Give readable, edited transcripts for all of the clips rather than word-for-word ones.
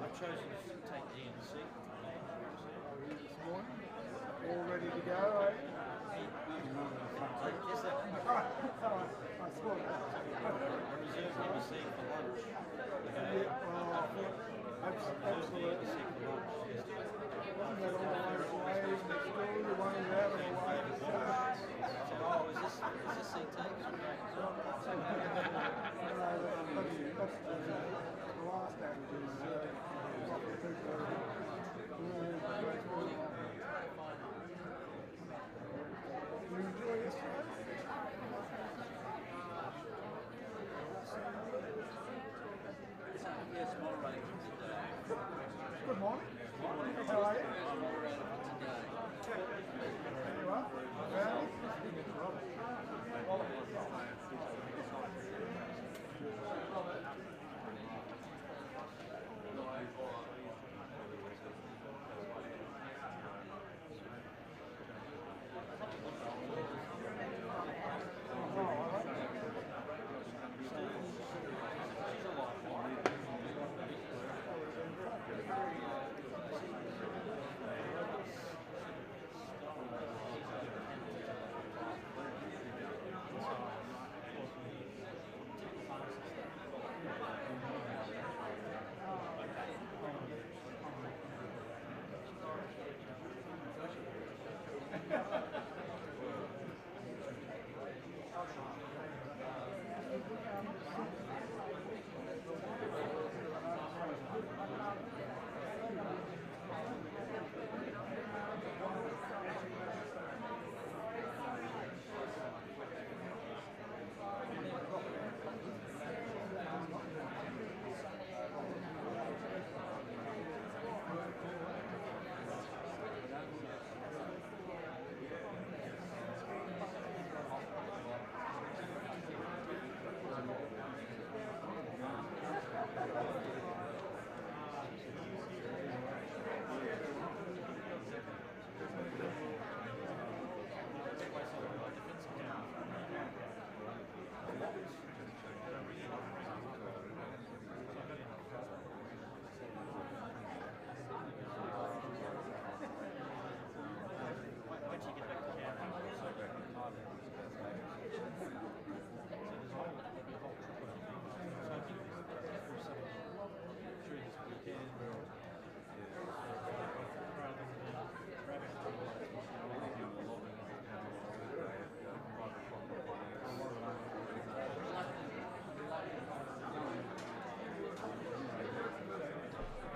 I've chosen to take ANC. This morning, all ready to go, are you? Yes, sir. I spot that. I reserved NBC for lunch. Absolutely. Wasn't that always the way in the school? You wanted to have it away. Oh, is this CT? That's the last act is you enjoy yesterday? Yes, moderator today. Good morning. How are you? I'm moderator today. There you are.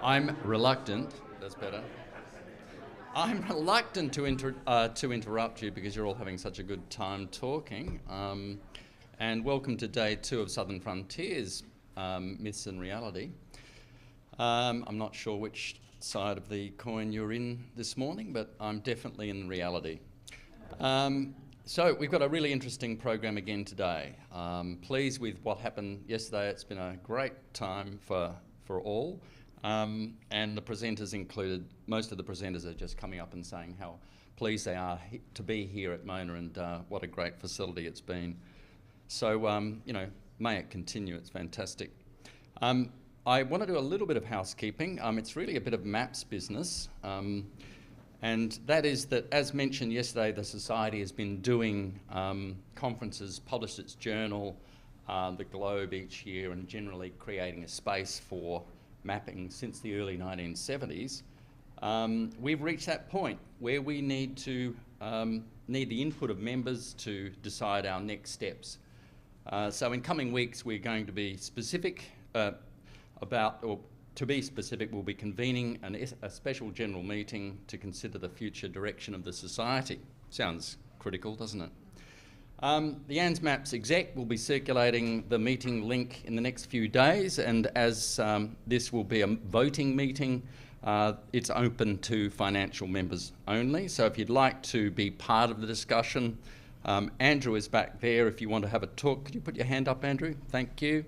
I'm reluctant, that's better. I'm reluctant to interrupt you because you're all having such a good time talking. And welcome to day 2 of Southern Frontiers, Myths and Reality. I'm not sure which side of the coin you're in this morning, but I'm definitely in reality. So we've got a really interesting program again today. Pleased with what happened yesterday. It's been a great time for all. And the presenters included, most of the presenters are just coming up and saying how pleased they are to be here at Mona and what a great facility it's been. So, may it continue, it's fantastic. I want to do a little bit of housekeeping. It's really a bit of maps business. And that is that, as mentioned yesterday, the Society has been doing conferences, published its journal, The Globe each year, and generally creating a space for mapping since the early 1970s. We've reached that point where we need the input of members to decide our next steps. So in coming weeks, we're going to be specific we'll be convening a special general meeting to consider the future direction of the Society. Sounds critical, doesn't it? The ANZMapS exec will be circulating the meeting link in the next few days, and as this will be a voting meeting, it's open to financial members only. So if you'd like to be part of the discussion, Andrew is back there if you want to have a talk. Could you put your hand up, Andrew? Thank you.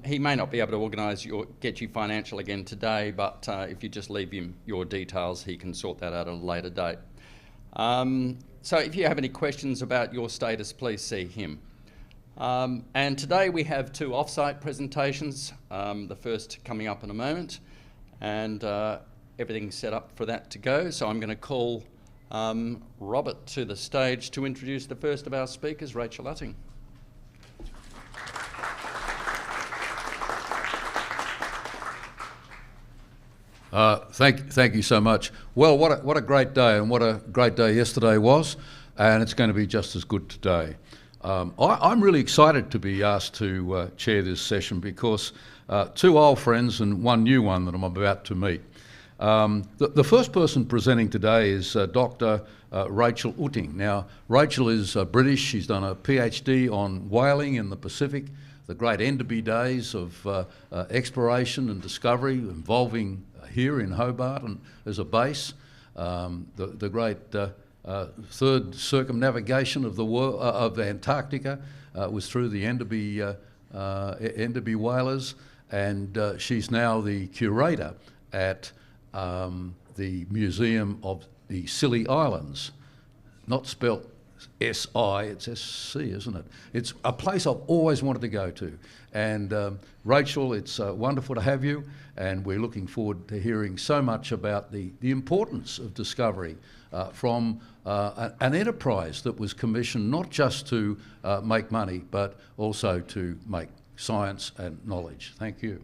He may not be able to organise get you financial again today, but if you just leave him your details, he can sort that out at a later date. So if you have any questions about your status, please see him. And today we have 2 off-site presentations, the first coming up in a moment, and everything's set up for that to go. So I'm going to call Robert to the stage to introduce the first of our speakers, Rachel Utting. Thank you so much. Well, what a great day, and what a great day yesterday was, and it's going to be just as good today. I'm really excited to be asked to chair this session because 2 old friends and 1 new one that I'm about to meet. The first person presenting today is Dr. Rachel Utting. Now, Rachel is British. She's done a PhD on whaling in the Pacific, the great Enderby days of exploration and discovery involving here in Hobart and as a base, the great third circumnavigation of the world, of Antarctica was through the Enderby whalers, and she's now the curator at the Museum of the Scilly Islands, not spelt S-I, it's S-C, isn't it? It's a place I've always wanted to go to. And Rachel, it's wonderful to have you, and we're looking forward to hearing so much about the importance of discovery from an enterprise that was commissioned not just to make money, but also to make science and knowledge. Thank you.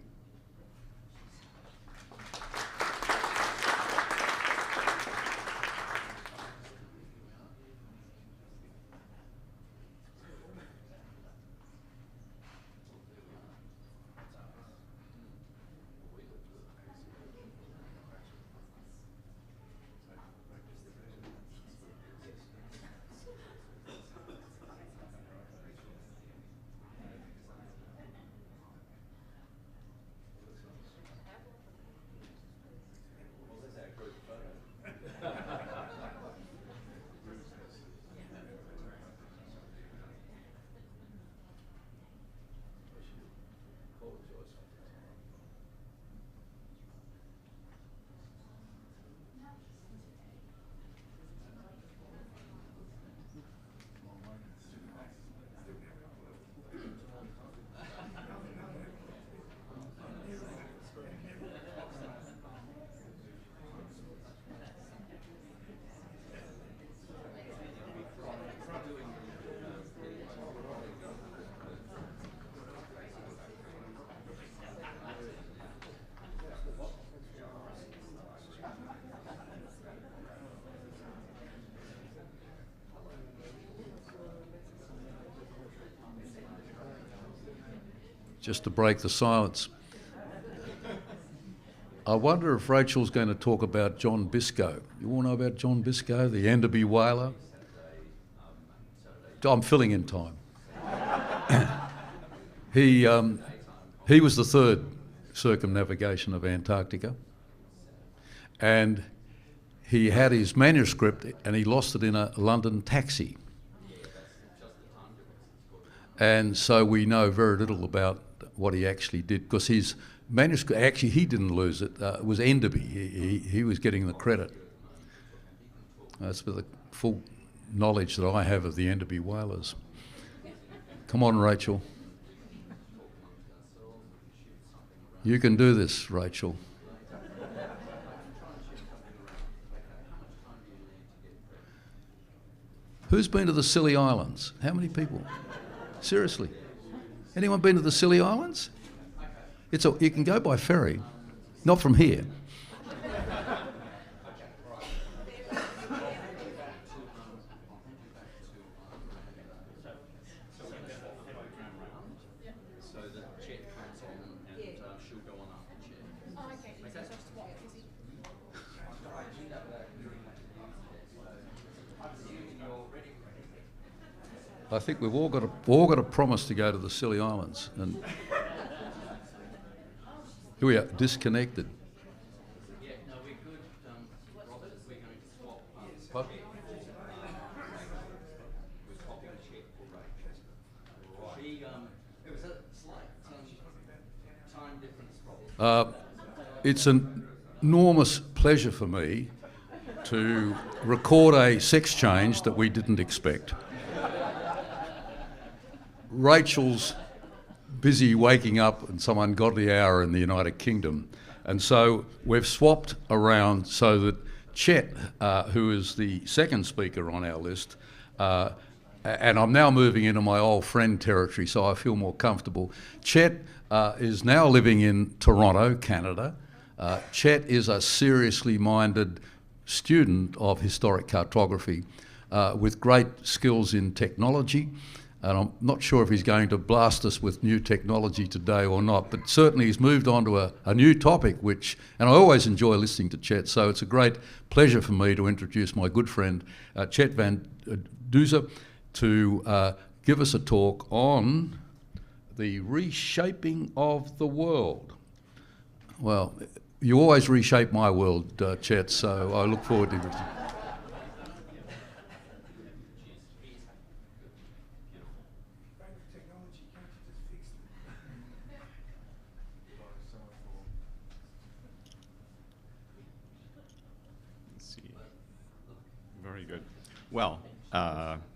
Just to break the silence. I wonder if Rachel's going to talk about John Biscoe. You all know about John Biscoe, the Enderby whaler? I'm filling in time. He was the third circumnavigation of Antarctica, and he had his manuscript and he lost it in a London taxi. And so we know very little about what he actually did, because his manuscript, actually he didn't lose it, it was Enderby. He was getting the credit. That's for the full knowledge that I have of the Enderby whalers. Come on, Rachel. You can do this, Rachel. Who's been to the Scilly Islands? How many people? Seriously. Anyone been to the Scilly Islands? You can go by ferry, not from here. I think we've all got a promise to go to the Scilly Islands, and here we are, disconnected. Yeah, no, we could, Robert, we're going to swap. What? We're swapping a check for Rachel. She, it was a slight time difference problem. It's an enormous pleasure for me to record a sex change that we didn't expect. Rachel's busy waking up at some ungodly hour in the United Kingdom, and so we've swapped around so that Chet, who is the second speaker on our list, and I'm now moving into my old friend territory, so I feel more comfortable. Chet is now living in Toronto, Canada. Chet is a seriously minded student of historic cartography with great skills in technology. And I'm not sure if he's going to blast us with new technology today or not, but certainly he's moved on to a new topic, and I always enjoy listening to Chet, so it's a great pleasure for me to introduce my good friend Chet van Duzer to give us a talk on the reshaping of the world. Well, you always reshape my world, Chet, so I look forward to it. Very good. Well,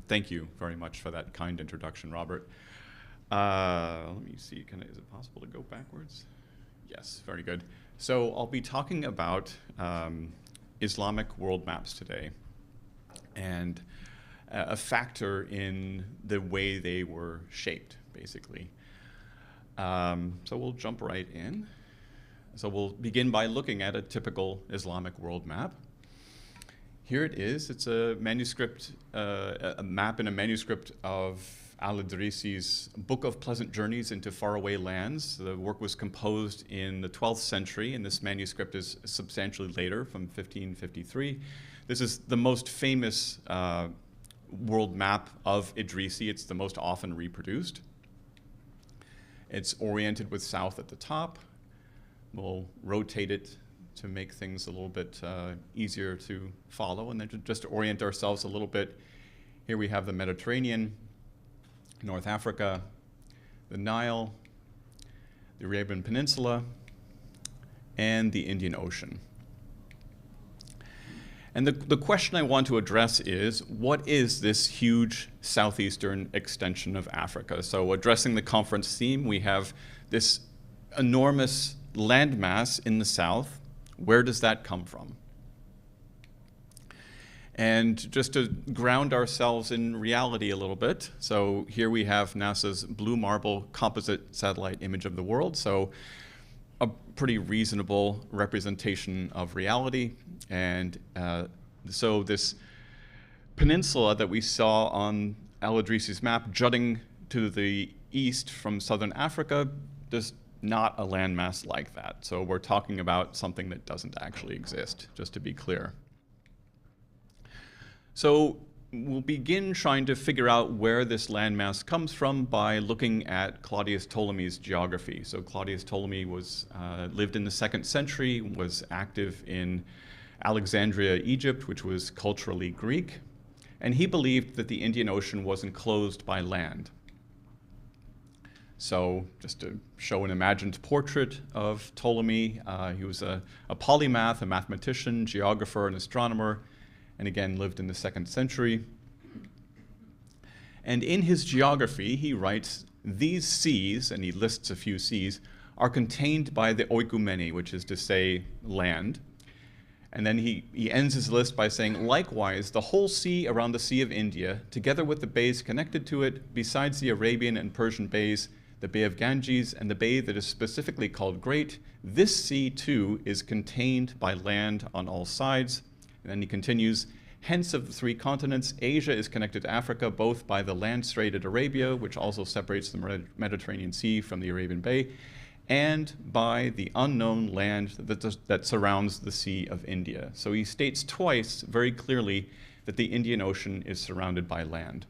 thank you very much for that kind introduction, Robert. Let me see, is it possible to go backwards? Yes, very good. So I'll be talking about Islamic world maps today, and a factor in the way they were shaped, basically. So we'll jump right in. So we'll begin by looking at a typical Islamic world map. Here it is. It's a manuscript, a map in a manuscript of Al-Idrisi's Book of Pleasant Journeys into Faraway Lands. The work was composed in the 12th century, and this manuscript is substantially later, from 1553. This is the most famous world map of Idrisi. It's the most often reproduced. It's oriented with south at the top. We'll rotate it to make things a little bit easier to follow, and then just to orient ourselves a little bit, here we have the Mediterranean, North Africa, the Nile, the Arabian Peninsula, and the Indian Ocean. And the question I want to address is, what is this huge southeastern extension of Africa? So addressing the conference theme, we have this enormous landmass in the south. Where does that come from? And just to ground ourselves in reality a little bit, so here we have NASA's Blue Marble composite satellite image of the world, so a pretty reasonable representation of reality. And so this peninsula that we saw on Al-Idrisi's map jutting to the east from southern Africa just not a landmass like that. So we're talking about something that doesn't actually exist, just to be clear. So we'll begin trying to figure out where this landmass comes from by looking at Claudius Ptolemy's geography. So Claudius Ptolemy lived in the 2nd century, was active in Alexandria, Egypt, which was culturally Greek, and he believed that the Indian Ocean was enclosed by land. So just to show an imagined portrait of Ptolemy, he was a polymath, a mathematician, geographer, and astronomer, and again lived in the 2nd century. And in his geography, he writes, these seas, and he lists a few seas, are contained by the oikumene, which is to say land. And then he ends his list by saying, likewise, the whole sea around the Sea of India, together with the bays connected to it, besides the Arabian and Persian bays, the Bay of Ganges, and the bay that is specifically called Great, this sea too is contained by land on all sides. And then he continues, hence of the 3 continents, Asia is connected to Africa both by the land strait at Arabia, which also separates the Mediterranean Sea from the Arabian Bay, and by the unknown land that surrounds the Sea of India. So he states twice very clearly that the Indian Ocean is surrounded by land.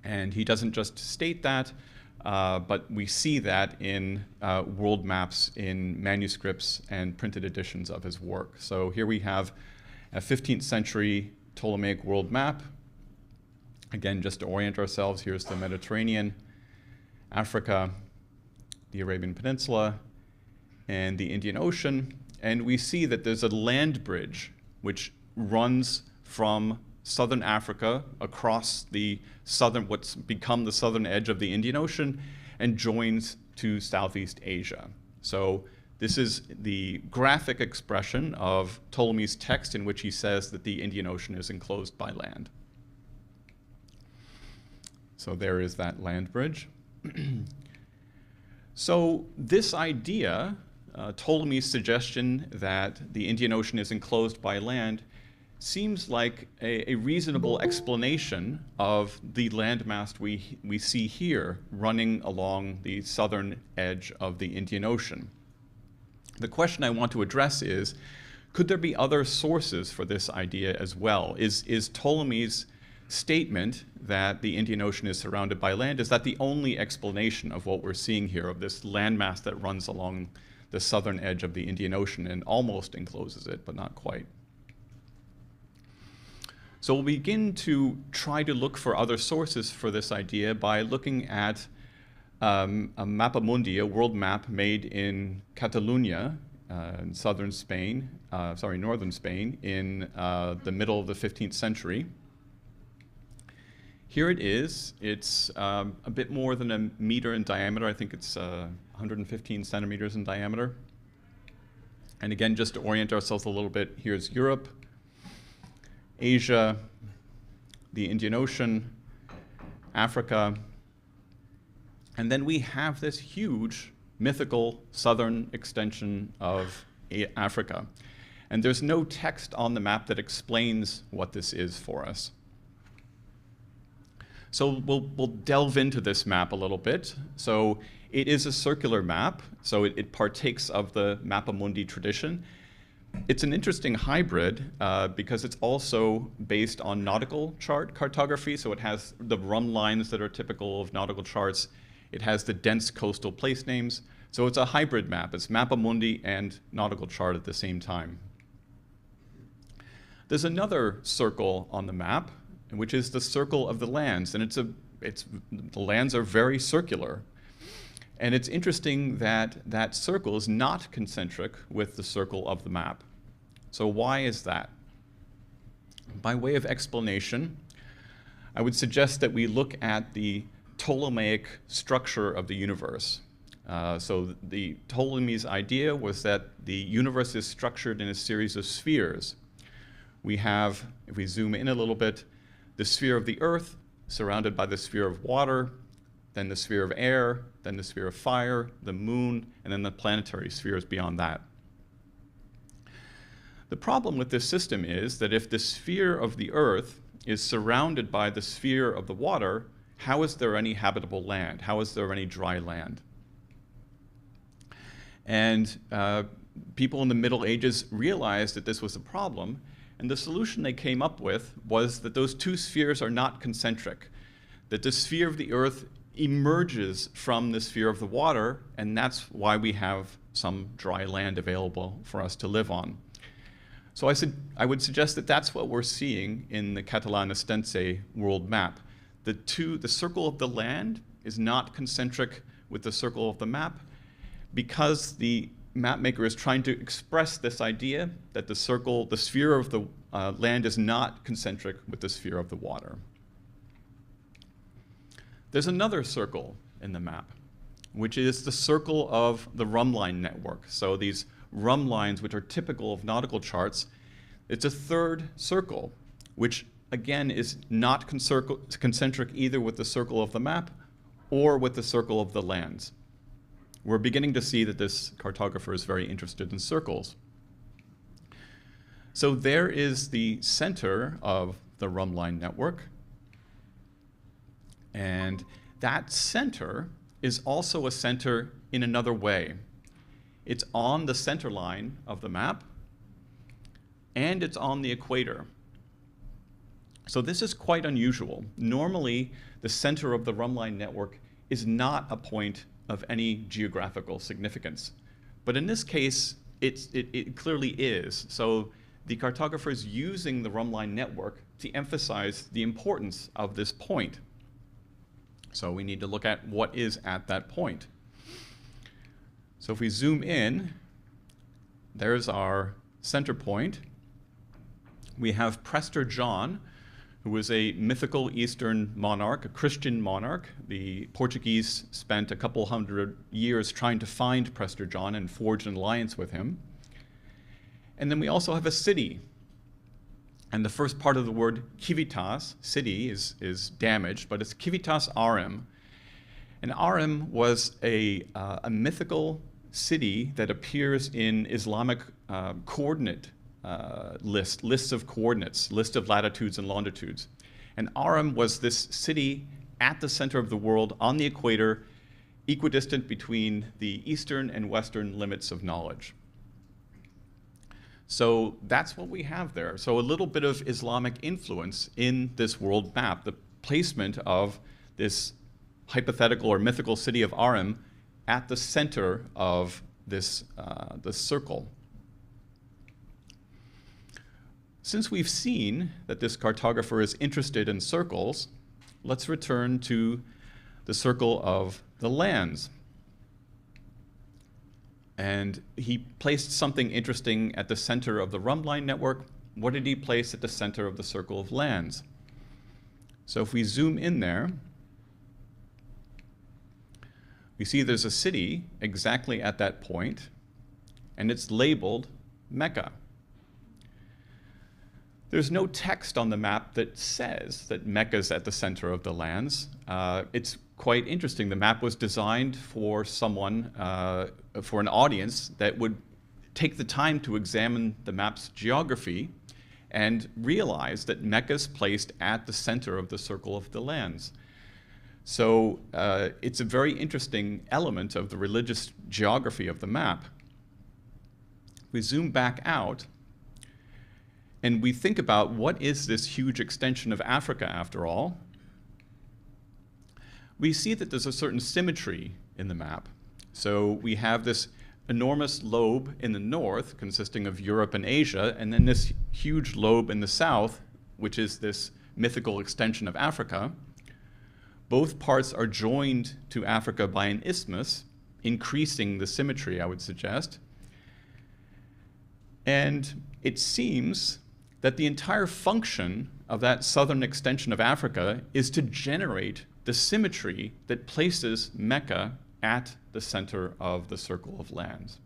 And he doesn't just state that, but we see that in world maps, in manuscripts and printed editions of his work. So here we have a 15th century Ptolemaic world map. Again, just to orient ourselves, here's the Mediterranean, Africa, the Arabian Peninsula, and the Indian Ocean. And we see that there's a land bridge which runs from southern Africa across the southern, what's become the southern edge of the Indian Ocean, and joins to Southeast Asia. So this is the graphic expression of Ptolemy's text in which he says that the Indian Ocean is enclosed by land. So there is that land bridge. So this idea, Ptolemy's suggestion that the Indian Ocean is enclosed by land, seems like a reasonable explanation of the landmass we see here running along the southern edge of the Indian Ocean. The question I want to address is, could there be other sources for this idea as well? Is Ptolemy's statement that the Indian Ocean is surrounded by land, is that the only explanation of what we're seeing here, of this landmass that runs along the southern edge of the Indian Ocean and almost encloses it, but not quite? So we'll begin to try to look for other sources for this idea by looking at a mappamundi, a world map made in Catalonia, in northern Spain, in the middle of the 15th century. Here it is. It's a bit more than a meter in diameter. I think it's 115 centimeters in diameter. And again, just to orient ourselves a little bit, here's Europe, Asia, the Indian Ocean, Africa, and then we have this huge mythical southern extension of Africa. And there's no text on the map that explains what this is for us. So we'll delve into this map a little bit. So it is a circular map, so it partakes of the mappamundi tradition. It's an interesting hybrid because it's also based on nautical chart cartography, so it has the run lines that are typical of nautical charts. It has the dense coastal place names, so it's a hybrid map. It's mappamundi and nautical chart at the same time. There's another circle on the map, which is the circle of the lands, and the lands are very circular. And it's interesting that that circle is not concentric with the circle of the map. So why is that? By way of explanation, I would suggest that we look at the Ptolemaic structure of the universe. So the Ptolemy's idea was that the universe is structured in a series of spheres. We have, if we zoom in a little bit, the sphere of the earth, surrounded by the sphere of water, then the sphere of air, then the sphere of fire, the moon, and then the planetary spheres beyond that. The problem with this system is that if the sphere of the earth is surrounded by the sphere of the water, how is there any habitable land? How is there any dry land? And people in the Middle Ages realized that this was a problem, and the solution they came up with was that those two spheres are not concentric, that the sphere of the Earth emerges from the sphere of the water, and that's why we have some dry land available for us to live on. So I would suggest that that's what we're seeing in the Catalan-Estense world map. The circle of the land is not concentric with the circle of the map, because the map maker is trying to express this idea that the sphere of the land is not concentric with the sphere of the water. There's another circle in the map, which is the circle of the rumline network. So these rum lines, which are typical of nautical charts, it's a third circle, which again is not concentric either with the circle of the map or with the circle of the lands. We're beginning to see that this cartographer is very interested in circles. So there is the center of the rumline network, and that center is also a center in another way. It's on the center line of the map, and it's on the equator. So this is quite unusual. Normally, the center of the rumline network is not a point of any geographical significance. But in this case, it clearly is. So the cartographer is using the rumline network to emphasize the importance of this point. So we need to look at what is at that point. So if we zoom in, there's our center point. We have Prester John, who was a mythical Eastern monarch, a Christian monarch. The Portuguese spent a couple hundred years trying to find Prester John and forge an alliance with him. And then we also have a city. And the first part of the word civitas, city, is damaged, but it's civitas Arem. And Arem was a mythical city that appears in Islamic coordinate lists of coordinates, list of latitudes and longitudes. And Arem was this city at the center of the world on the equator, equidistant between the eastern and western limits of knowledge. So that's what we have there. So a little bit of Islamic influence in this world map, the placement of this hypothetical or mythical city of Arem at the center of this circle. Since we've seen that this cartographer is interested in circles, let's return to the circle of the lands. And he placed something interesting at the center of the rumline network. What did he place at the center of the circle of lands? So if we zoom in there, we see there's a city exactly at that point, and it's labeled Mecca. There's no text on the map that says that Mecca's at the center of the lands. It's quite interesting. The map was designed for someone, for an audience that would take the time to examine the map's geography and realize that Mecca's placed at the center of the circle of the lands. So it's a very interesting element of the religious geography of the map. We zoom back out, and we think about what is this huge extension of Africa after all. We see that there's a certain symmetry in the map. So we have this enormous lobe in the north consisting of Europe and Asia, and then this huge lobe in the south, which is this mythical extension of Africa. Both parts are joined to Africa by an isthmus, increasing the symmetry, I would suggest. And it seems that the entire function of that southern extension of Africa is to generate the symmetry that places Mecca at the center of the circle of lands.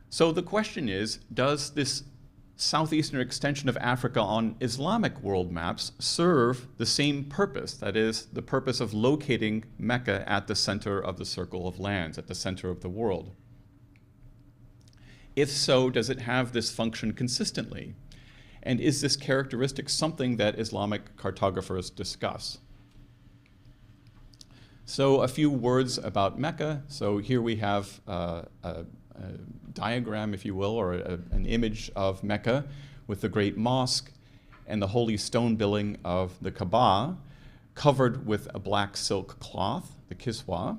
So the question is, does this southeastern extension of Africa on Islamic world maps serve the same purpose, that is, the purpose of locating Mecca at the center of the circle of lands, at the center of the world? If so, does it have this function consistently? And is this characteristic something that Islamic cartographers discuss? So a few words about Mecca. So here we have a diagram, if you will, or an image of Mecca with the great mosque and the holy stone building of the Kaaba, covered with a black silk cloth, the kiswa.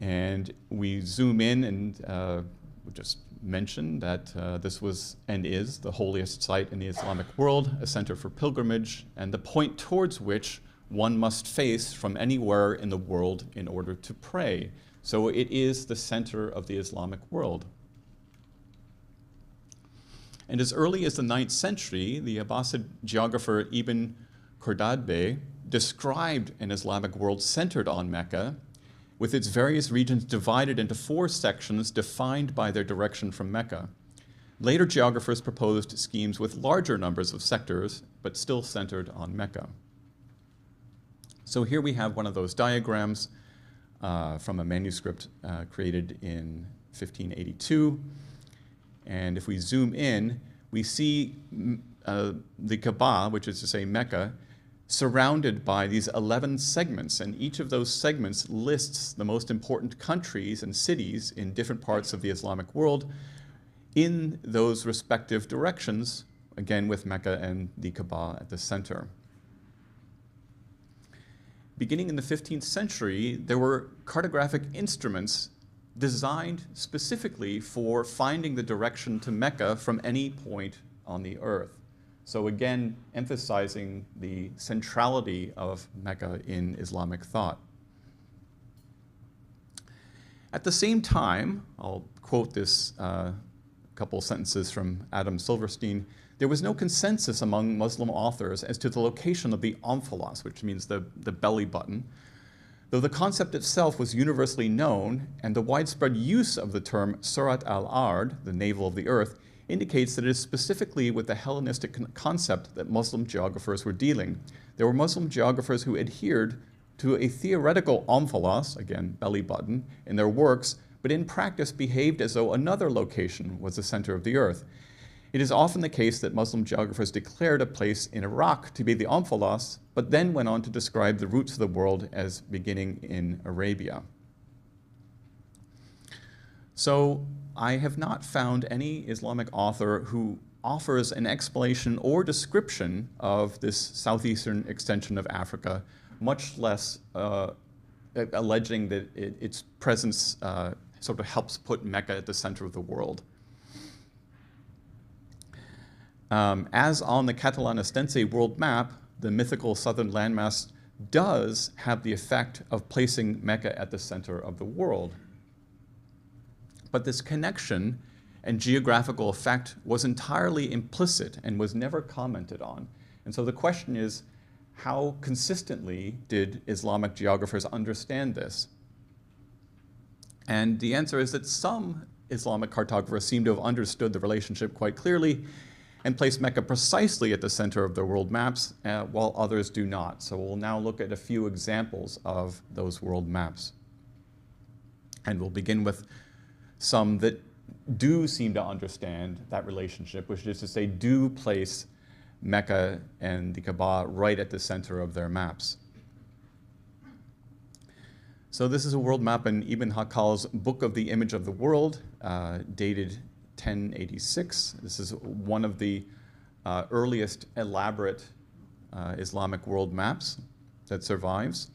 And we zoom in and just mention that this was and is the holiest site in the Islamic world, a center for pilgrimage, and the point towards which one must face from anywhere in the world in order to pray. So it is the center of the Islamic world. And as early as the 9th century, the Abbasid geographer Ibn Khordadbeh described an Islamic world centered on Mecca, with its various regions divided into 4 sections defined by their direction from Mecca. Later geographers proposed schemes with larger numbers of sectors, but still centered on Mecca. So here we have one of those diagrams from a manuscript created in 1582. And if we zoom in, we see the Kaaba, which is to say Mecca, surrounded by these 11 segments, and each of those segments lists the most important countries and cities in different parts of the Islamic world in those respective directions, again with Mecca and the Kaaba at the center. Beginning in the 15th century, there were cartographic instruments designed specifically for finding the direction to Mecca from any point on the earth. So again, emphasizing the centrality of Mecca in Islamic thought. At the same time, I'll quote this couple sentences from Adam Silverstein, there was no consensus among Muslim authors as to the location of the omphalos, which means the belly button, though the concept itself was universally known, and the widespread use of the term Surat al-Ard, the navel of the earth, indicates that it is specifically with the Hellenistic concept that Muslim geographers were dealing. There were Muslim geographers who adhered to a theoretical omphalos, again, belly button, in their works, but in practice behaved as though another location was the center of the earth. It is often the case that Muslim geographers declared a place in Iraq to be the omphalos, but then went on to describe the roots of the world as beginning in Arabia. So I have not found any Islamic author who offers an explanation or description of this southeastern extension of Africa, much less alleging that its presence sort of helps put Mecca at the center of the world. As on the Catalan-Estense world map, the mythical southern landmass does have the effect of placing Mecca at the center of the world. But this connection and geographical effect was entirely implicit and was never commented on. And so the question is, how consistently did Islamic geographers understand this? And the answer is that some Islamic cartographers seem to have understood the relationship quite clearly and placed Mecca precisely at the center of their world maps, while others do not. So we'll now look at a few examples of those world maps. And we'll begin with some that do seem to understand that relationship, which is to say, do place Mecca and the Kaaba right at the center of their maps. So this is a world map in Ibn Hakal's Book of the Image of the World, dated 1086. This is one of the earliest elaborate Islamic world maps that survives.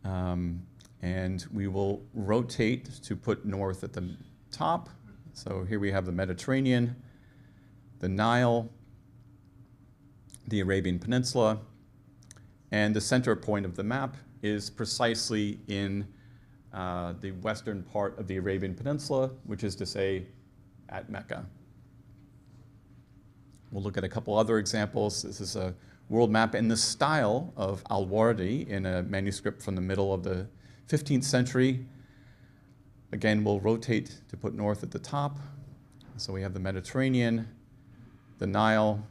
And we will rotate to put north at the top. So here we have the Mediterranean, the Nile, the Arabian Peninsula, and the center point of the map is precisely in the western part of the Arabian Peninsula, which is to say, at Mecca. We'll look at a couple other examples. This is a world map in the style of Al-Wardi in a manuscript from the middle of the 15th century. Again, we'll rotate to put north at the top. So we have the Mediterranean, the Nile,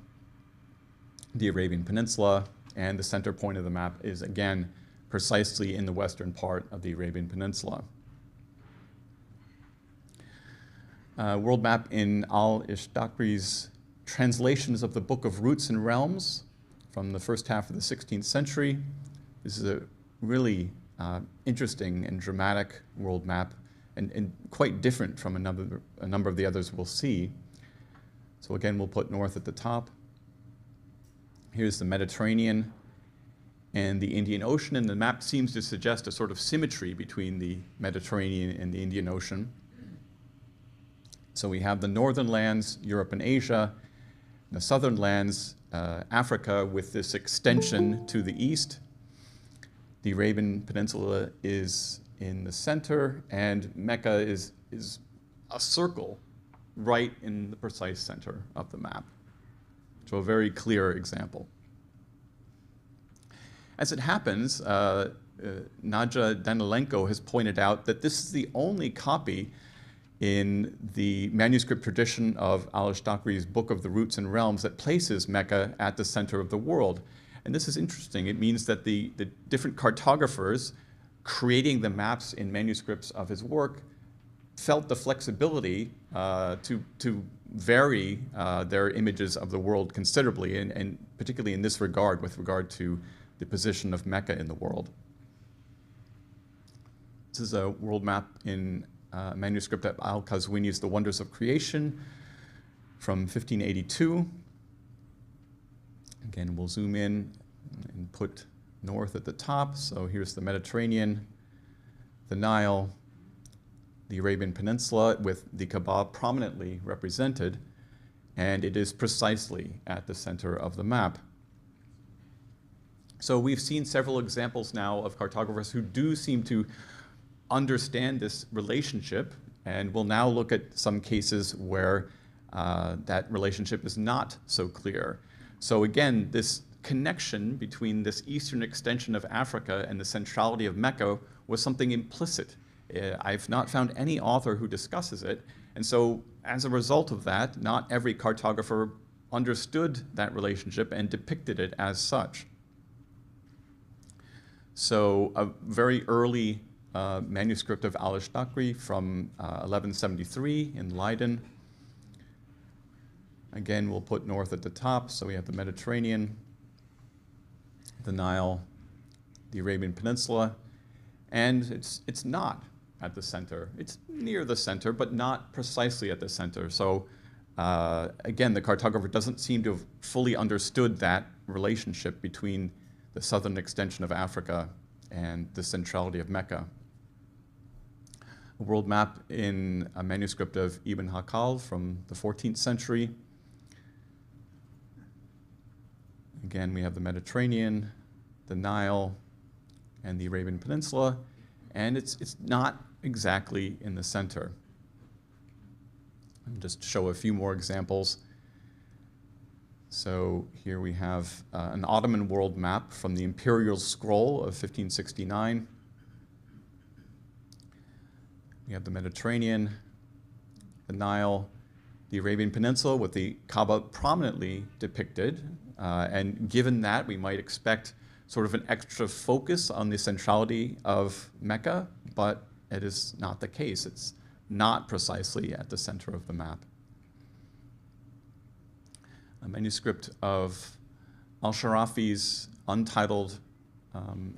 the Arabian Peninsula, and the center point of the map is, again, precisely in the western part of the Arabian Peninsula. World map in Al-Ishtakri's translations of the Book of Roots and Realms from the first half of the 16th century. This is a really interesting and dramatic world map, and quite different from a number of the others we'll see. So again, we'll put north at the top. Here's the Mediterranean and the Indian Ocean, and the map seems to suggest a sort of symmetry between the Mediterranean and the Indian Ocean. So we have the northern lands, Europe and Asia, the southern lands, Africa, with this extension to the east. The Arabian Peninsula is in the center, and Mecca is a circle right in the precise center of the map. So a very clear example. As it happens, Nadja Danilenko has pointed out that this is the only copy in the manuscript tradition of al-Ashtakri's Book of the Roots and Realms that places Mecca at the center of the world. And this is interesting. It means that the different cartographers creating the maps in manuscripts of his work felt the flexibility to vary their images of the world considerably, and particularly in this regard, with regard to the position of Mecca in the world. This is a world map in manuscript of al-Qazwini's The Wonders of Creation from 1582. Again, we'll zoom in and put north at the top. So here's the Mediterranean, the Nile, the Arabian Peninsula with the Kaaba prominently represented, and it is precisely at the center of the map. So we've seen several examples now of cartographers who do seem to understand this relationship, and we'll now look at some cases where that relationship is not so clear. So again, this connection between this eastern extension of Africa and the centrality of Mecca was something implicit. I've not found any author who discusses it, and so as a result of that, not every cartographer understood that relationship and depicted it as such. So a very early manuscript of al-Ashtakri from 1173 in Leiden. Again, we'll put north at the top, so we have the Mediterranean, the Nile, the Arabian Peninsula, and it's not at the center. It's near the center, but not precisely at the center. So again, the cartographer doesn't seem to have fully understood that relationship between the southern extension of Africa and the centrality of Mecca. A world map in a manuscript of Ibn Hakal from the 14th century. Again, we have the Mediterranean, the Nile, and the Arabian Peninsula, and it's not exactly in the center. I'll just show a few more examples. So here we have an Ottoman world map from the Imperial Scroll of 1569. We have the Mediterranean, the Nile, the Arabian Peninsula with the Kaaba prominently depicted. And given that, we might expect sort of an extra focus on the centrality of Mecca, but it is not the case. It's not precisely at the center of the map. A manuscript of al-Sharafi's Untitled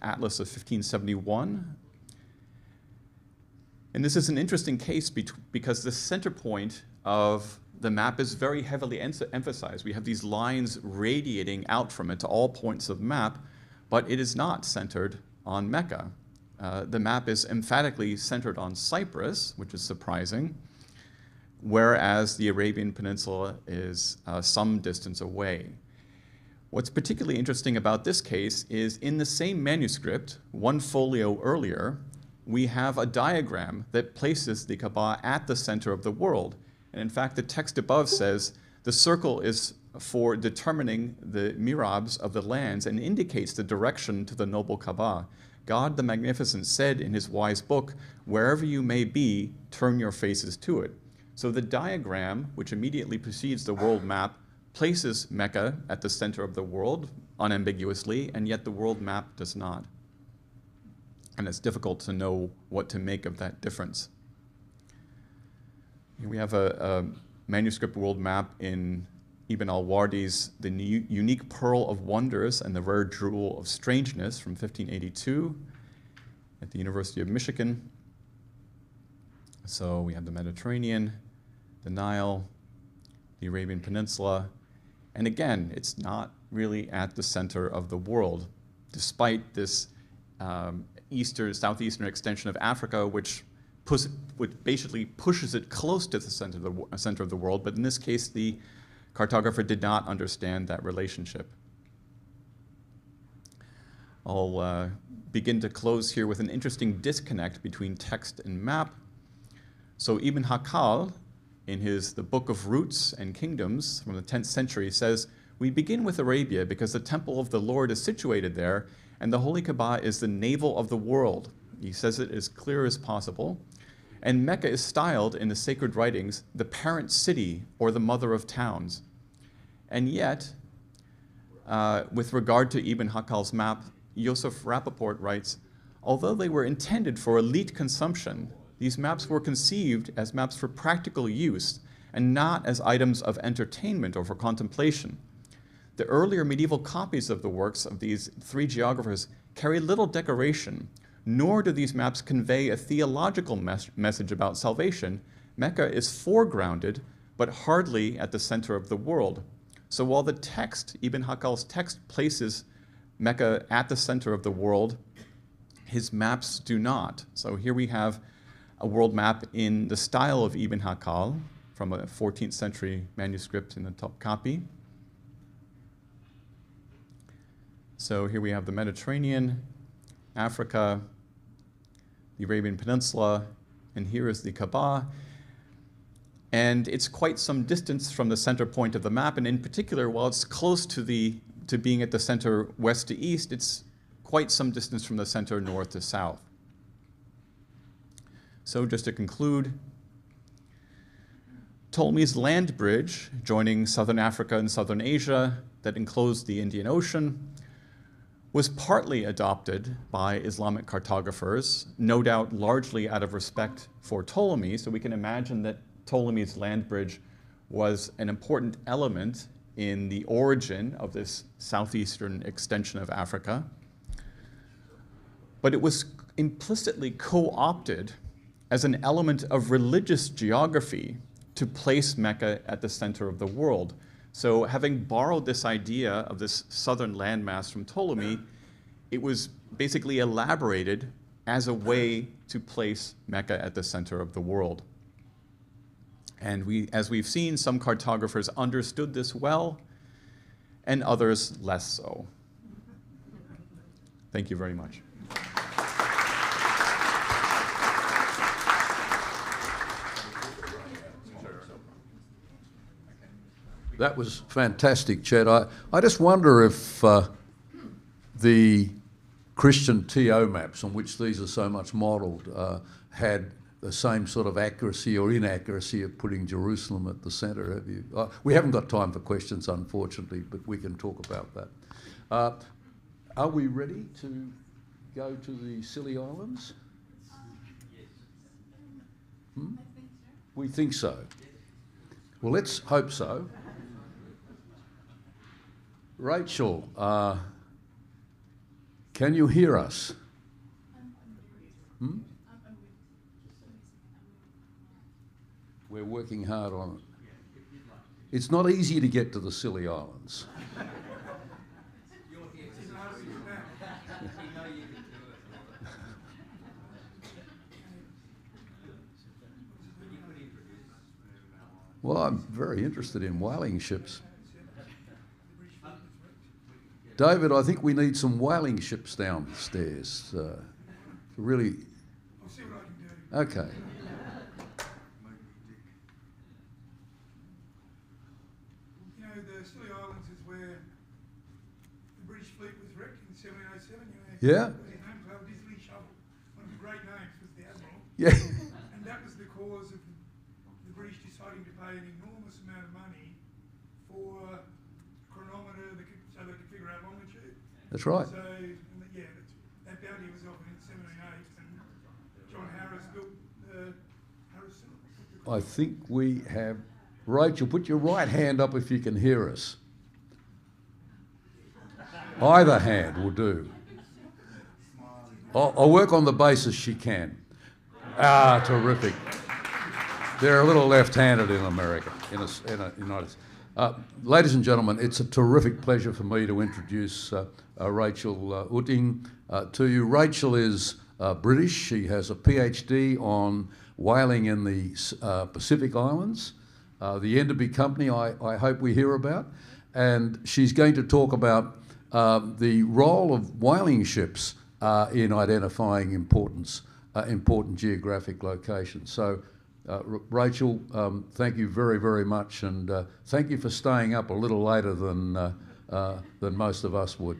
Atlas of 1571. And this is an interesting case because the center point of the map is very heavily emphasized. We have these lines radiating out from it to all points of the map, but it is not centered on Mecca. The map is emphatically centered on Cyprus, which is surprising, whereas the Arabian Peninsula is some distance away. What's particularly interesting about this case is in the same manuscript, one folio earlier, we have a diagram that places the Kaaba at the center of the world. And in fact, the text above says, the circle is for determining the mirabs of the lands and indicates the direction to the noble Kaaba. God the Magnificent said in his wise book, wherever you may be, turn your faces to it. So the diagram, which immediately precedes the world map, places Mecca at the center of the world unambiguously, and yet the world map does not. And it's difficult to know what to make of that difference. Here we have a manuscript world map in Ibn al-Wardi's The Unique Pearl of Wonders and the Rare Jewel of Strangeness from 1582 at the University of Michigan. So we have the Mediterranean, the Nile, the Arabian Peninsula, and again, it's not really at the center of the world, despite this southeastern extension of Africa, which basically pushes it close to the center of the world, but in this case, the cartographer did not understand that relationship. I'll begin to close here with an interesting disconnect between text and map. So Ibn Hakal, in The Book of Roots and Kingdoms from the 10th century, says, "We begin with Arabia because the temple of the Lord is situated there, and the Holy Kaaba is the navel of the world." He says it as clear as possible. And Mecca is styled in the sacred writings the parent city or the mother of towns. And yet, with regard to Ibn Hakal's map, Joseph Rappaport writes, "Although they were intended for elite consumption, these maps were conceived as maps for practical use and not as items of entertainment or for contemplation. The earlier medieval copies of the works of these three geographers carry little decoration, nor do these maps convey a theological message about salvation. Mecca is foregrounded, but hardly at the center of the world. So while the text, Ibn Hakal's text, places Mecca at the center of the world, his maps do not." So here we have a world map in the style of Ibn Hakal from a 14th century manuscript in the top copy. So here we have the Mediterranean, Africa, the Arabian Peninsula, and here is the Kaaba. And it's quite some distance from the center point of the map, and in particular, while it's close to being at the center west to east, it's quite some distance from the center north to south. So just to conclude, Ptolemy's land bridge joining southern Africa and southern Asia that enclosed the Indian Ocean was partly adopted by Islamic cartographers, no doubt largely out of respect for Ptolemy. So we can imagine that Ptolemy's land bridge was an important element in the origin of this southeastern extension of Africa. But it was implicitly co-opted as an element of religious geography to place Mecca at the center of the world. So having borrowed this idea of this southern landmass from Ptolemy, it was basically elaborated as a way to place Mecca at the center of the world. And as we've seen, some cartographers understood this well, and others less so. Thank you very much. That was fantastic, Chad. I just wonder if the Christian TO maps on which these are so much modelled had the same sort of accuracy or inaccuracy of putting Jerusalem at the centre. Have you? We haven't got time for questions, unfortunately, but we can talk about that. Are we ready to go to the Scilly Islands? Hmm? We think so. Well, let's hope so. Rachel, can you hear us? Hmm? We're working hard on it. It's not easy to get to the Scilly Islands. Well, I'm very interested in whaling ships. David, I think we need some whaling ships downstairs to really... I'll see what I can do. Okay. You know, the Scilly Islands is where the British fleet was wrecked in 1707. You know, Yeah. his name was Disley Shovel. One of the great names was the Admiral. Yeah. And that was the cause of the British deciding to pay an enormous amount of money for a chronometer so they could figure out longitude. That's right. So, yeah, that bounty was offered in 1708, and John Harris built Harrison. I think we have Rachel, put your right hand up if you can hear us. Either hand will do. I'll work on the basis she can. Ah, terrific. They're a little left-handed in America, in the United States. Ladies and gentlemen, it's a terrific pleasure for me to introduce Rachel Utting to you. Rachel is British. She has a PhD on whaling in the Pacific Islands. The Enderby Company, I hope we hear about. And she's going to talk about the role of whaling ships in identifying important geographic locations. So, Rachel, thank you very, very much, and thank you for staying up a little later than most of us would.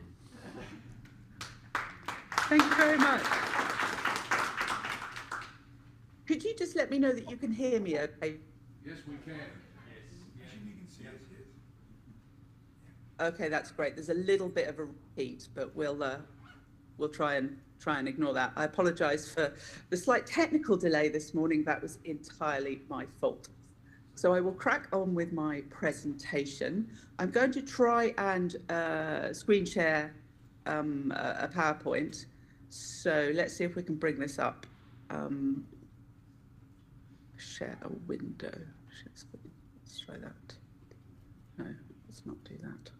Thank you very much. Could you just let me know that you can hear me okay? Yes, we can. Okay, that's great. There's a little bit of a repeat, but we'll try and ignore that. I apologise for the slight technical delay this morning. That was entirely my fault. So I will crack on with my presentation. I'm going to try and screen share a PowerPoint. So let's see if we can bring this up. Share a window. Let's try that. No, let's not do that.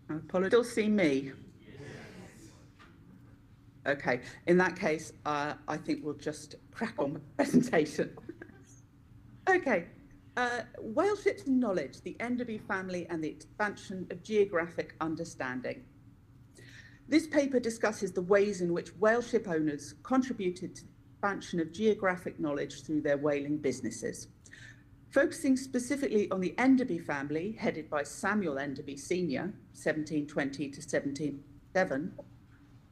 I apologize. Still see me? Okay, in that case, I think we'll just crack on with the presentation. Okay, whale ships and knowledge, the Enderby family and the expansion of geographic understanding. This paper discusses the ways in which whale ship owners contributed to the expansion of geographic knowledge through their whaling businesses. Focusing specifically on the Enderby family, headed by Samuel Enderby Sr., 1720 to 1707,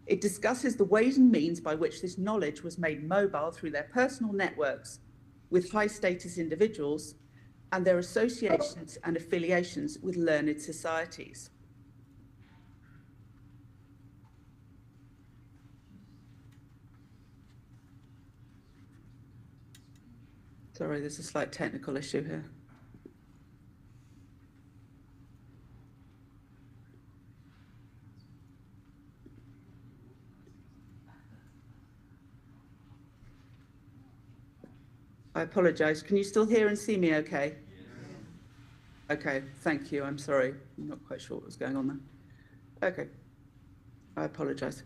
it discusses the ways and means by which this knowledge was made mobile through their personal networks with high-status individuals and their associations and affiliations with learned societies. Sorry, there's a slight technical issue here. I apologise. Can you still hear and see me okay? Okay, thank you. I'm sorry. I'm not quite sure what was going on there. Okay, I apologise.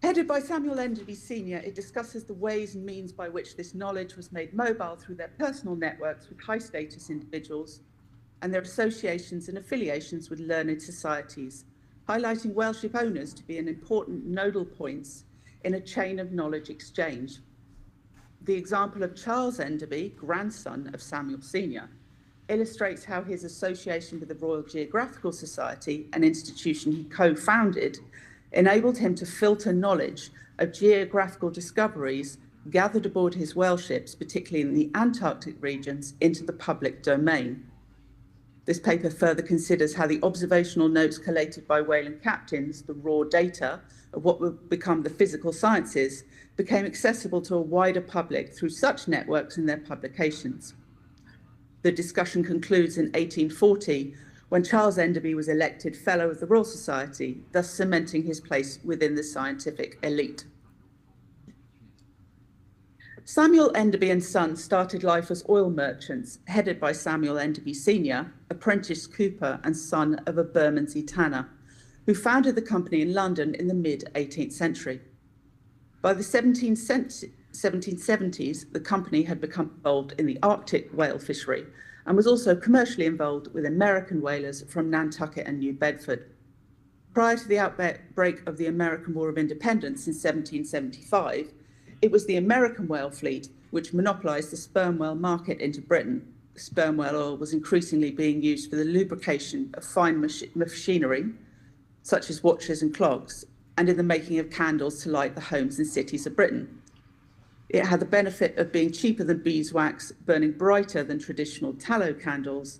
Headed by Samuel Enderby Sr., it discusses the ways and means by which this knowledge was made mobile through their personal networks with high-status individuals and their associations and affiliations with learned societies, highlighting whale ship owners to be an important nodal points in a chain of knowledge exchange. The example of Charles Enderby, grandson of Samuel Sr., illustrates how his association with the Royal Geographical Society, an institution he co-founded, enabled him to filter knowledge of geographical discoveries gathered aboard his whale ships, particularly in the Antarctic regions, into the public domain. This paper further considers how the observational notes collated by whaling captains, the raw data of what would become the physical sciences, became accessible to a wider public through such networks in their publications. The discussion concludes in 1840, when Charles Enderby was elected Fellow of the Royal Society, thus cementing his place within the scientific elite. Samuel Enderby and Sons started life as oil merchants, headed by Samuel Enderby Sr., apprentice cooper and son of a Bermondsey tanner, who founded the company in London in the mid-18th century. By the 1770s, the company had become involved in the Arctic whale fishery and was also commercially involved with American whalers from Nantucket and New Bedford. Prior to the outbreak of the American War of Independence in 1775, it was the American whale fleet which monopolised the sperm whale market into Britain. Sperm whale oil was increasingly being used for the lubrication of fine machinery, such as watches and clocks, and in the making of candles to light the homes and cities of Britain. It had the benefit of being cheaper than beeswax, burning brighter than traditional tallow candles,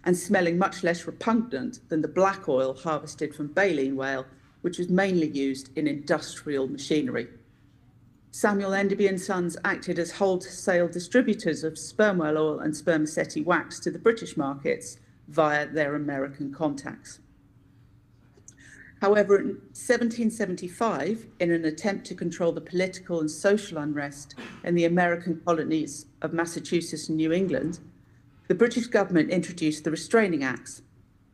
and smelling much less repugnant than the black oil harvested from baleen whale, which was mainly used in industrial machinery. Samuel Enderby and Sons acted as wholesale distributors of sperm whale oil and spermaceti wax to the British markets via their American contacts. However, in 1775, in an attempt to control the political and social unrest in the American colonies of Massachusetts and New England, the British government introduced the Restraining Acts.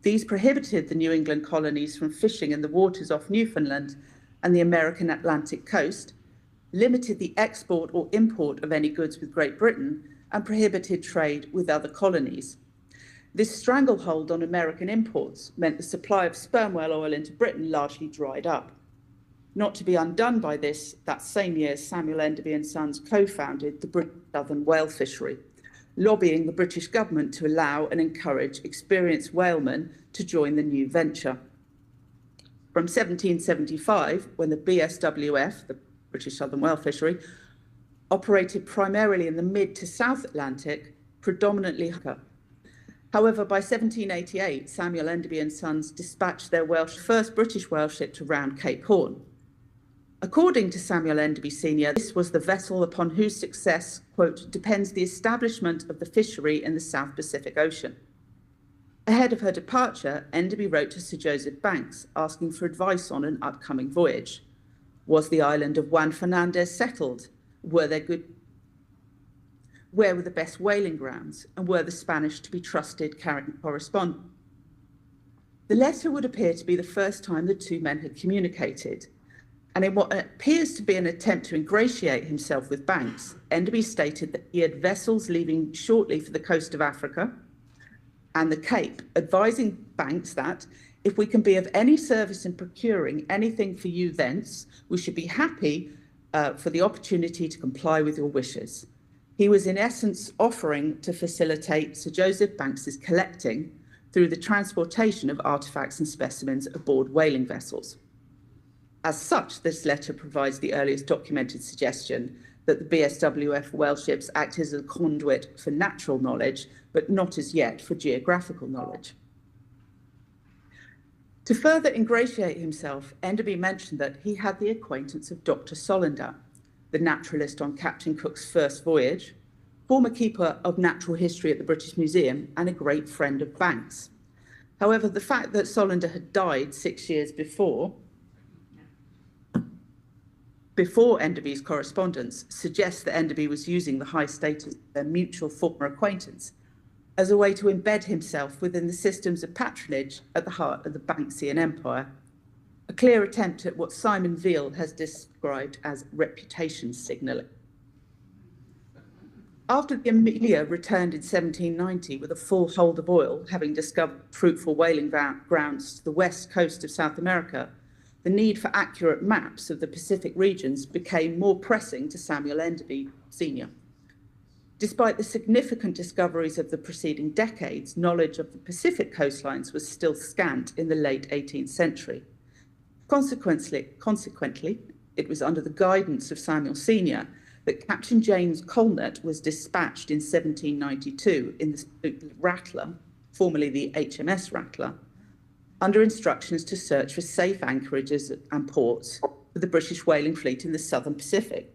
These prohibited the New England colonies from fishing in the waters off Newfoundland and the American Atlantic coast, limited the export or import of any goods with Great Britain, and prohibited trade with other colonies. This stranglehold on American imports meant the supply of sperm whale oil into Britain largely dried up. Not to be undone by this, that same year, Samuel Enderby and Sons co-founded the British Southern Whale Fishery, lobbying the British government to allow and encourage experienced whalemen to join the new venture. From 1775, when the BSWF, the British Southern Whale Fishery, operated primarily in the mid to South Atlantic, predominantly hooker. However, by 1788, Samuel Enderby and Sons dispatched their first British whale ship to round Cape Horn. According to Samuel Enderby Sr., this was the vessel upon whose success, quote, depends the establishment of the fishery in the South Pacific Ocean. Ahead of her departure, Enderby wrote to Sir Joseph Banks, asking for advice on an upcoming voyage. Was the island of Juan Fernandez settled? Were there good? Where were the best whaling grounds? And were the Spanish to be trusted carrying correspondence? The letter would appear to be the first time the two men had communicated. And in what appears to be an attempt to ingratiate himself with Banks, Enderby stated that he had vessels leaving shortly for the coast of Africa and the Cape, advising Banks that if we can be of any service in procuring anything for you thence, we should be happy for the opportunity to comply with your wishes. He was in essence offering to facilitate Sir Joseph Banks's collecting through the transportation of artifacts and specimens aboard whaling vessels. As such, this letter provides the earliest documented suggestion that the BSWF whale ships act as a conduit for natural knowledge, but not as yet for geographical knowledge. To further ingratiate himself, Enderby mentioned that he had the acquaintance of Dr. Solander, the naturalist on Captain Cook's first voyage, former keeper of natural history at the British Museum, and a great friend of Banks. However, the fact that Solander had died 6 years before Enderby's correspondence suggests that Enderby was using the high status of their mutual former acquaintance as a way to embed himself within the systems of patronage at the heart of the Banksian empire, a clear attempt at what Simon Veal has described as reputation signalling. After the Amelia returned in 1790 with a full hold of oil, having discovered fruitful whaling grounds to the west coast of South America, the need for accurate maps of the Pacific regions became more pressing to Samuel Enderby Sr. Despite the significant discoveries of the preceding decades, knowledge of the Pacific coastlines was still scant in the late 18th century. Consequently, it was under the guidance of Samuel Sr. that Captain James Colnett was dispatched in 1792 in the sloop Rattler, formerly the HMS Rattler, under instructions to search for safe anchorages and ports for the British whaling fleet in the Southern Pacific.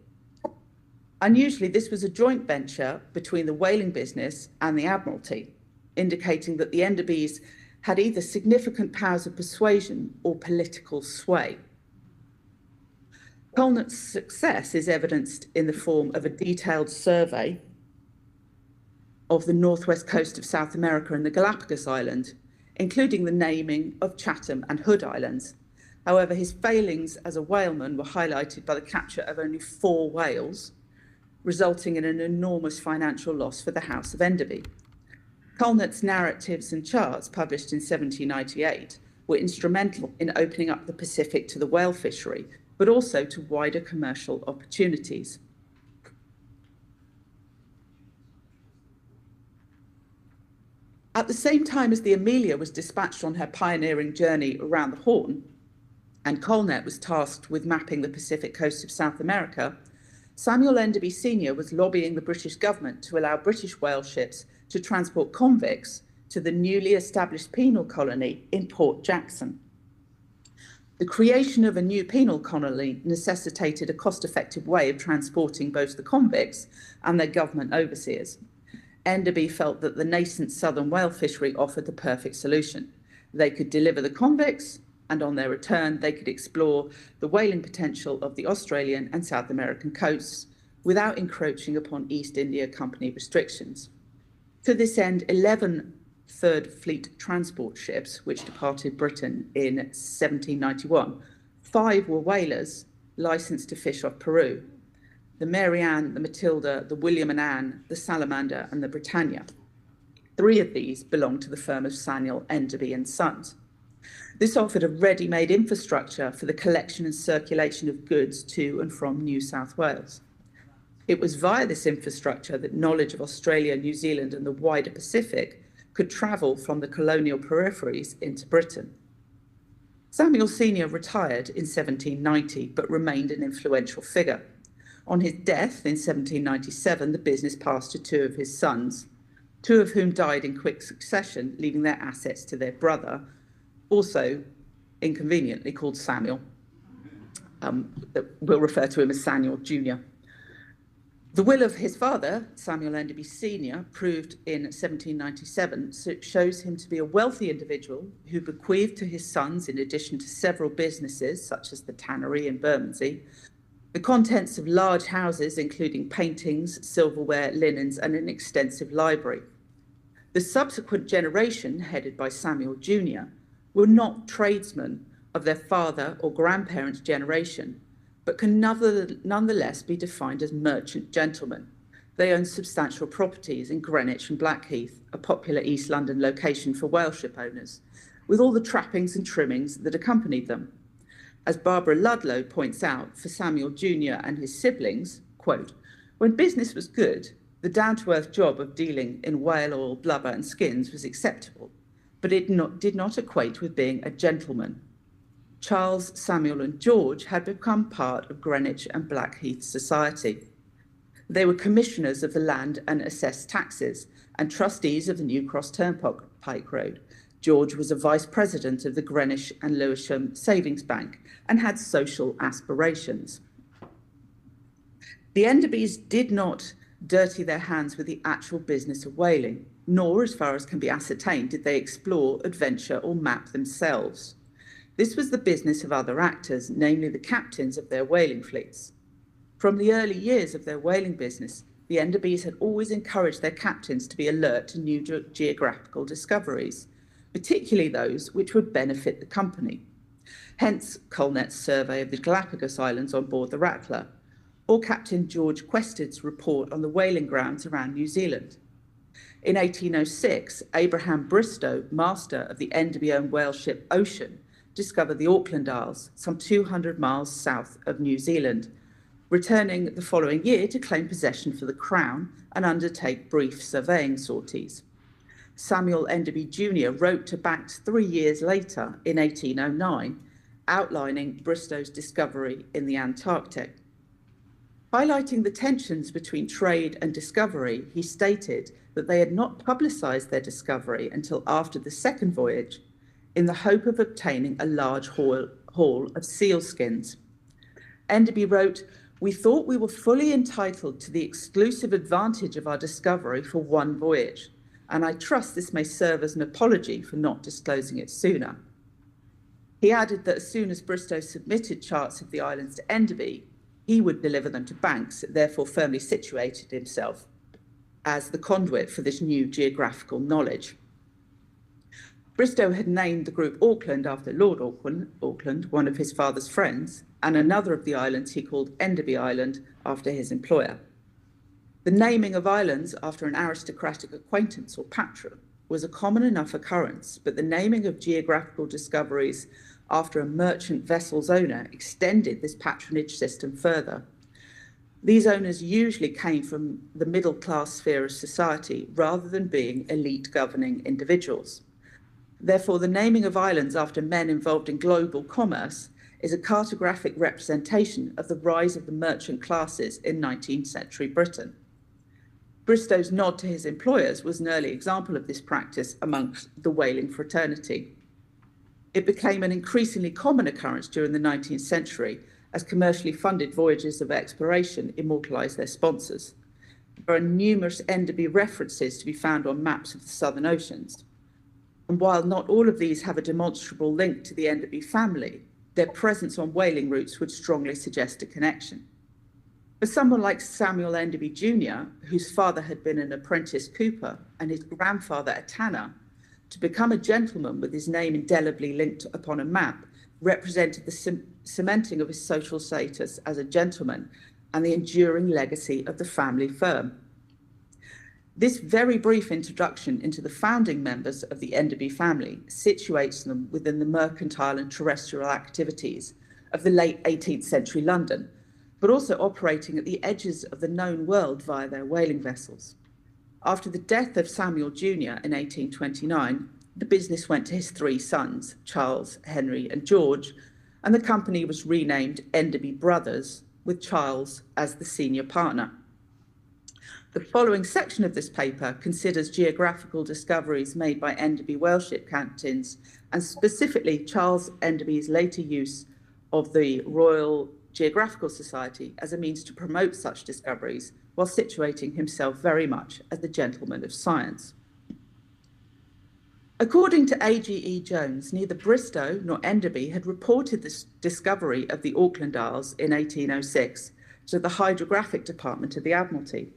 Unusually, this was a joint venture between the whaling business and the Admiralty, indicating that the Enderbys had either significant powers of persuasion or political sway. Colnett's success is evidenced in the form of a detailed survey of the northwest coast of South America and the Galapagos Island, including the naming of Chatham and Hood Islands. However, his failings as a whaleman were highlighted by the capture of only 4 whales, resulting in an enormous financial loss for the House of Enderby. Colnett's narratives and charts, published in 1798, were instrumental in opening up the Pacific to the whale fishery, but also to wider commercial opportunities. At the same time as the Amelia was dispatched on her pioneering journey around the Horn, and Colnett was tasked with mapping the Pacific coast of South America, Samuel Enderby Sr. was lobbying the British government to allow British whale ships to transport convicts to the newly established penal colony in Port Jackson. The creation of a new penal colony necessitated a cost-effective way of transporting both the convicts and their government overseers. Enderby felt that the nascent southern whale fishery offered the perfect solution. They could deliver the convicts, and on their return, they could explore the whaling potential of the Australian and South American coasts without encroaching upon East India Company restrictions. To this end, 11 Third Fleet transport ships, which departed Britain in 1791, 5 were whalers licensed to fish off Peru: the Mary Ann, the Matilda, the William and Anne, the Salamander, and the Britannia. 3 of these belonged to the firm of Samuel Enderby and Sons. This offered a ready-made infrastructure for the collection and circulation of goods to and from New South Wales. It was via this infrastructure that knowledge of Australia, New Zealand, and the wider Pacific could travel from the colonial peripheries into Britain. Samuel Sr. retired in 1790, but remained an influential figure. On his death in 1797, the business passed to 2 of his sons, 2 of whom died in quick succession, leaving their assets to their brother, also inconveniently called Samuel. We'll refer to him as Samuel Jr. The will of his father, Samuel Enderby Sr., proved in 1797, shows him to be a wealthy individual who bequeathed to his sons, in addition to several businesses, such as the tannery in Bermondsey, the contents of large houses, including paintings, silverware, linens, and an extensive library. The subsequent generation, headed by Samuel Jr., were not tradesmen of their father or grandparents' generation, but can nonetheless be defined as merchant gentlemen. They own substantial properties in Greenwich and Blackheath, a popular East London location for whale ship owners, with all the trappings and trimmings that accompanied them. As Barbara Ludlow points out, for Samuel Jr. and his siblings, quote, "When business was good, the down-to-earth job of dealing in whale oil, blubber and skins was acceptable, but it did not equate with being a gentleman. Charles, Samuel and George had become part of Greenwich and Blackheath society. They were commissioners of the land and assessed taxes and trustees of the New Cross Turnpike Road. George was a vice president of the Greenwich and Lewisham Savings Bank and had social aspirations." The Enderbys did not dirty their hands with the actual business of whaling, nor, as far as can be ascertained, did they explore, adventure or map themselves. This was the business of other actors, namely the captains of their whaling fleets. From the early years of their whaling business, the Enderbys had always encouraged their captains to be alert to new geographical discoveries, particularly those which would benefit the company. Hence Colnett's survey of the Galapagos Islands on board the Rattler, or Captain George Quested's report on the whaling grounds around New Zealand. In 1806, Abraham Bristow, master of the Enderby-owned whale ship Ocean, discovered the Auckland Isles, some 200 miles south of New Zealand, returning the following year to claim possession for the Crown and undertake brief surveying sorties. Samuel Enderby Jr. wrote to Banks 3 years later, in 1809, outlining Bristow's discovery in the Antarctic. Highlighting the tensions between trade and discovery, he stated that they had not publicised their discovery until after the second voyage, in the hope of obtaining a large haul of seal skins. Enderby wrote, "We thought we were fully entitled to the exclusive advantage of our discovery for one voyage, and I trust this may serve as an apology for not disclosing it sooner." He added that as soon as Bristow submitted charts of the islands to Enderby, he would deliver them to Banks, therefore firmly situated himself as the conduit for this new geographical knowledge. Bristow had named the group Auckland after Lord Auckland, one of his father's friends, and another of the islands he called Enderby Island after his employer. The naming of islands after an aristocratic acquaintance or patron was a common enough occurrence, but the naming of geographical discoveries after a merchant vessel's owner extended this patronage system further. These owners usually came from the middle-class sphere of society rather than being elite governing individuals. Therefore, the naming of islands after men involved in global commerce is a cartographic representation of the rise of the merchant classes in 19th century Britain. Bristow's nod to his employers was an early example of this practice amongst the whaling fraternity. It became an increasingly common occurrence during the 19th century as commercially funded voyages of exploration immortalised their sponsors. There are numerous Enderby references to be found on maps of the Southern Oceans. And while not all of these have a demonstrable link to the Enderby family, their presence on whaling routes would strongly suggest a connection. For someone like Samuel Enderby Jr., whose father had been an apprentice cooper and his grandfather a tanner, to become a gentleman with his name indelibly linked upon a map represented the cementing of his social status as a gentleman and the enduring legacy of the family firm. This very brief introduction into the founding members of the Enderby family situates them within the mercantile and terrestrial activities of the late 18th century London, but also operating at the edges of the known world via their whaling vessels. After the death of Samuel Jr. in 1829, the business went to his three sons, Charles, Henry, and George, and the company was renamed Enderby Brothers, with Charles as the senior partner. The following section of this paper considers geographical discoveries made by Enderby whaleship captains, and specifically Charles Enderby's later use of the Royal Geographical Society as a means to promote such discoveries, while situating himself very much as the gentleman of science. According to A.G.E. Jones, neither Bristow nor Enderby had reported the discovery of the Auckland Isles in 1806 to the Hydrographic Department of the Admiralty.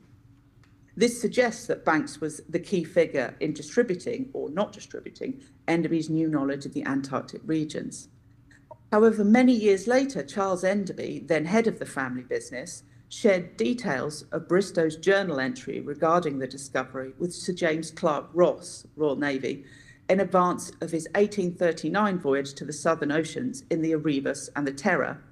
This suggests that Banks was the key figure in distributing, or not distributing, Enderby's new knowledge of the Antarctic regions. However, many years later, Charles Enderby, then head of the family business, shared details of Bristow's journal entry regarding the discovery with Sir James Clark Ross, Royal Navy, in advance of his 1839 voyage to the Southern Oceans in the Erebus and the Terror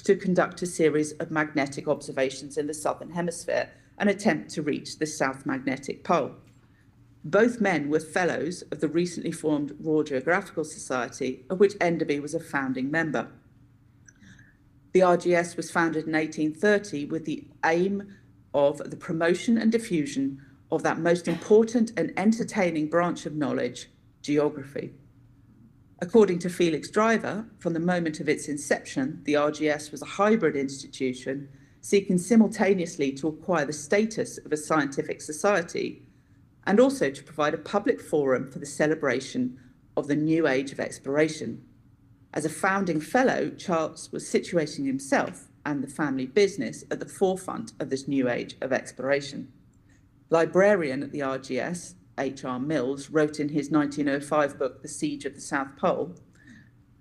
to conduct a series of magnetic observations in the Southern Hemisphere and attempt to reach the South Magnetic Pole. Both men were fellows of the recently formed Royal Geographical Society, of which Enderby was a founding member. The RGS was founded in 1830 with the aim of the promotion and diffusion of that most important and entertaining branch of knowledge, geography. According to Felix Driver, from the moment of its inception, the RGS was a hybrid institution seeking simultaneously to acquire the status of a scientific society and also to provide a public forum for the celebration of the new age of exploration. As a founding fellow, Charles was situating himself and the family business at the forefront of this new age of exploration. Librarian at the RGS, H.R. Mills, wrote in his 1905 book, The Siege of the South Pole,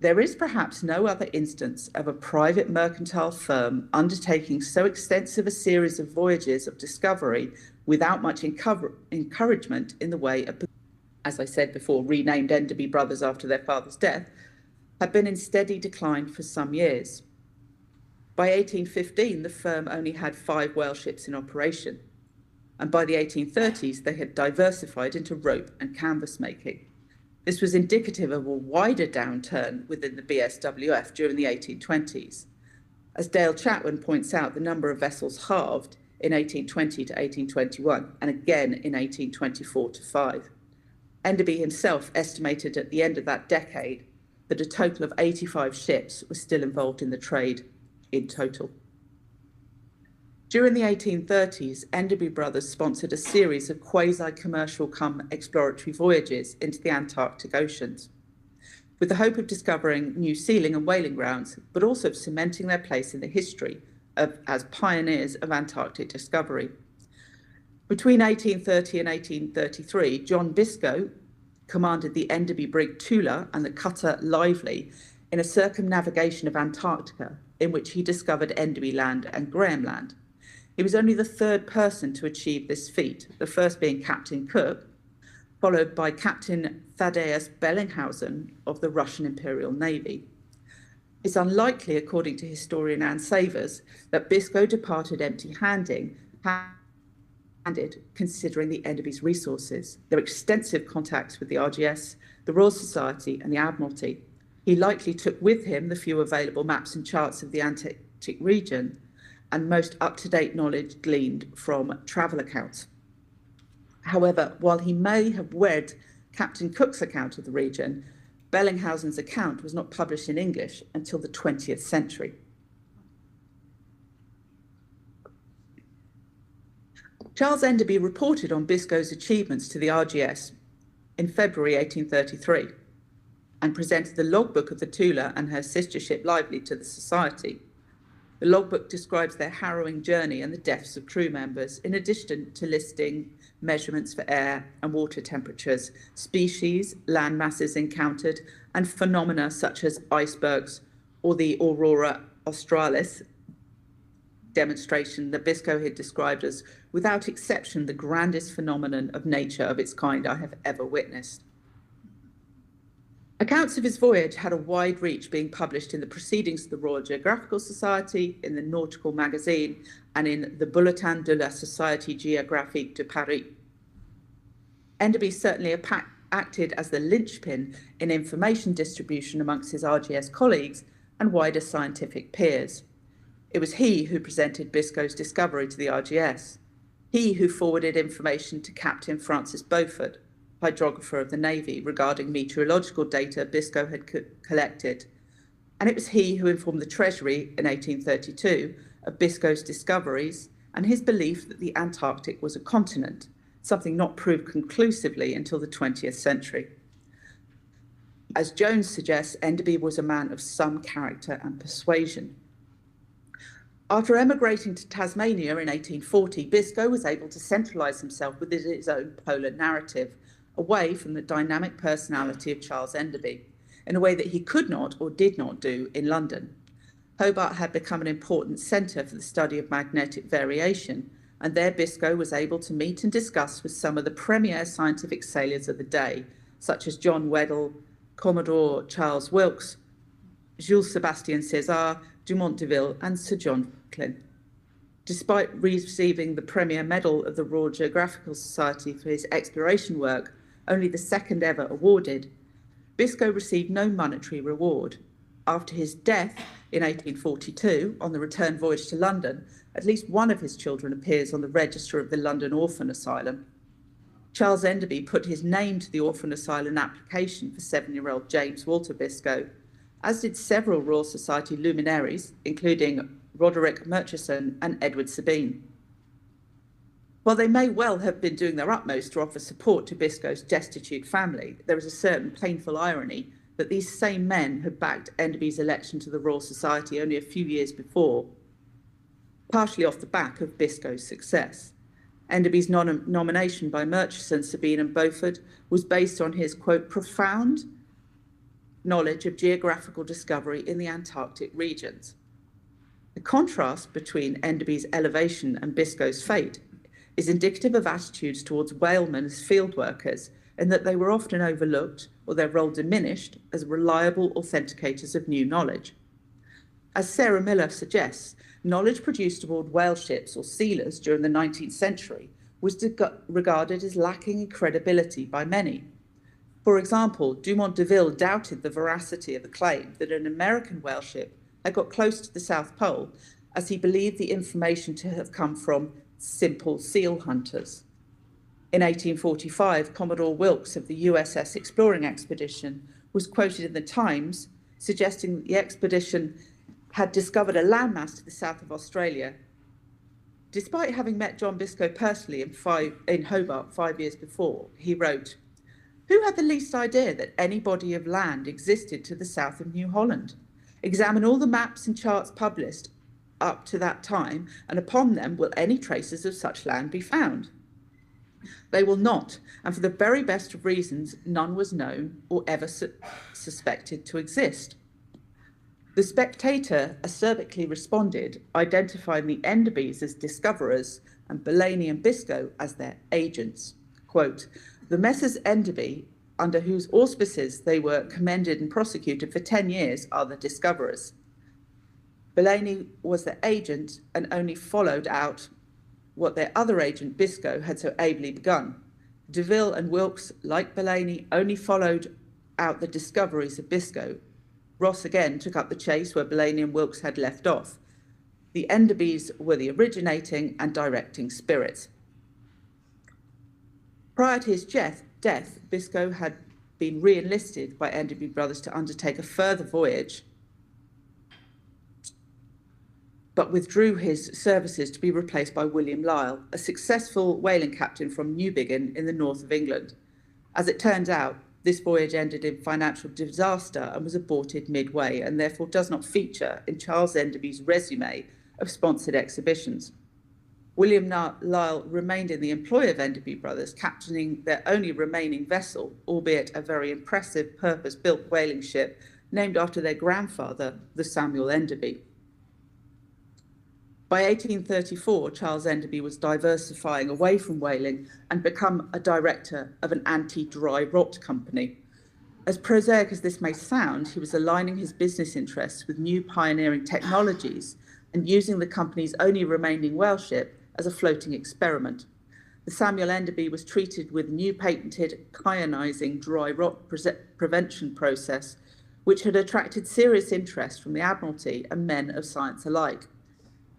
"There is perhaps no other instance of a private mercantile firm undertaking so extensive a series of voyages of discovery without much encouragement in the way of, as I said before, renamed Enderby Brothers after their father's death, had been in steady decline for some years. By 1815, the firm only had 5 whale ships in operation, and by the 1830s, they had diversified into rope and canvas making. This was indicative of a wider downturn within the BSWF during the 1820s. As Dale Chatwin points out, the number of vessels halved in 1820 to 1821, and again in 1824 to 5. Enderby himself estimated at the end of that decade that a total of 85 ships were still involved in the trade in total. During the 1830s, Enderby Brothers sponsored a series of quasi-commercial exploratory voyages into the Antarctic oceans, with the hope of discovering new sealing and whaling grounds, but also of cementing their place in the history as pioneers of Antarctic discovery. Between 1830 and 1833, John Biscoe commanded the Enderby brig Tula and the cutter Lively in a circumnavigation of Antarctica, in which he discovered Enderby Land and Graham Land. He was only the third person to achieve this feat, the first being Captain Cook, followed by Captain Thaddeus Bellinghausen of the Russian Imperial Navy. It's unlikely, according to historian Anne Savers, that Biscoe departed empty-handed, considering the Enderby's resources, their extensive contacts with the RGS, the Royal Society and the Admiralty. He likely took with him the few available maps and charts of the Antarctic region and most up-to-date knowledge gleaned from travel accounts. However, while he may have read Captain Cook's account of the region, Bellinghausen's account was not published in English until the 20th century. Charles Enderby reported on Biscoe's achievements to the RGS in February 1833 and presented the logbook of the Tula and her sister ship Lively to the Society. The logbook describes their harrowing journey and the deaths of crew members, in addition to listing measurements for air and water temperatures, species, land masses encountered, and phenomena such as icebergs or the aurora australis, demonstration that Biscoe had described as, without exception, the grandest phenomenon of nature of its kind I have ever witnessed. Accounts of his voyage had a wide reach, being published in the Proceedings of the Royal Geographical Society, in the Nautical Magazine, and in the Bulletin de la Société Géographique de Paris. Enderby certainly acted as the linchpin in information distribution amongst his RGS colleagues and wider scientific peers. It was he who presented Biscoe's discovery to the RGS, he who forwarded information to Captain Francis Beaufort, hydrographer of the Navy, regarding meteorological data Biscoe had collected, and it was he who informed the Treasury in 1832 of Biscoe's discoveries and his belief that the Antarctic was a continent, something not proved conclusively until the 20th century. As Jones suggests, Enderby was a man of some character and persuasion. After emigrating to Tasmania in 1840, Biscoe was able to centralise himself within his own polar narrative, away from the dynamic personality of Charles Enderby, in a way that he could not or did not do in London. Hobart had become an important centre for the study of magnetic variation, and there Biscoe was able to meet and discuss with some of the premier scientific sailors of the day, such as John Weddell, Commodore Charles Wilkes, Jules Sébastien César, Dumont d'Urville, and Sir John Franklin. Despite receiving the Premier Medal of the Royal Geographical Society for his exploration work, only the second ever awarded, Biscoe received no monetary reward. After his death in 1842, on the return voyage to London, at least one of his children appears on the register of the London Orphan Asylum. Charles Enderby put his name to the Orphan Asylum application for 7-year-old James Walter Biscoe, as did several Royal Society luminaries, including Roderick Murchison and Edward Sabine. While they may well have been doing their utmost to offer support to Biscoe's destitute family, there is a certain painful irony that these same men had backed Enderby's election to the Royal Society only a few years before, partially off the back of Biscoe's success. Enderby's nomination by Murchison, Sabine and Beaufort was based on his, quote, profound knowledge of geographical discovery in the Antarctic regions. The contrast between Enderby's elevation and Biscoe's fate is indicative of attitudes towards whalemen as field workers, in that they were often overlooked or their role diminished as reliable authenticators of new knowledge. As Sarah Miller suggests, knowledge produced aboard whale ships or sealers during the 19th century was regarded as lacking in credibility by many. For example, Dumont d'Urville doubted the veracity of the claim that an American whale ship had got close to the South Pole, as he believed the information to have come from simple seal hunters. In 1845, Commodore Wilkes of the USS Exploring Expedition was quoted in the Times, suggesting that the expedition had discovered a landmass to the south of Australia. Despite having met John Biscoe personally in Hobart 5 years before, he wrote, "Who had the least idea that any body of land existed to the south of New Holland? Examine all the maps and charts published up to that time, and upon them will any traces of such land be found? They will not, and for the very best of reasons, none was known or ever suspected to exist." The Spectator acerbically responded, identifying the Enderbys as discoverers and Bellany and Biscoe as their agents. Quote, "The Messrs. Enderby, under whose auspices they were commended and prosecuted for 10 years, are the discoverers. Bellany was their agent and only followed out what their other agent, Biscoe, had so ably begun. D'Urville and Wilkes, like Bellany, only followed out the discoveries of Biscoe. Ross again took up the chase where Bellany and Wilkes had left off. The Enderbys were the originating and directing spirits." Prior to his death, Biscoe had been re-enlisted by Enderby Brothers to undertake a further voyage, but withdrew his services to be replaced by William Lyle, a successful whaling captain from Newbiggin in the north of England. As it turns out, this voyage ended in financial disaster and was aborted midway, and therefore does not feature in Charles Enderby's resume of sponsored exhibitions. William Lyle remained in the employ of Enderby Brothers, captaining their only remaining vessel, albeit a very impressive purpose-built whaling ship named after their grandfather, the Samuel Enderby. By 1834, Charles Enderby was diversifying away from whaling and become a director of an anti-dry rot company. As prosaic as this may sound, he was aligning his business interests with new pioneering technologies and using the company's only remaining whale ship as a floating experiment. The Samuel Enderby was treated with new patented kyanizing dry rot prevention process, which had attracted serious interest from the Admiralty and men of science alike.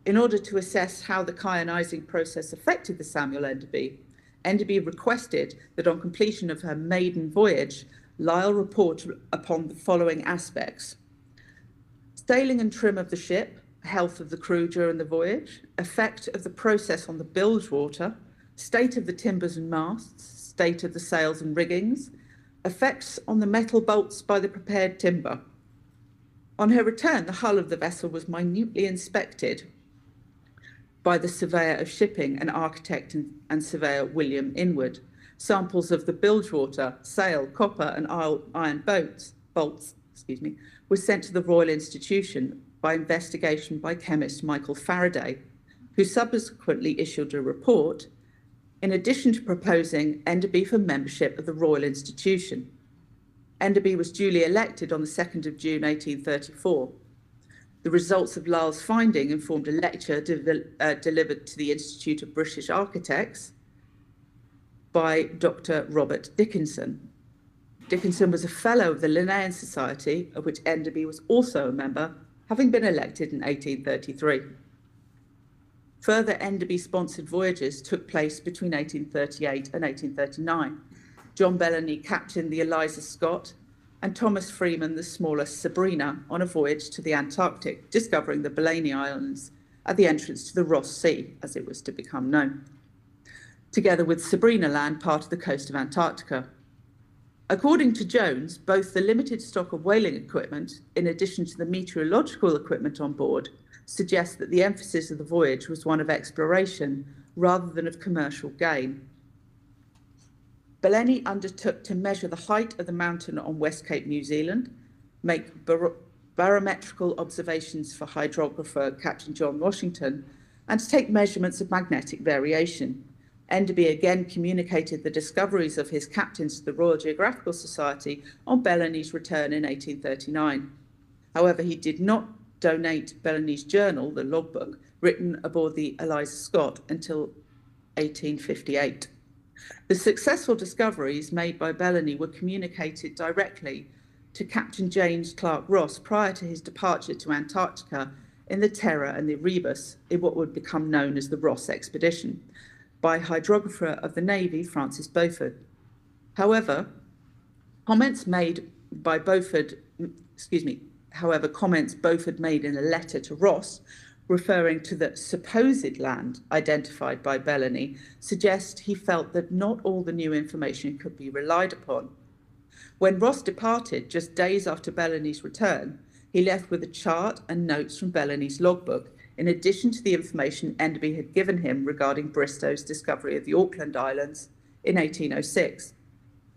In order to assess how the kyanizing process affected the Samuel Enderby, Enderby requested that on completion of her maiden voyage, Lyle report upon the following aspects: sailing and trim of the ship, health of the crew during the voyage, effect of the process on the bilge water, state of the timbers and masts, state of the sails and riggings, effects on the metal bolts by the prepared timber. On her return, the hull of the vessel was minutely inspected by the surveyor of shipping and architect and surveyor William Inward. Samples of the bilge water, sail, copper and iron bolts were sent to the Royal Institution by investigation by chemist Michael Faraday, who subsequently issued a report, in addition to proposing Enderby for membership of the Royal Institution. Enderby was duly elected on the 2nd of June 1834. The results of Lyle's finding informed a lecture delivered to the Institute of British Architects by Dr. Robert Dickinson. Dickinson was a fellow of the Linnean Society, of which Enderby was also a member, having been elected in 1833. Further Enderby-sponsored voyages took place between 1838 and 1839. John Bellamy captained the Eliza Scott, and Thomas Freeman the smaller Sabrina on a voyage to the Antarctic, discovering the Bellany Islands at the entrance to the Ross Sea, as it was to become known. Together with Sabrina Land, part of the coast of Antarctica. According to Jones, both the limited stock of whaling equipment, in addition to the meteorological equipment on board, suggests that the emphasis of the voyage was one of exploration rather than of commercial gain. Bellany undertook to measure the height of the mountain on West Cape, New Zealand, make barometrical observations for hydrographer Captain John Washington, and to take measurements of magnetic variation. Enderby again communicated the discoveries of his captains to the Royal Geographical Society on Bellany's return in 1839. However, he did not donate Bellany's journal, the logbook, written aboard the Eliza Scott, until 1858. The successful discoveries made by Bellany were communicated directly to Captain James Clark Ross prior to his departure to Antarctica in the Terror and the Rebus, in what would become known as the Ross Expedition, by hydrographer of the Navy, Francis Beaufort. However, comments Beaufort made in a letter to Ross, referring to the supposed land identified by Bellany, suggest he felt that not all the new information could be relied upon. When Ross departed, just days after Bellany's return, he left with a chart and notes from Bellany's logbook, in addition to the information Enderby had given him regarding Bristow's discovery of the Auckland Islands in 1806.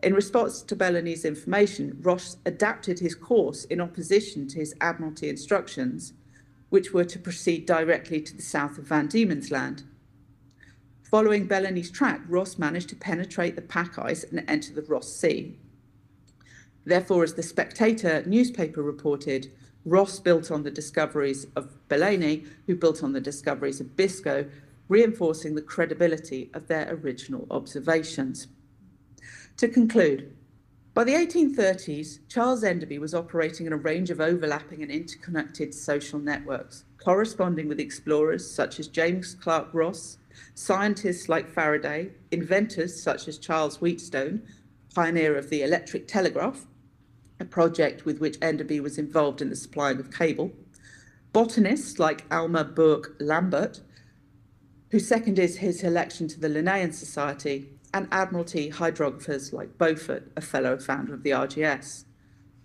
In response to Bellany's information, Ross adapted his course in opposition to his Admiralty instructions, which were to proceed directly to the south of Van Diemen's Land. Following Bellany's track, Ross managed to penetrate the pack ice and enter the Ross Sea. Therefore, as the Spectator newspaper reported, Ross built on the discoveries of Bellany, who built on the discoveries of Biscoe, reinforcing the credibility of their original observations. To conclude, by the 1830s, Charles Enderby was operating in a range of overlapping and interconnected social networks, corresponding with explorers such as James Clark Ross, scientists like Faraday, inventors such as Charles Wheatstone, pioneer of the electric telegraph, a project with which Enderby was involved in the supplying of cable. Botanists like Alma Burke Lambert, who seconded his election to the Linnaean Society, and Admiralty hydrographers like Beaufort, a fellow founder of the RGS.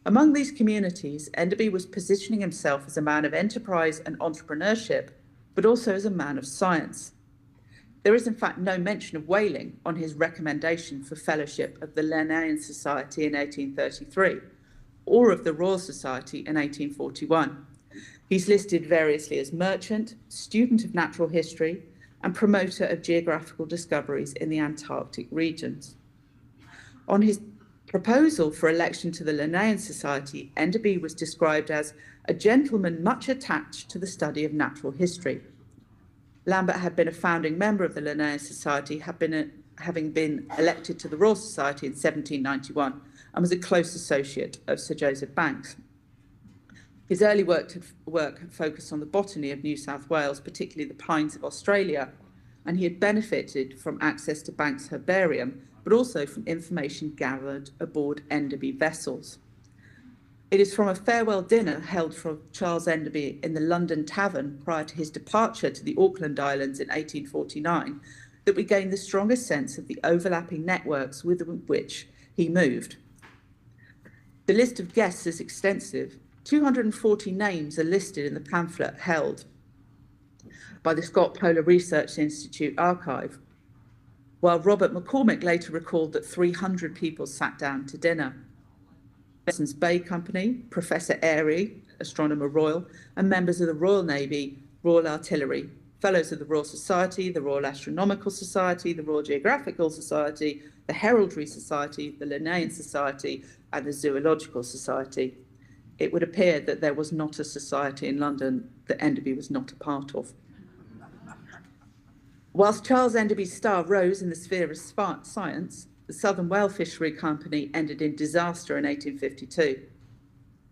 Among these communities, Enderby was positioning himself as a man of enterprise and entrepreneurship, but also as a man of science. There is in fact no mention of whaling on his recommendation for fellowship of the Linnaean Society in 1833, or of the Royal Society in 1841. He's listed variously as merchant, student of natural history, and promoter of geographical discoveries in the Antarctic regions. On his proposal for election to the Linnaean Society, Enderby was described as a gentleman much attached to the study of natural history. Lambert had been a founding member of the Linnaean Society, having been elected to the Royal Society in 1791, and was a close associate of Sir Joseph Banks. His early work had focused on the botany of New South Wales, particularly the pines of Australia, and he had benefited from access to Banks' herbarium, but also from information gathered aboard Enderby vessels. It is from a farewell dinner held for Charles Enderby in the London Tavern prior to his departure to the Auckland Islands in 1849 that we gain the strongest sense of the overlapping networks with which he moved. The list of guests is extensive. 240 names are listed in the pamphlet held by the Scott Polar Research Institute archive, while Robert McCormick later recalled that 300 people sat down to dinner. Hudson's Bay Company, Professor Airy, Astronomer Royal, and members of the Royal Navy, Royal Artillery, Fellows of the Royal Society, the Royal Astronomical Society, the Royal Geographical Society, the Heraldry Society, the Linnaean Society, and the Zoological Society. It would appear that there was not a society in London that Enderby was not a part of. Whilst Charles Enderby's star rose in the sphere of science, the Southern Whale Fishery Company ended in disaster in 1852.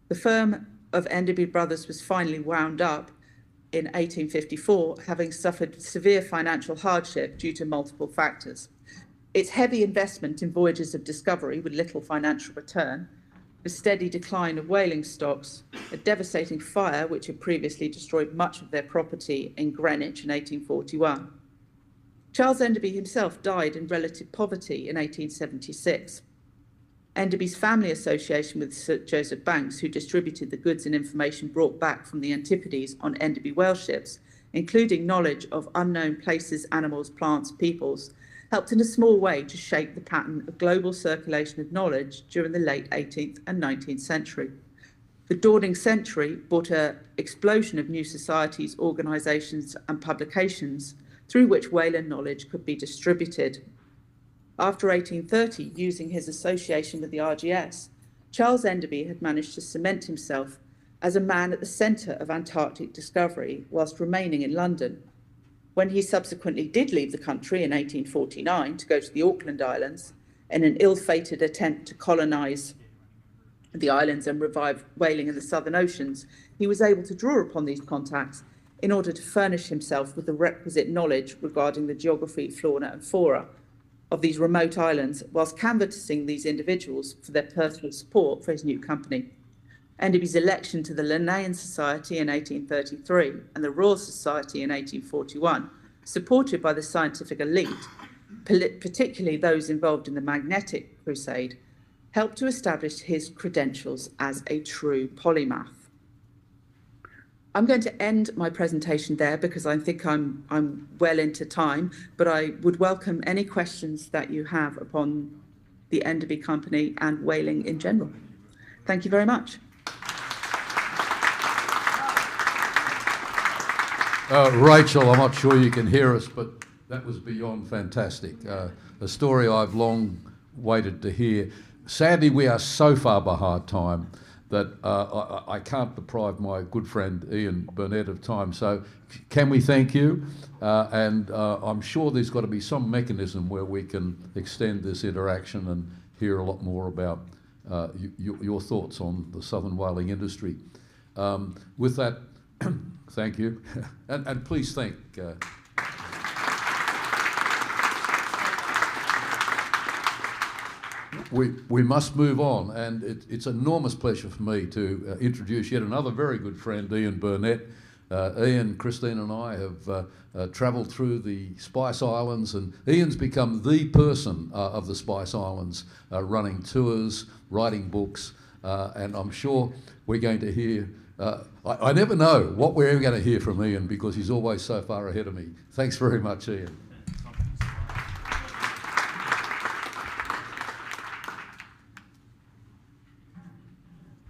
The firm of Enderby Brothers was finally wound up in 1854, having suffered severe financial hardship due to multiple factors. Its heavy investment in voyages of discovery with little financial return, the steady decline of whaling stocks, a devastating fire which had previously destroyed much of their property in Greenwich in 1841. Charles Enderby himself died in relative poverty in 1876. Enderby's family association with Sir Joseph Banks, who distributed the goods and information brought back from the Antipodes on Enderby whale ships, including knowledge of unknown places, animals, plants, peoples, helped in a small way to shape the pattern of global circulation of knowledge during the late 18th and 19th century. The dawning century brought an explosion of new societies, organisations and publications through which whaler knowledge could be distributed. After 1830, using his association with the RGS, Charles Enderby had managed to cement himself as a man at the centre of Antarctic discovery whilst remaining in London. When he subsequently did leave the country in 1849 to go to the Auckland Islands in an ill-fated attempt to colonise the islands and revive whaling in the southern oceans, he was able to draw upon these contacts in order to furnish himself with the requisite knowledge regarding the geography, fauna and flora of these remote islands, whilst canvassing these individuals for their personal support for his new company. Enderby's election to the Linnaean Society in 1833 and the Royal Society in 1841, supported by the scientific elite, particularly those involved in the magnetic crusade, helped to establish his credentials as a true polymath. I'm going to end my presentation there because I think I'm well into time, but I would welcome any questions that you have upon the Enderby Company and whaling in general. Thank you very much. Rachel, I'm not sure you can hear us, but that was beyond fantastic. A story I've long waited to hear. Sadly, we are so far behind time that I can't deprive my good friend Ian Burnett of time. So can we thank you? And I'm sure there's got to be some mechanism where we can extend this interaction and hear a lot more about your thoughts on the southern whaling industry. With that, thank you. And please thank... we must move on, and it's an enormous pleasure for me to introduce yet another very good friend, Ian Burnett. Ian, Christine and I have travelled through the Spice Islands, and Ian's become the person of the Spice Islands, running tours, writing books, and I'm sure we're going to hear, I never know what we're ever going to hear from Ian because he's always so far ahead of me. Thanks very much, Ian.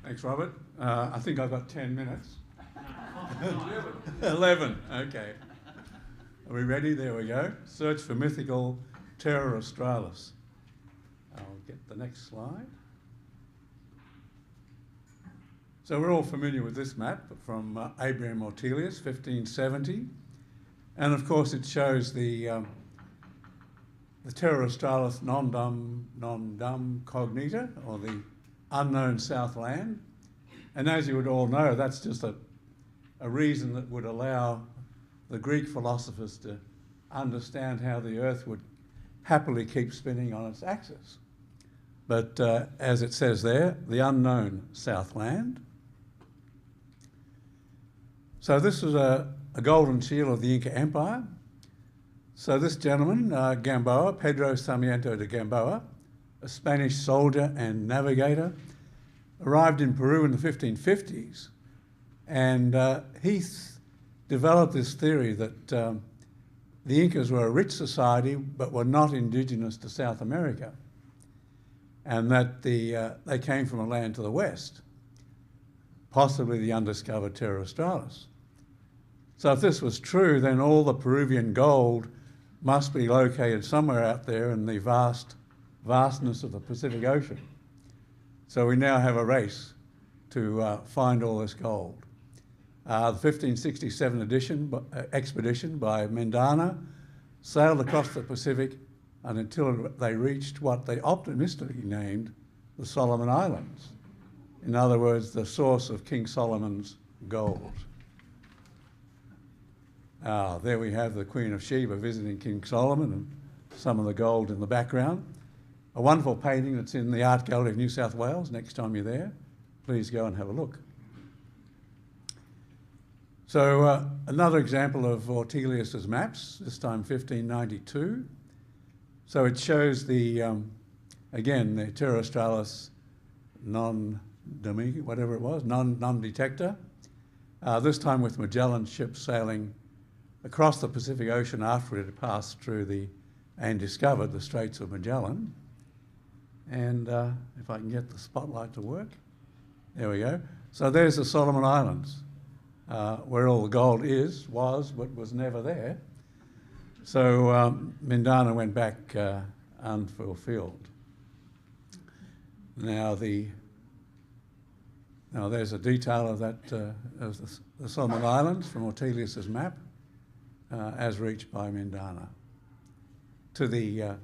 Thanks, Robert. I think I've got 10 minutes. 11, okay. Are we ready? There we go. Search for mythical Terra Australis. I'll get the next slide. So we're all familiar with this map from Abraham Ortelius, 1570. And of course it shows the Terra Australis non dum cognita, or the unknown Southland. And as you would all know, that's just a reason that would allow the Greek philosophers to understand how the Earth would happily keep spinning on its axis. But as it says there, the unknown Southland. So this was a golden seal of the Inca Empire. So this gentleman, Gamboa, Pedro Sarmiento de Gamboa, a Spanish soldier and navigator, arrived in Peru in the 1550s, and he developed this theory that the Incas were a rich society but were not indigenous to South America, and that they came from a land to the west, possibly the undiscovered Terra Australis. So if this was true, then all the Peruvian gold must be located somewhere out there in the vastness of the Pacific Ocean. So we now have a race to find all this gold. The 1567 expedition by Mendana sailed across the Pacific until they reached what they optimistically named the Solomon Islands. In other words, the source of King Solomon's gold. There we have the Queen of Sheba visiting King Solomon and some of the gold in the background. A wonderful painting that's in the Art Gallery of New South Wales. Next time you're there, please go and have a look. So another example of Ortelius's maps, this time 1592. So it shows the, again, the Terra Australis whatever it was, non-detector. This time with Magellan's ship sailing across the Pacific Ocean after it had passed through and discovered the Straits of Magellan. And if I can get the spotlight to work, there we go. So there's the Solomon Islands, where all the gold was, but was never there. So Mendana went back unfulfilled. Now there's a detail of that of the Solomon Islands from Ortelius's map, as reached by Mendana, to the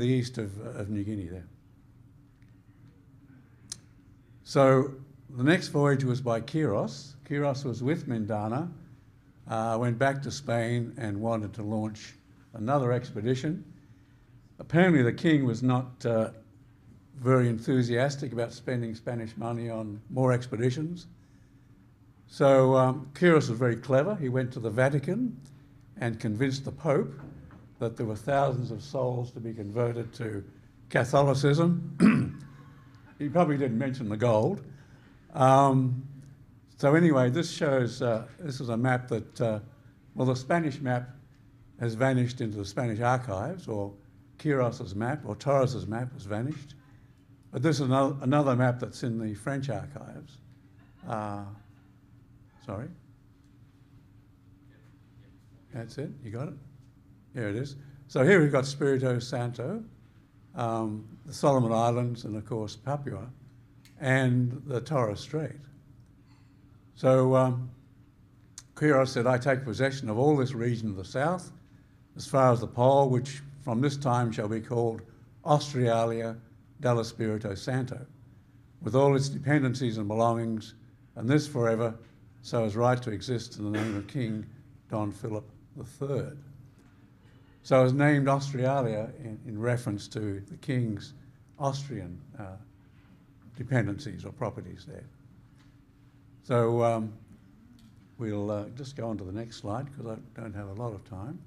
east of New Guinea there. So the next voyage was by Quiros. Quiros was with Mendana, went back to Spain and wanted to launch another expedition. Apparently the king was not very enthusiastic about spending Spanish money on more expeditions. So Quiros was very clever. He went to the Vatican and convinced the Pope that there were thousands of souls to be converted to Catholicism. He probably didn't mention the gold. So anyway, this shows, this is a map that, the Spanish map has vanished into the Spanish archives, or Quiros's map, or Torres's map has vanished. But this is another map that's in the French archives. Sorry? That's it, you got it? Here it is. So here we've got Espiritu Santo, the Solomon Islands, and of course Papua, and the Torres Strait. So Quiros said, I take possession of all this region of the south, as far as the pole, which from this time shall be called Australia dell'Espirito Santo, with all its dependencies and belongings, and this forever, so as right to exist in the name of King Don Philip III. So it was named Australia in reference to the king's Austrian dependencies or properties there. So we'll just go on to the next slide because I don't have a lot of time.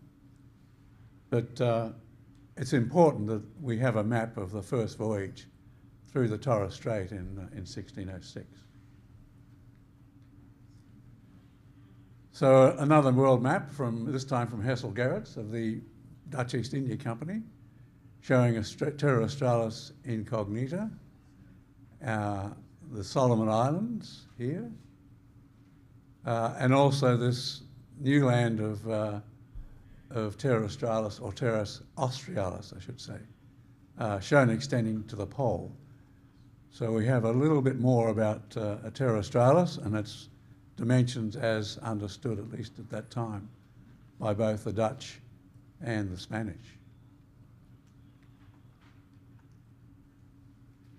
But it's important that we have a map of the first voyage through the Torres Strait in 1606. So another world map, this time from Hessel Gerrits of the Dutch East India Company, showing Terra Australis Incognita, the Solomon Islands here, and also this new land of Terra Australis, or Terra Australis, I should say, shown extending to the pole. So we have a little bit more about Terra Australis and its dimensions as understood, at least at that time, by both the Dutch and the Spanish.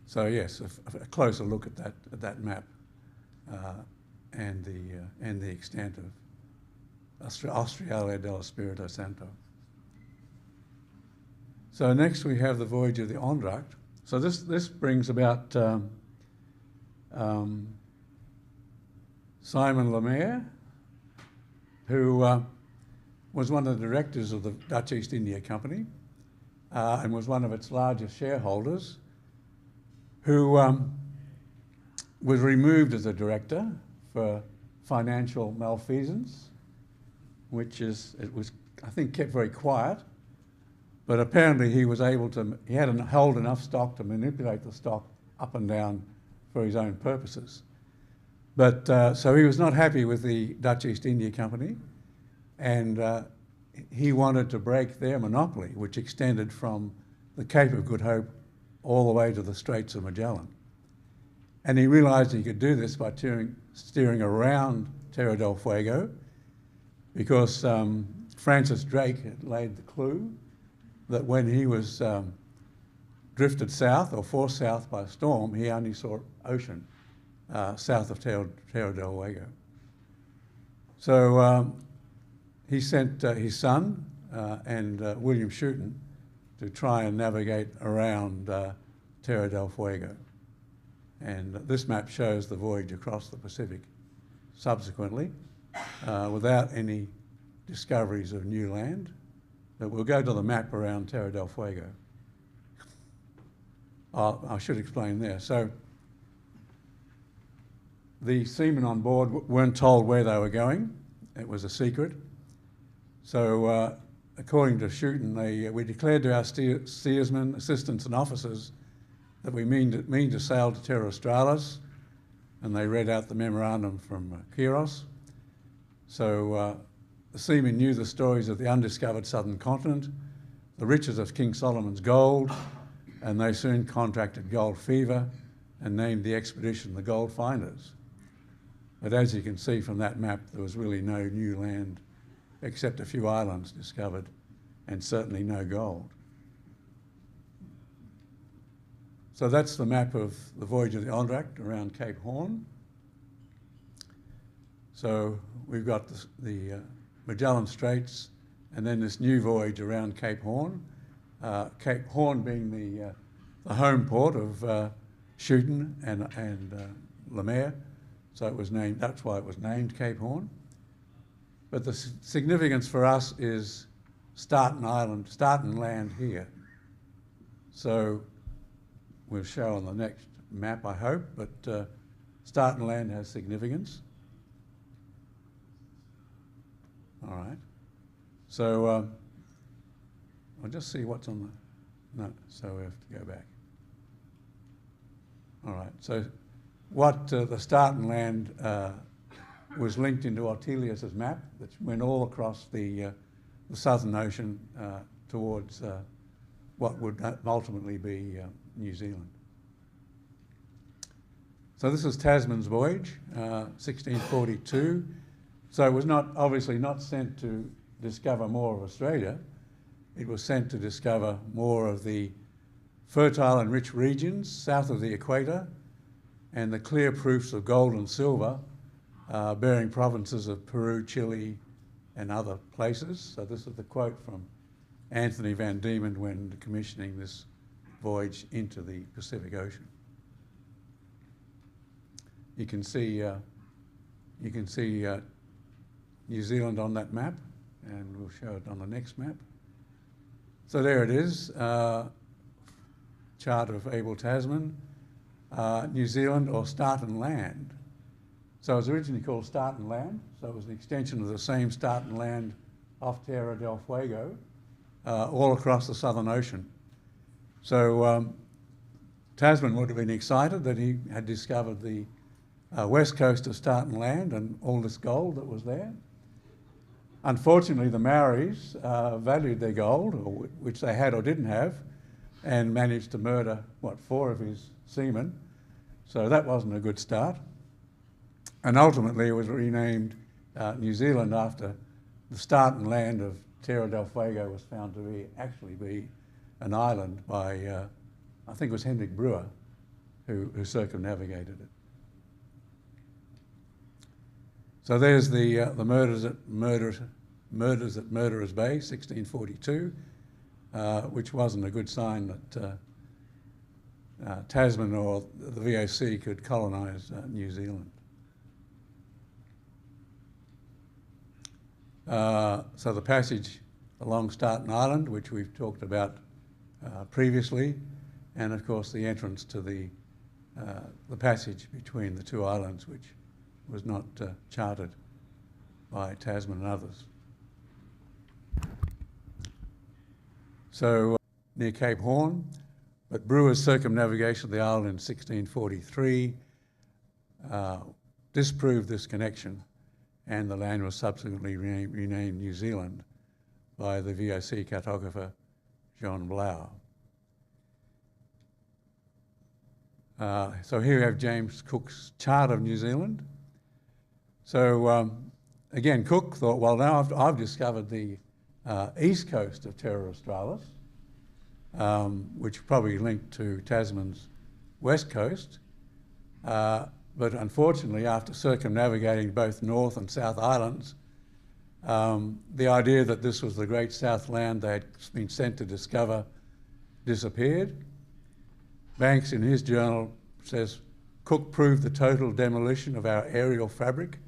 So yes, a closer look at that map and the extent of Australia del Espirito Santo. So next we have the voyage of the Andracht. So this brings about Simon Lemaire, who was one of the directors of the Dutch East India Company and was one of its largest shareholders, who was removed as a director for financial malfeasance, it was, I think, kept very quiet, but apparently he had hold enough stock to manipulate the stock up and down for his own purposes. But so he was not happy with the Dutch East India Company, and he wanted to break their monopoly, which extended from the Cape of Good Hope all the way to the Straits of Magellan. And he realised he could do this by steering around Terra del Fuego, because Francis Drake had laid the clue that when he was drifted south or forced south by a storm, he only saw ocean south of Terra del Fuego. So he sent his son and William Shooton to try and navigate around Terra del Fuego. And this map shows the voyage across the Pacific subsequently, without any discoveries of new land. But we'll go to the map around Terra del Fuego. I should explain there. So the seamen on board weren't told where they were going. It was a secret. So according to Shooton, we declared to our steersmen, assistants and officers that we mean to sail to Terra Australis, and they read out the memorandum from Quiros. So the seamen knew the stories of the undiscovered southern continent, the riches of King Solomon's gold, and they soon contracted gold fever and named the expedition the Gold Finders. But as you can see from that map, there was really no new land except a few islands discovered, and certainly no gold. So that's the map of the voyage of the Andracht around Cape Horn. So we've got the Magellan Straits, and then this new voyage around Cape Horn. Cape Horn being the home port of Shooton and Lemaire. So it was named, that's why it was named Cape Horn. But the significance for us is Staten Island, Staten Land here. So we'll show on the next map, I hope, but Staten Land has significance. All right. So I'll just see what's on the, no, so we have to go back. All right, so what the Staten Land was linked into Ortelius's map that went all across the Southern Ocean towards what would ultimately be New Zealand. So this is Tasman's voyage, 1642. So it was obviously not sent to discover more of Australia. It was sent to discover more of the fertile and rich regions south of the equator and the clear proofs of gold and silver bearing provinces of Peru, Chile and other places. So this is the quote from Anthony Van Diemen when commissioning this voyage into the Pacific Ocean. You can see New Zealand on that map, and we'll show it on the next map. So there it is, chart of Abel Tasman, New Zealand, or Starten Land. So it was originally called Starten Land, so it was an extension of the same Starten Land off Terra del Fuego, all across the Southern Ocean. So Tasman would have been excited that he had discovered the west coast of Starten Land and all this gold that was there. Unfortunately, the Maoris valued their gold, or which they had or didn't have, and managed to murder, 4 of his seamen. So that wasn't a good start. And ultimately it was renamed New Zealand after the Starten Land of Terra del Fuego was found to actually be an island by, I think it was Hendrik Brewer, who circumnavigated it. So there's the murders at Murderers Bay, 1642, which wasn't a good sign that Tasman or the VOC could colonise New Zealand. So the passage along Staten Island, which we've talked about previously, and of course the entrance to the passage between the two islands, which was not charted by Tasman and others. So near Cape Horn, but Brewer's circumnavigation of the island in 1643 disproved this connection, and the land was subsequently renamed New Zealand by the VOC cartographer John Blau. So here we have James Cook's chart of New Zealand. So again, Cook thought, well, now I've discovered the east coast of Terra Australis, which probably linked to Tasman's west coast. But unfortunately, after circumnavigating both North and South Islands, the idea that this was the great South land they had been sent to discover disappeared. Banks, in his journal, says, Cook proved the total demolition of our aerial fabric,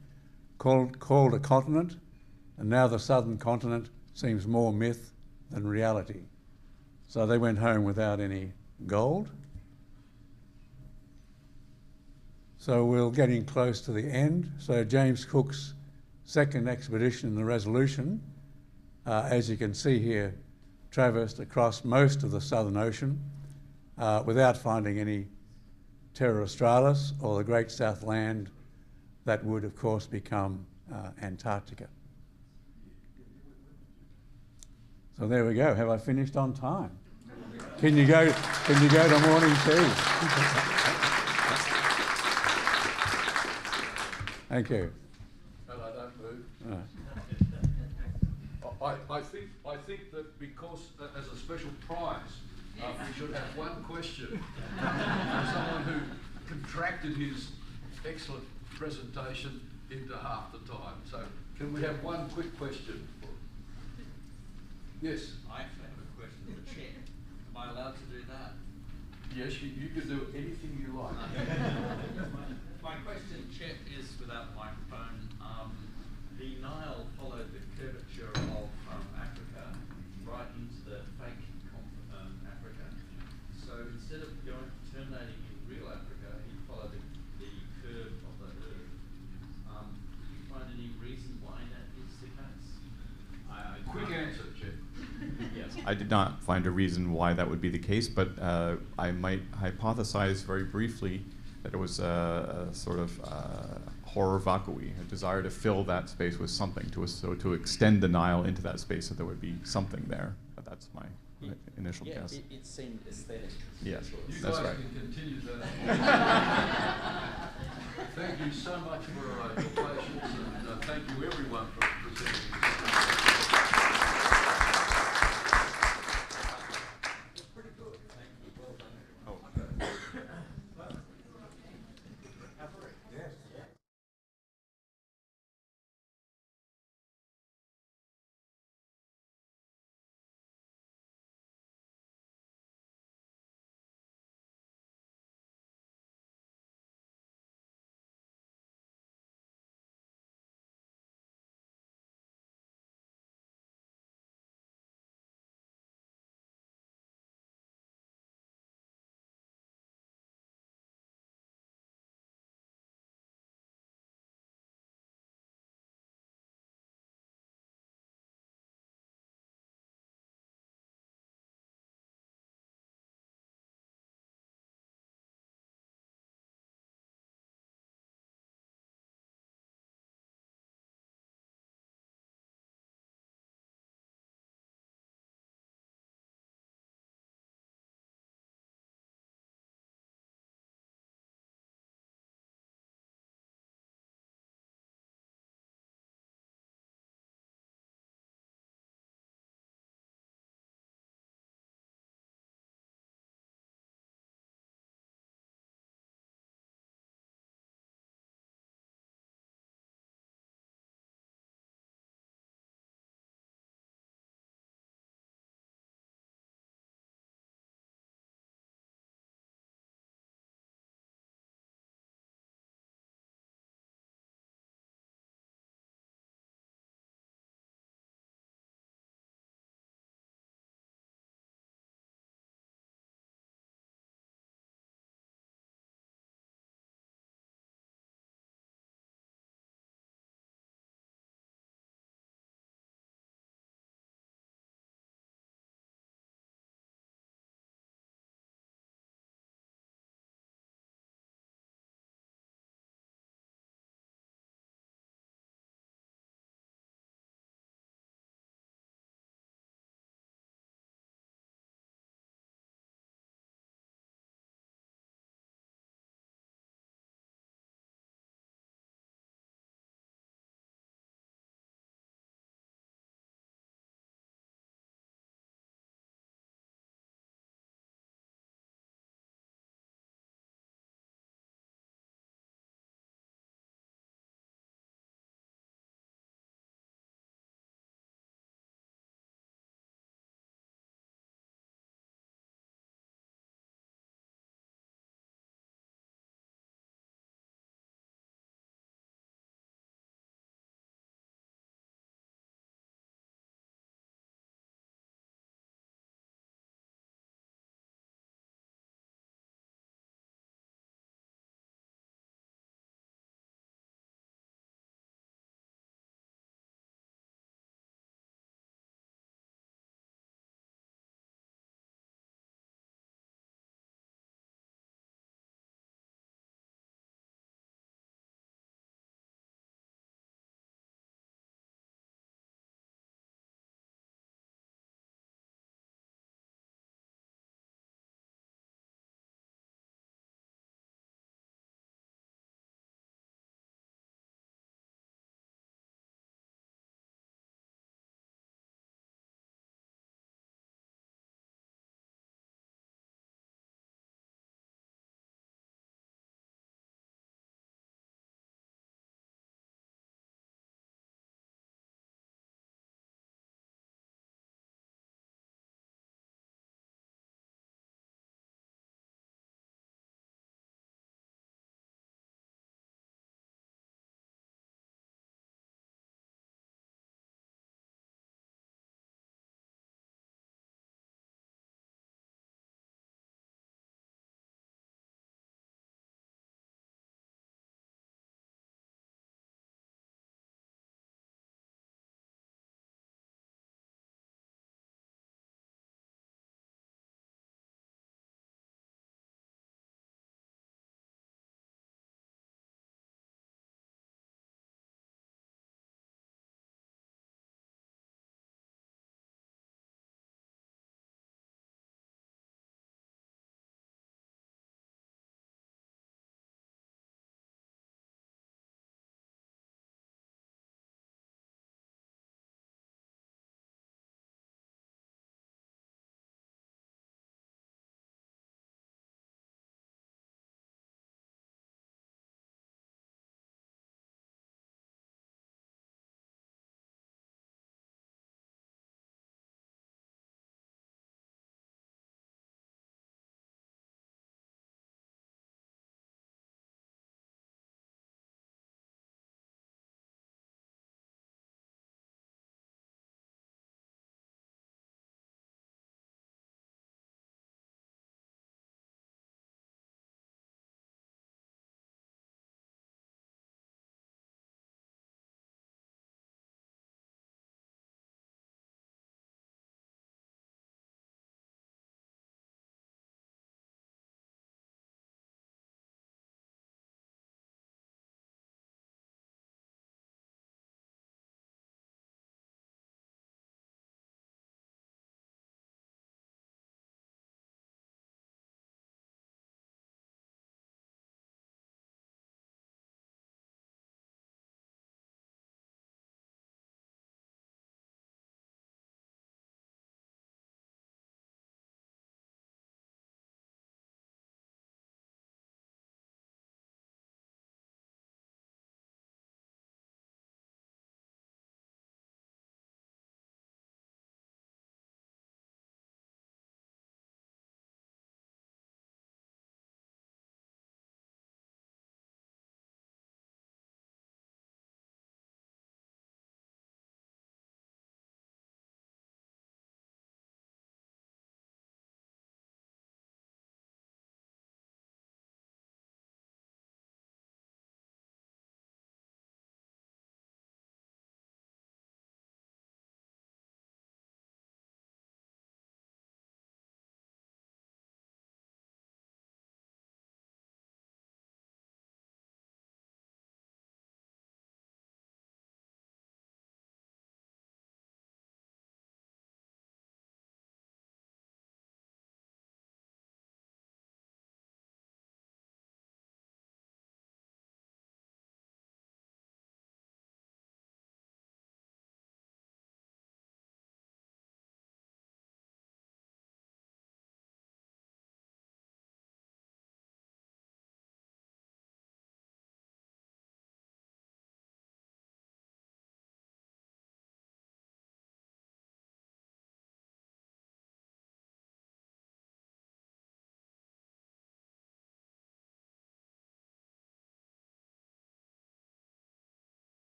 called a continent, and now the southern continent seems more myth than reality. So they went home without any gold. So we're getting close to the end. So James Cook's second expedition in the Resolution, as you can see here, traversed across most of the Southern Ocean without finding any Terra Australis or the Great South Land that would, of course, become Antarctica. So there we go. Have I finished on time? Can you go to morning tea? Thank you. And I don't move. I think that because as a special prize, we should have one question from someone who contracted his excellent presentation into half the time. So can we have one quick question? Yes. I actually have a question for the chair. Am I allowed to do that? Yes, you can do anything you like. My question, Chair, is without microphone. The Nile followed the curvature of Africa right into the fake Africa. So instead of terminating in real Africa, he followed the curve of the Earth. Do you find any reason why that is the case? Quick answer, Chair. Yes. I did not find a reason why that would be the case, but I might hypothesize very briefly that it was a sort of horror vacui, a desire to fill that space with something, to extend the Nile into that space so there would be something there. But that's my initial guess. It seemed aesthetic. Yes, You that's guys right. can continue that. Thank you so much for your patience, and thank you everyone for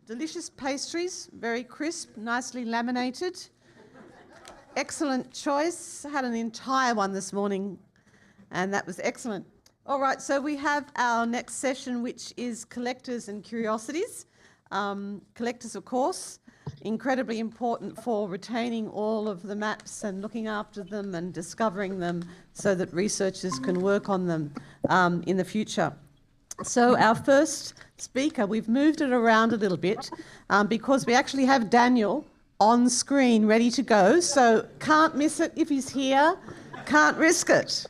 delicious pastries, very crisp, nicely laminated. Excellent choice. I had an entire one this morning, and that was excellent. All right, so we have our next session, which is collectors and curiosities. Collectors, of course, incredibly important for retaining all of the maps and looking after them and discovering them so that researchers can work on them in the future. So our first speaker, we've moved it around a little bit because we actually have Daniel on screen ready to go, so can't miss it if he's here, can't risk it.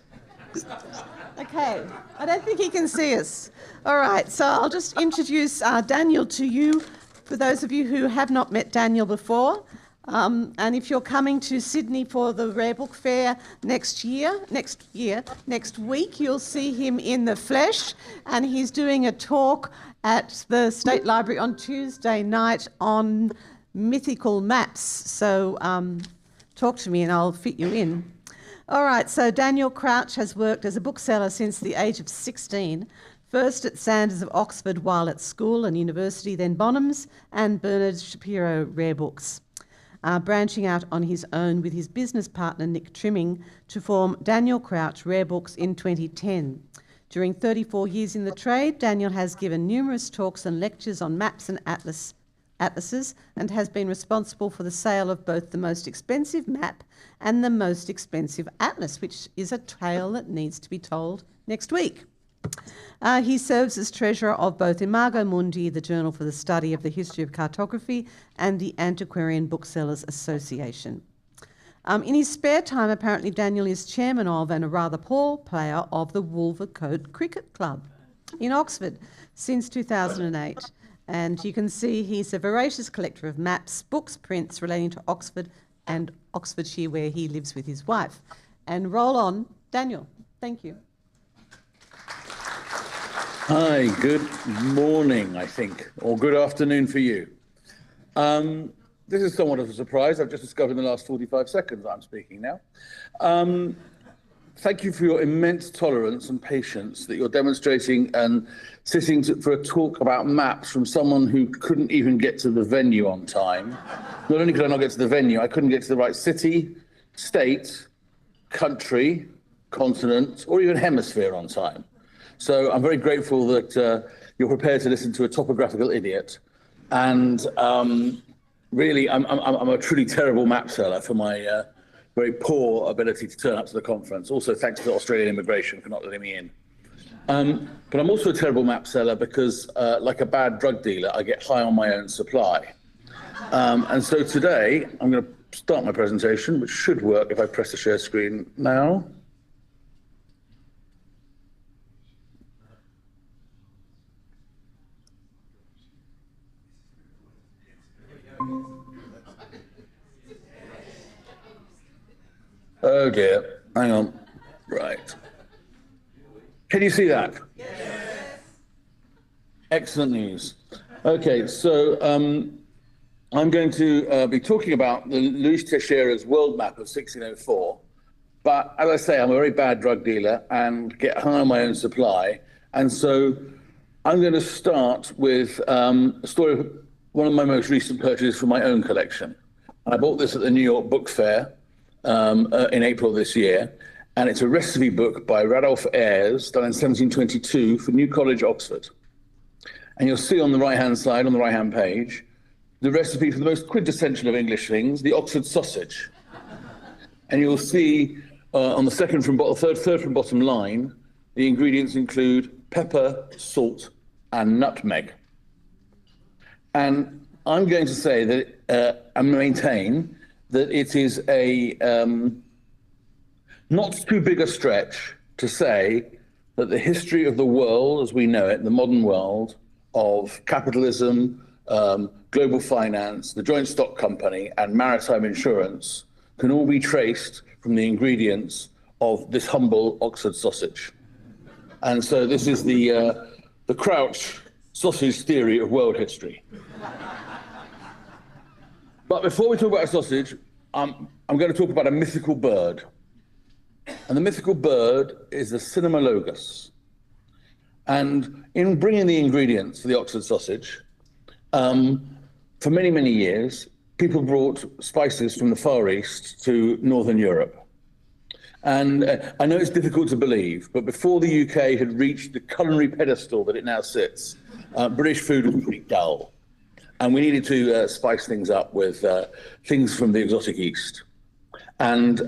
Okay, I don't think he can see us. All right, so I'll just introduce Daniel to you, for those of you who have not met Daniel before. And if you're coming to Sydney for the Rare Book Fair next week, you'll see him in the flesh, and he's doing a talk at the State Library on Tuesday night on mythical maps. So talk to me and I'll fit you in. All right, so Daniel Crouch has worked as a bookseller since the age of 16, first at Sanders of Oxford while at school and university, then Bonhams and Bernard Shapiro Rare Books, branching out on his own with his business partner Nick Trimming to form Daniel Crouch Rare Books in 2010. During 34 years in the trade, Daniel has given numerous talks and lectures on maps and atlases, and has been responsible for the sale of both the most expensive map and the most expensive atlas, which is a tale that needs to be told next week. He serves as treasurer of both Imago Mundi, the Journal for the Study of the History of Cartography, and the Antiquarian Booksellers Association. In his spare time, apparently, Daniel is chairman of and a rather poor player of the Wolvercote Cricket Club in Oxford since 2008. And you can see he's a voracious collector of maps, books, prints relating to Oxford and Oxfordshire, where he lives with his wife. And roll on, Daniel. Thank you. Hi, good morning, I think, or good afternoon for you. This is somewhat of a surprise. I've just discovered in the last 45 seconds that I'm speaking now. Thank you for your immense tolerance and patience that you're demonstrating and sitting for a talk about maps from someone who couldn't even get to the venue on time. Not only could I not get to the venue, I couldn't get to the right city, state, country, continent, or even hemisphere on time. So I'm very grateful that you're prepared to listen to a topographical idiot. And really, I'm a truly terrible map seller for my very poor ability to turn up to the conference. Also, thanks to Australian immigration for not letting me in. But I'm also a terrible map seller because, like a bad drug dealer, I get high on my own supply. And so today, I'm going to start my presentation, which should work if I press the share screen now. Oh dear, hang on. Right. Can you see that? Yes. Excellent news. Okay, so I'm going to be talking about the Louis Teixeira's world map of 1604. But as I say, I'm a very bad drug dealer and get high on my own supply. And so I'm going to start with a story of one of my most recent purchases from my own collection. I bought this at the New York Book Fair in April this year, and it's a recipe book by Radolf Ayres, done in 1722 for New College, Oxford. And you'll see on the right-hand side, on the right-hand page, the recipe for the most quintessential of English things, the Oxford sausage. And you'll see on the third from bottom line, the ingredients include pepper, salt, and nutmeg. And I'm going to say that and maintain that it is a not too big a stretch to say that the history of the world as we know it, the modern world of capitalism, global finance, the joint stock company, and maritime insurance can all be traced from the ingredients of this humble Oxford sausage. And so this is the Crouch sausage theory of world history. But before we talk about a sausage, I'm going to talk about a mythical bird. And the mythical bird is the Cynomologus. And in bringing the ingredients for the Oxford sausage, for many, many years, people brought spices from the Far East to Northern Europe. And I know it's difficult to believe, but before the UK had reached the culinary pedestal that it now sits, British food was pretty dull. And we needed to spice things up with things from the exotic East. And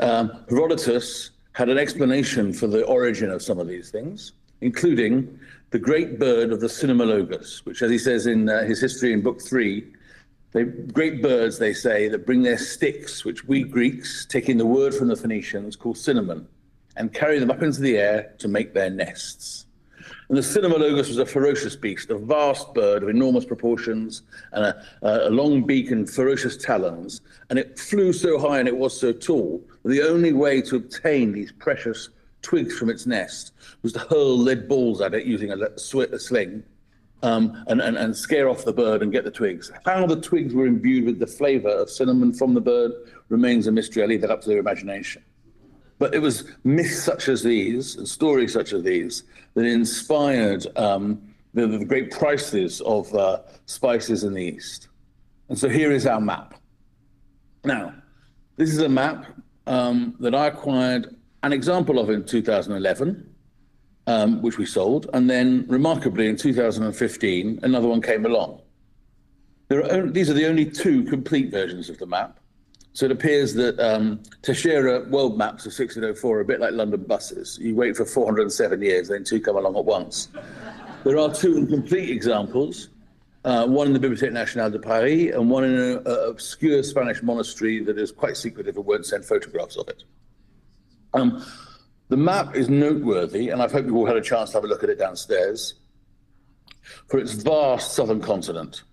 Herodotus had an explanation for the origin of some of these things, including the great bird of the Cynomologus, which, as he says in his history in Book 3, great birds, they say, that bring their sticks, which we Greeks, taking the word from the Phoenicians, call cinnamon, and carry them up into the air to make their nests. And the Cynomologus was a ferocious beast, a vast bird of enormous proportions and a long beak and ferocious talons. And it flew so high and it was so tall that the only way to obtain these precious twigs from its nest was to hurl lead balls at it using a sling. And scare off the bird and get the twigs. How the twigs were imbued with the flavour of cinnamon from the bird remains a mystery. I leave that up to their imagination. But it was myths such as these and stories such as these that inspired the great prices of spices in the East. And so here is our map. Now, this is a map that I acquired an example of in 2011. Which we sold, and then remarkably in 2015 another one came along. These are the only two complete versions of the map. So it appears that Teixeira world maps of 1604 are a bit like London buses. You wait for 407 years, then two come along at once. There are two incomplete examples, one in the Bibliothèque Nationale de Paris and one in an obscure Spanish monastery that is quite secretive and won't send photographs of it. The map is noteworthy, and I hope you've all had a chance to have a look at it downstairs, for its vast southern continent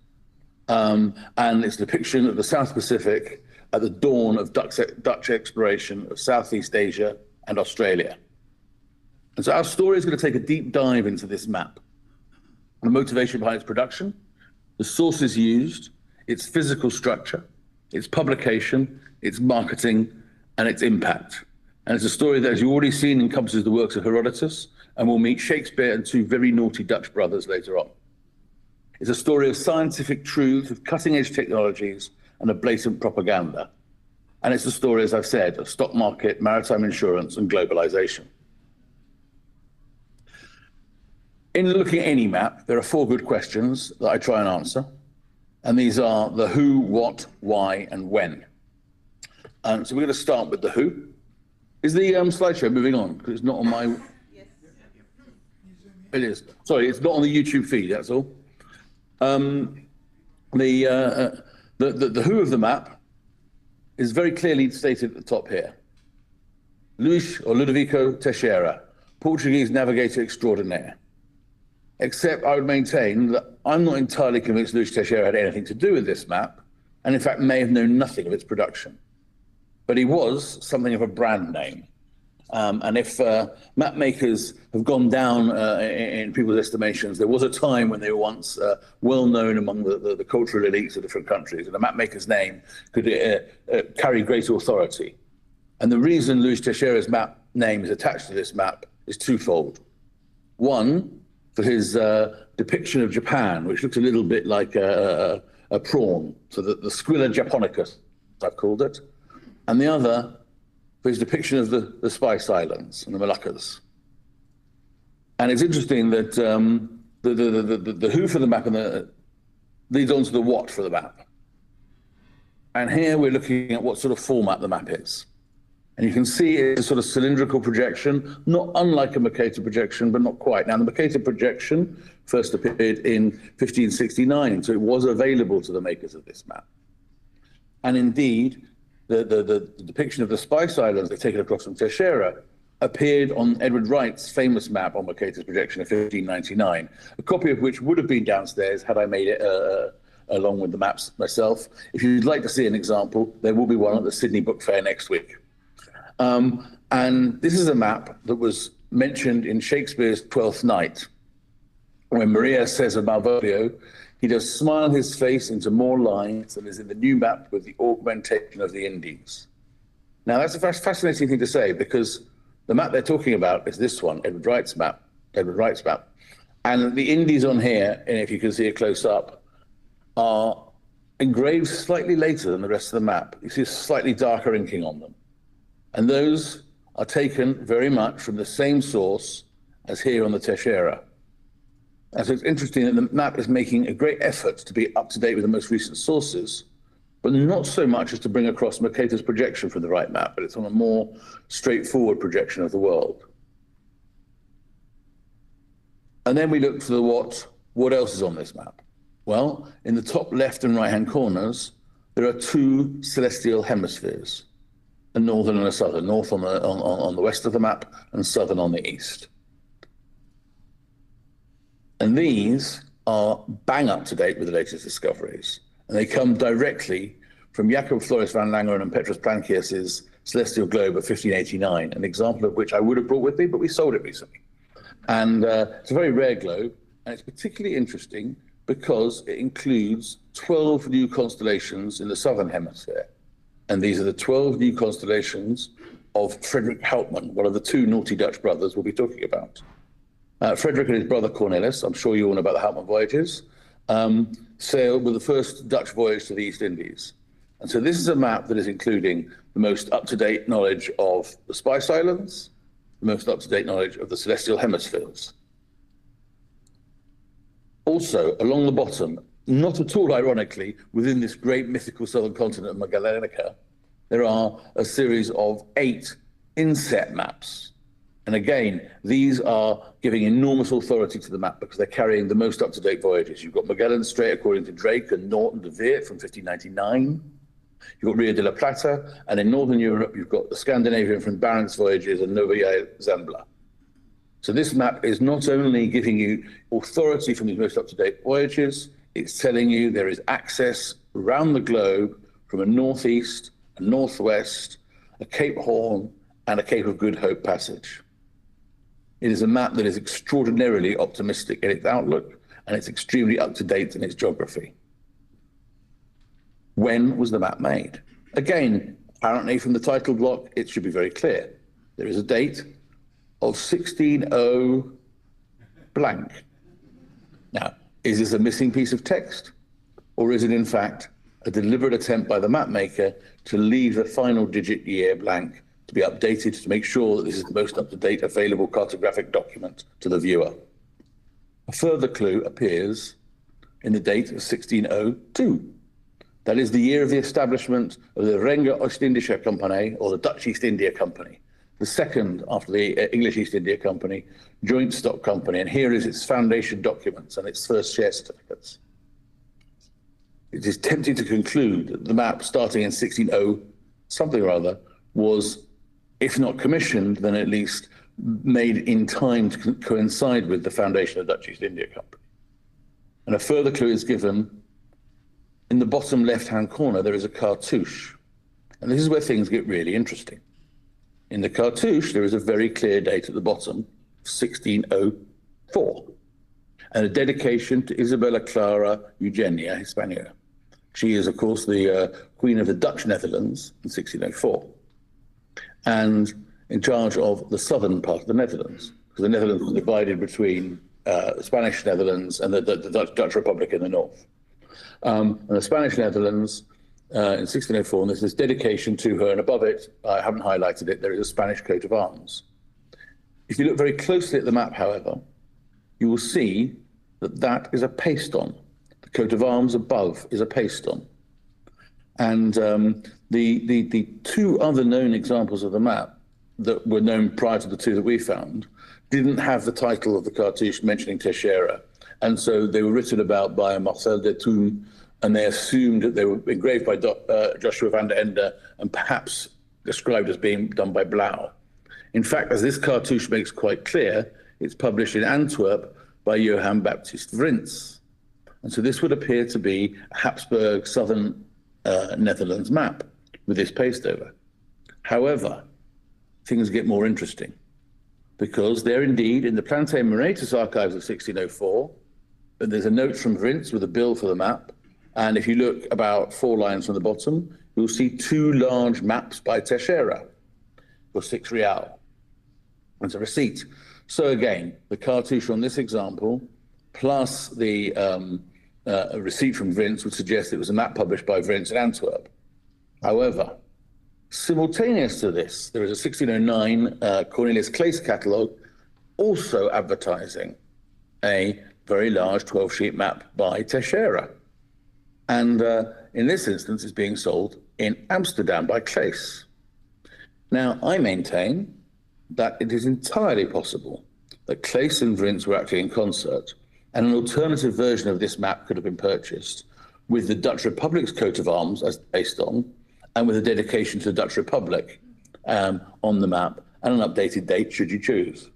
and its depiction of the South Pacific at the dawn of Dutch exploration of Southeast Asia and Australia. And so our story is going to take a deep dive into this map, the motivation behind its production, the sources used, its physical structure, its publication, its marketing, and its impact. And it's a story that, as you've already seen, encompasses the works of Herodotus, and we'll meet Shakespeare and two very naughty Dutch brothers later on. It's a story of scientific truth, of cutting-edge technologies, and of blatant propaganda. And it's a story, as I've said, of stock market, maritime insurance, and globalization. In looking at any map, there are four good questions that I try and answer. And these are the who, what, why, and when. So we're going to start with the who. Is the slideshow moving on? Because it's not on my... Yes. It is. Sorry, it's not on the YouTube feed, that's all. The who of the map is very clearly stated at the top here. Luís or Ludovico Teixeira, Portuguese navigator extraordinaire. Except I would maintain that I'm not entirely convinced Luís Teixeira had anything to do with this map, and in fact may have known nothing of its production. But he was something of a brand name. And if map makers have gone down in people's estimations, there was a time when they were once well known among the cultural elites of different countries, and a map maker's name could carry great authority. And the reason Luís Teixeira's map name is attached to this map is twofold. One, for his depiction of Japan, which looks a little bit like a prawn, so the Squilla Japonicus, I've called it. And the other for his depiction of the Spice Islands and the Moluccas. And it's interesting that the who for the map and leads on to the what for the map. And here we're looking at what sort of format the map is. And you can see it's a sort of cylindrical projection, not unlike a Mercator projection, but not quite. Now, the Mercator projection first appeared in 1569, so it was available to the makers of this map. And indeed, the depiction of the Spice Islands they've taken across from Teixeira appeared on Edward Wright's famous map on Mercator's projection of 1599, a copy of which would have been downstairs had I made it along with the maps myself. If you'd like to see an example, there will be one at the Sydney Book Fair next week. And this is a map that was mentioned in Shakespeare's Twelfth Night, when Maria says of Malvolio, he does smile his face into more lines than is in the new map with the augmentation of the Indies. Now, that's a fascinating thing to say, because the map they're talking about is this one, Edward Wright's map. And the Indies on here, and if you can see it close up, are engraved slightly later than the rest of the map. You see a slightly darker inking on them. And those are taken very much from the same source as here on the Teixeira. And so it's interesting that the map is making a great effort to be up to date with the most recent sources, but not so much as to bring across Mercator's projection from the right map, but it's on a more straightforward projection of the world. And then we look for the what else is on this map? Well, in the top left and right-hand corners, there are two celestial hemispheres, a northern and a southern, north on the west of the map and southern on the east. And these are bang up to date with the latest discoveries. And they come directly from Jacob Floris van Langeren and Petrus Plancius's celestial globe of 1589, an example of which I would have brought with me, but we sold it recently. And it's a very rare globe, and it's particularly interesting because it includes 12 new constellations in the Southern Hemisphere. And these are the 12 new constellations of Frederick Houtman, one of the two naughty Dutch brothers we'll be talking about. Frederick and his brother Cornelis, I'm sure you all know about the Houtman voyages, sailed with the first Dutch voyage to the East Indies. And so this is a map that is including the most up-to-date knowledge of the Spice Islands, the most up-to-date knowledge of the celestial hemispheres. Also, along the bottom, not at all ironically, within this great mythical southern continent of Magellanica, there are a series of 8 inset maps. And again, these are giving enormous authority to the map because they're carrying the most up-to-date voyages. You've got Magellan's Strait according to Drake and Norton de Weert from 1599. You've got Rio de la Plata, and in Northern Europe, you've got the Scandinavian from Barents voyages and Novaya Zembla. So this map is not only giving you authority from these most up-to-date voyages, it's telling you there is access around the globe from a northeast, a northwest, a Cape Horn, and a Cape of Good Hope passage. It is a map that is extraordinarily optimistic in its outlook, and it's extremely up-to-date in its geography. When was the map made? Again, apparently from the title block, it should be very clear. There is a date of 160 blank. Now, is this a missing piece of text? Or is it in fact a deliberate attempt by the map maker to leave the final digit year blank to be updated to make sure that this is the most up-to-date available cartographic document to the viewer? A further clue appears in the date of 1602. That is the year of the establishment of the Verenigde Oost-Indische Company, or the Dutch East India Company, the second after the English East India Company, joint stock company. And here is its foundation documents and its first share certificates. It is tempting to conclude that the map starting in 1600 something or other was, if not commissioned, then at least made in time to coincide with the foundation of the Dutch East India Company. And a further clue is given in the bottom left-hand corner. There is a cartouche. And this is where things get really interesting. In the cartouche, there is a very clear date at the bottom, 1604, and a dedication to Isabella Clara Eugenia Hispania. She is, of course, the Queen of the Dutch Netherlands in 1604, and in charge of the southern part of the Netherlands, because the Netherlands was divided between the Spanish Netherlands and the Dutch Republic in the north. And the Spanish Netherlands in 1604, and there's this dedication to her, and above it, I haven't highlighted it, there is a Spanish coat of arms. If you look very closely at the map, however, you will see that that is a paste-on. The coat of arms above is a paste-on. And the two other known examples of the map that were known prior to the two that we found didn't have the title of the cartouche mentioning Teixeira. And so they were written about by Marcel de Thun, and they assumed that they were engraved by Joshua van der Ende and perhaps described as being done by Blau. In fact, as this cartouche makes quite clear, it's published in Antwerp by Johann Baptist Vrins. And so this would appear to be a Habsburg Southern Netherlands map with this paste over. However, things get more interesting because there indeed in the Plantae Moretus archives of 1604, there's a note from Vrins with a bill for the map. And if you look about 4 lines from the bottom, you'll see 2 large maps by Teixeira for 6 real. It's a receipt. So again, the cartouche on this example, plus the a receipt from Vrints would suggest it was a map published by Vrints in Antwerp. However, simultaneous to this, there is a 1609 Cornelius Claes catalogue also advertising a very large 12-sheet map by Teixeira. And in this instance, it's being sold in Amsterdam by Claes. Now, I maintain that it is entirely possible that Claes and Vrints were acting in concert, and an alternative version of this map could have been purchased with the Dutch Republic's coat of arms as based on, and with a dedication to the Dutch Republic on the map, and an updated date should you choose,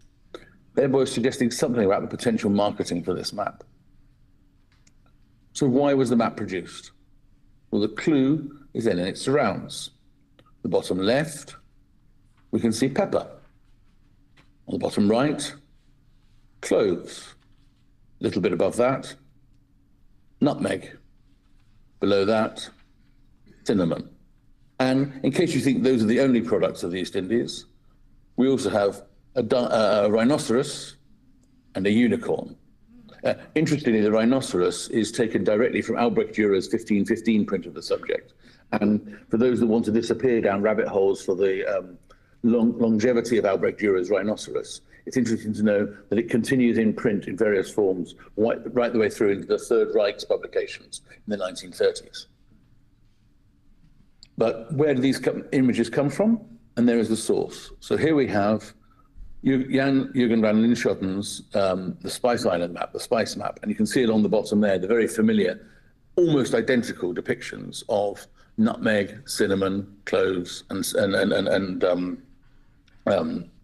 thereby suggesting something about the potential marketing for this map. So why was the map produced? Well, the clue is then in its surrounds. The bottom left, we can see pepper. On the bottom right, cloves. A little bit above that, nutmeg. Below that, cinnamon. And in case you think those are the only products of the East Indies, we also have a rhinoceros and a unicorn. Interestingly, the rhinoceros is taken directly from Albrecht Dürer's 1515 print of the subject. And for those that want to disappear down rabbit holes for the longevity of Albrecht Dürer's rhinoceros, it's interesting to know that it continues in print in various forms right the way through into the Third Reich's publications in the 1930s. But where do these images come from? And there is the source. So here we have Jan Jürgen van Linschotten's The Spice Island map, the Spice map, and you can see it on the bottom there, the very familiar, almost identical depictions of nutmeg, cinnamon, cloves, and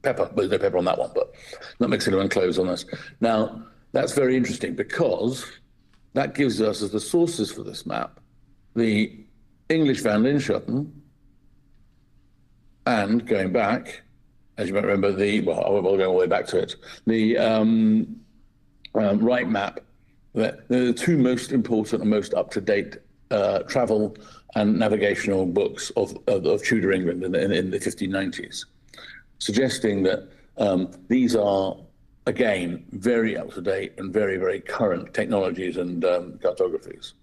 pepper. Well, there's no pepper on that one, but nutmeg, cinnamon, cloves on this. Now, that's very interesting because that gives us as the sources for this map the English Van Linschoten, and going back, as you might remember, well, I won't go all the way back to it, the Wright map. They're the two most important and most up-to-date travel and navigational books of Tudor England in the 1590s, suggesting that these are, again, very up-to-date and very, very current technologies and cartographies.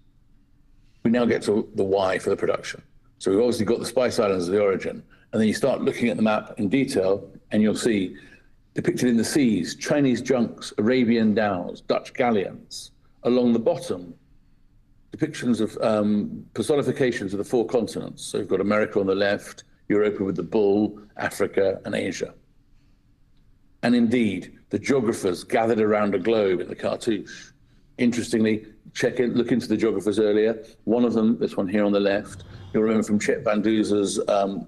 We now get to the why for the production. So we've obviously got the Spice Islands as the origin, and then you start looking at the map in detail, and you'll see depicted in the seas, Chinese junks, Arabian dhows, Dutch galleons. Along the bottom, depictions of personifications of the four continents. So you've got America on the left, Europa with the bull, Africa, and Asia. And indeed, the geographers gathered around a globe in the cartouche. Interestingly, look into the geographers earlier. One of them, this one here on the left, you'll remember from Chet Van Duser's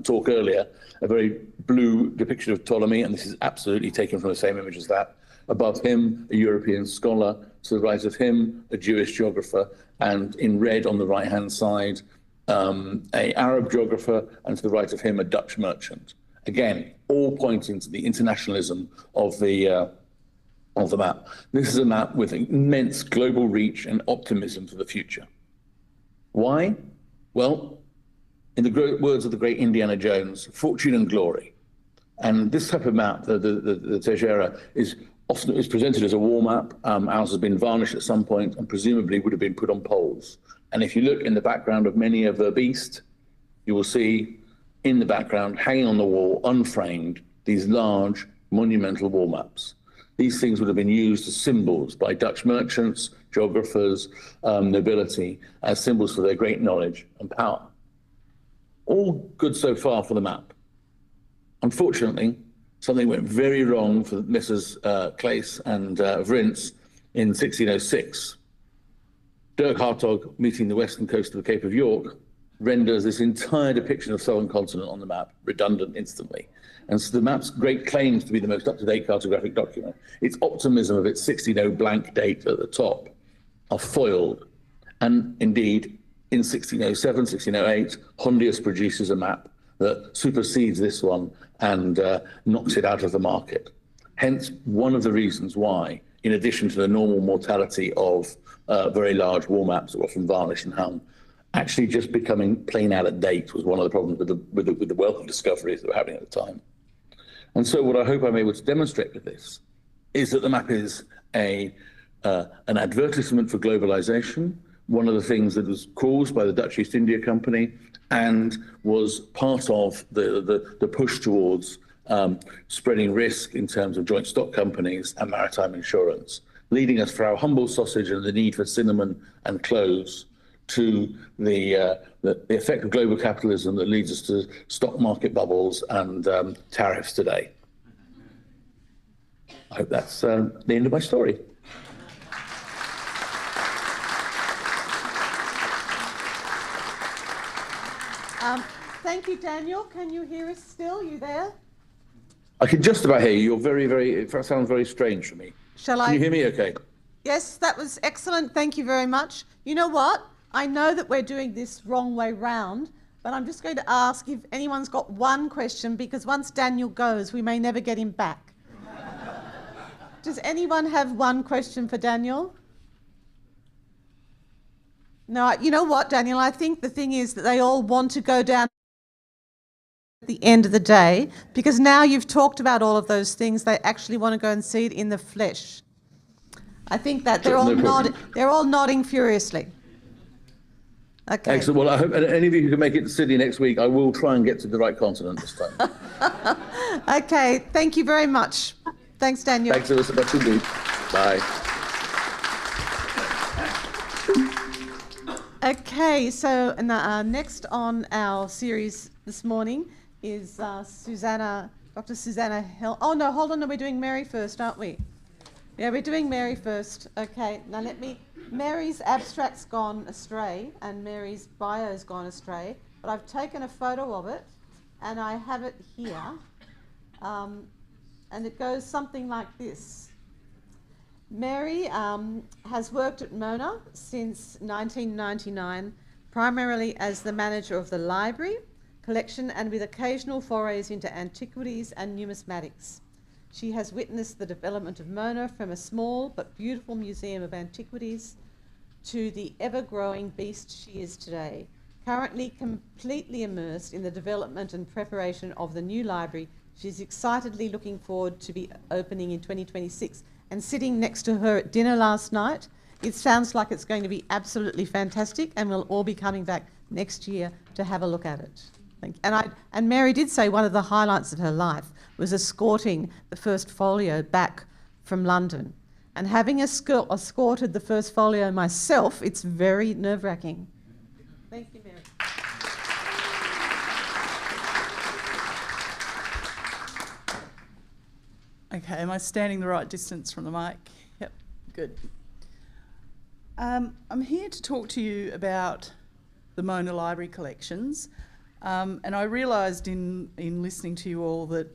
talk earlier, a very blue depiction of Ptolemy, and this is absolutely taken from the same image as that. Above him, a European scholar. To the right of him, a Jewish geographer, and in red on the right-hand side, a Arab geographer, and to the right of him, a Dutch merchant. Again, all pointing to the internationalism of the map. This is a map with immense global reach and optimism for the future. Why? Well, in the words of the great Indiana Jones, fortune and glory. And this type of map, the Teixeira, is often presented as a war map. Ours has been varnished at some point and presumably would have been put on poles. And if you look in the background of many of the beast, you will see in the background, hanging on the wall, unframed, these large monumental war maps. These things would have been used as symbols by Dutch merchants, geographers, nobility, as symbols for their great knowledge and power. All good so far for the map. Unfortunately, something went very wrong for Messrs. Claes and Vrints in 1606. Dirk Hartog, meeting the western coast of the Cape of York, renders this entire depiction of the southern continent on the map redundant instantly. And so the map's great claims to be the most up-to-date cartographic document, its optimism of its 1600 blank date at the top, are foiled. And indeed, in 1607, 1608, Hondius produces a map that supersedes this one and knocks it out of the market. Hence, one of the reasons why, in addition to the normal mortality of very large war maps that were often varnished and hung, actually just becoming plain out of date was one of the problems with the wealth of discoveries that were happening at the time. And so what I hope I'm able to demonstrate with this is that the map is a an advertisement for globalization, one of the things that was caused by the Dutch East India Company and was part of the push towards spreading risk in terms of joint stock companies and maritime insurance, leading us for our humble sausage and the need for cinnamon and cloves to the effect of global capitalism that leads us to stock market bubbles and tariffs today. I hope that's the end of my story. Thank you, Daniel. Can you hear us still? You there? I can just about hear you. You're very, it sounds very strange for me. Can you hear me okay? Yes, that was excellent. Thank you very much. You know what? I know that we're doing this wrong way round, but I'm just going to ask if anyone's got one question, because once Daniel goes, we may never get him back. Does anyone have one question for Daniel? No, you know what, Daniel? I think the thing is that they all want to go down at the end of the day, because now you've talked about all of those things, they actually want to go and see it in the flesh. I think that they're all nodding furiously. Okay. Excellent. Well, I hope any of you who can make it to Sydney next week, I will try and get to the right continent this time. Okay. Thank you very much. Thanks, Daniel. Thanks so much indeed. Bye. Okay. So next on our series this morning is Dr. Susanna Oh, no, hold on. No, we're doing Mary first, aren't we? Yeah, we're doing Mary first. Okay. Now Mary's abstract's gone astray and Mary's bio's gone astray, but I've taken a photo of it and I have it here. And it goes something like this. Mary has worked at Mona since 1999, primarily as the manager of the library collection and with occasional forays into antiquities and numismatics. She has witnessed the development of Mona from a small but beautiful museum of antiquities to the ever-growing beast she is today, currently completely immersed in the development and preparation of the new library she's excitedly looking forward to be opening in 2026. And sitting next to her at dinner last night, it sounds like it's going to be absolutely fantastic, and we'll all be coming back next year to have a look at it. And Mary did say one of the highlights of her life was escorting the first folio back from London. And having escorted the first folio myself, it's very nerve-wracking. Thank you, Mary. Okay, am I standing the right distance from the mic? Yep, good. I'm here to talk to you about the Mona Library collections. And I realised in listening to you all that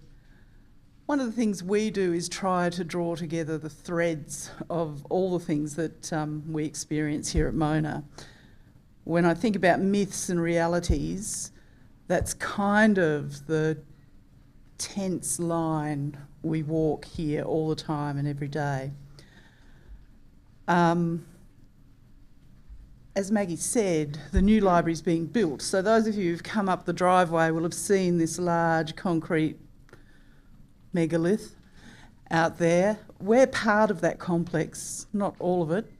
one of the things we do is try to draw together the threads of all the things that we experience here at Mona. When I think about myths and realities, that's kind of the tense line we walk here all the time and every day. As Maggie said, the new library is being built. So those of you who've come up the driveway will have seen this large concrete megalith out there. We're part of that complex, not all of it,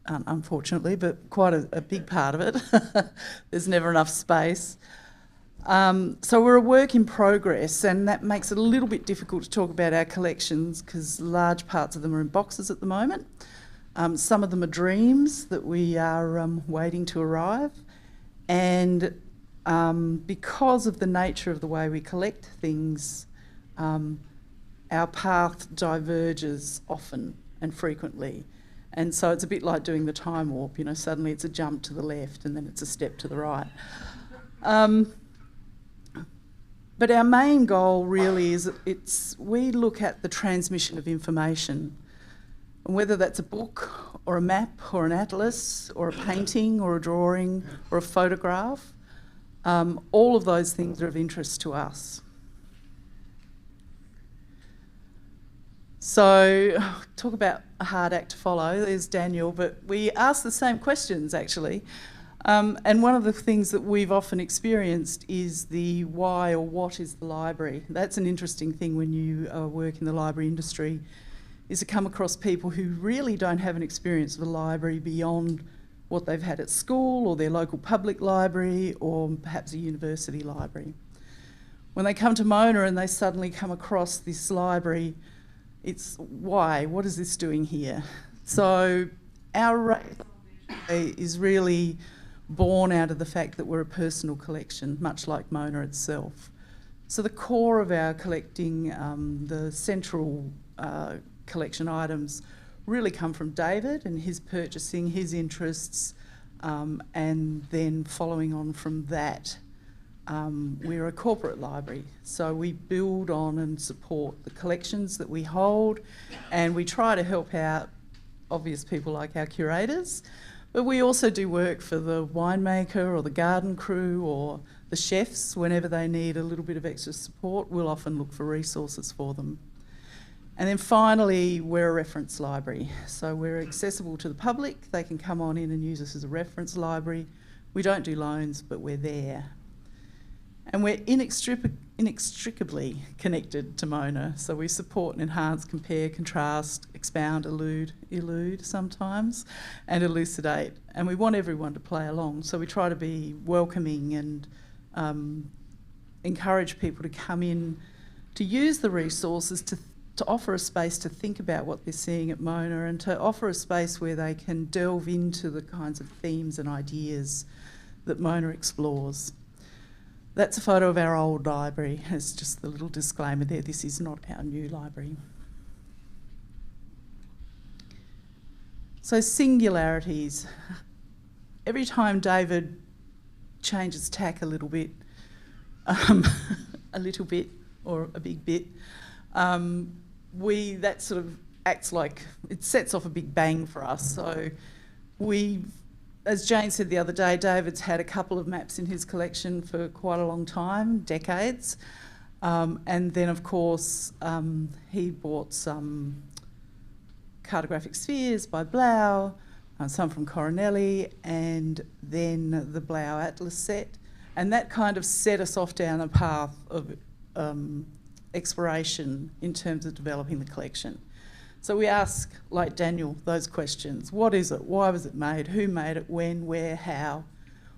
unfortunately, but quite a big part of it. There's never enough space. So we're a work in progress, and that makes it a little bit difficult to talk about our collections because large parts of them are in boxes at the moment. Some of them are dreams that we are waiting to arrive, and because of the nature of the way we collect things, our path diverges often and frequently. And so it's a bit like doing the time warp, you know, suddenly it's a jump to the left and then it's a step to the right. But our main goal really is we look at the transmission of information, and whether that's a book or a map or an atlas or a painting or a drawing or a photograph, all of those things are of interest to us. So talk about a hard act to follow, there's Daniel, but we ask the same questions actually. And one of the things that we've often experienced is the why or what is the library. That's an interesting thing when you work in the library industry, is to come across people who really don't have an experience of a library beyond what they've had at school or their local public library or perhaps a university library. When they come to Mona and they suddenly come across this library, it's why? What is this doing here? So our rate is really born out of the fact that we're a personal collection, much like Mona itself. So the core of our collecting, the central collection items, really come from David and his purchasing, his interests, and then following on from that, we're a corporate library. So we build on and support the collections that we hold, and we try to help out obvious people like our curators, but we also do work for the winemaker or the garden crew or the chefs. Whenever they need a little bit of extra support, we'll often look for resources for them. And then finally, we're a reference library. So we're accessible to the public. They can come on in and use us as a reference library. We don't do loans, but we're there. And we're inextricably connected to Mona. So we support and enhance, compare, contrast, expound, elude sometimes, and elucidate. And we want everyone to play along. So we try to be welcoming and encourage people to come in, to use the resources, to offer a space to think about what they're seeing at Mona, and to offer a space where they can delve into the kinds of themes and ideas that Mona explores. That's a photo of our old library. It's just the little disclaimer there, this is not our new library. So singularities. Every time David changes tack a little bit, or a big bit, that sort of acts like, it sets off a big bang for us. So as Jane said the other day, David's had a couple of maps in his collection for quite a long time, decades. And then, of course, he bought some cartographic spheres by Blau, some from Coronelli, and then the Blau Atlas set. And that kind of set us off down a path of exploration in terms of developing the collection. So we ask, like Daniel, those questions. What is it? Why was it made? Who made it? When? Where? How?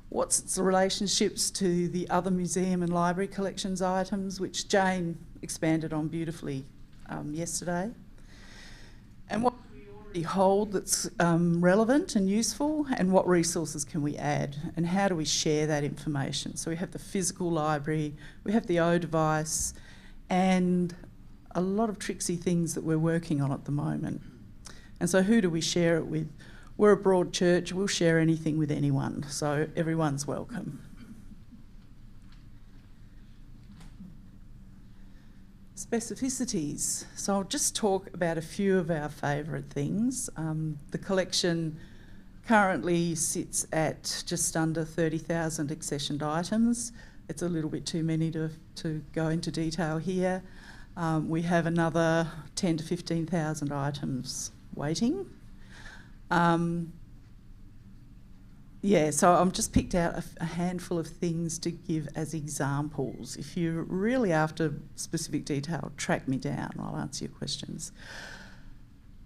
What's its relationships to the other museum and library collections items, which Jane expanded on beautifully yesterday? And what do we already hold that's relevant and useful? And what resources can we add? And how do we share that information? So we have the physical library, we have the O device, and a lot of tricksy things that we're working on at the moment. And so who do we share it with? We're a broad church, we'll share anything with anyone, so everyone's welcome. Specificities. So I'll just talk about a few of our favourite things. The collection currently sits at just under 30,000 accessioned items. It's a little bit too many to go into detail here. We have another 10 to 15,000 items waiting. So I've just picked out a handful of things to give as examples. If you're really after specific detail, track me down, I'll answer your questions.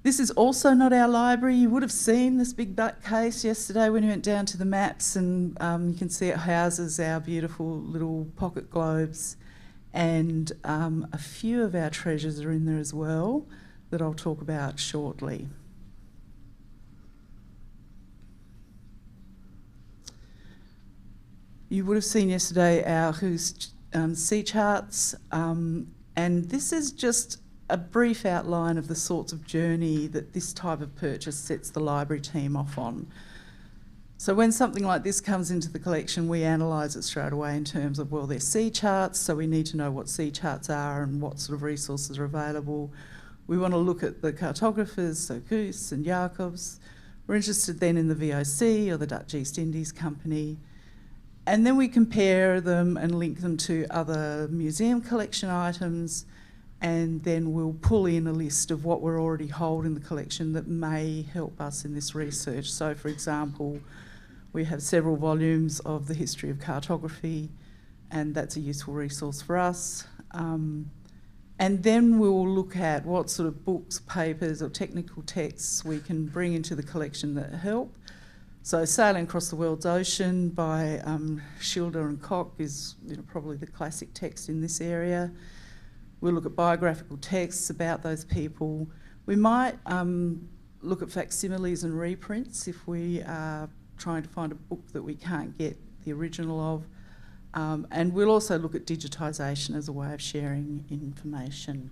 This is also not our library. You would have seen this big butt case yesterday when you went down to the maps, and you can see it houses our beautiful little pocket globes, and a few of our treasures are in there as well that I'll talk about shortly. You would have seen yesterday our Who's sea charts, and this is just a brief outline of the sorts of journey that this type of purchase sets the library team off on. So when something like this comes into the collection, we analyse it straight away in terms of, well, they're sea charts, so we need to know what sea charts are and what sort of resources are available. We want to look at the cartographers, so Goose and Jacobs. We're interested then in the VOC, or the Dutch East Indies Company. And then we compare them and link them to other museum collection items, and then we'll pull in a list of what we're already holding in the collection that may help us in this research. So, for example, we have several volumes of the history of cartography, and that's a useful resource for us. And then we'll look at what sort of books, papers or technical texts we can bring into the collection that help. So Sailing Across the World's Ocean by Schilder and Koch is probably the classic text in this area. We'll look at biographical texts about those people. We might look at facsimiles and reprints if we are trying to find a book that we can't get the original of. And we'll also look at digitisation as a way of sharing information.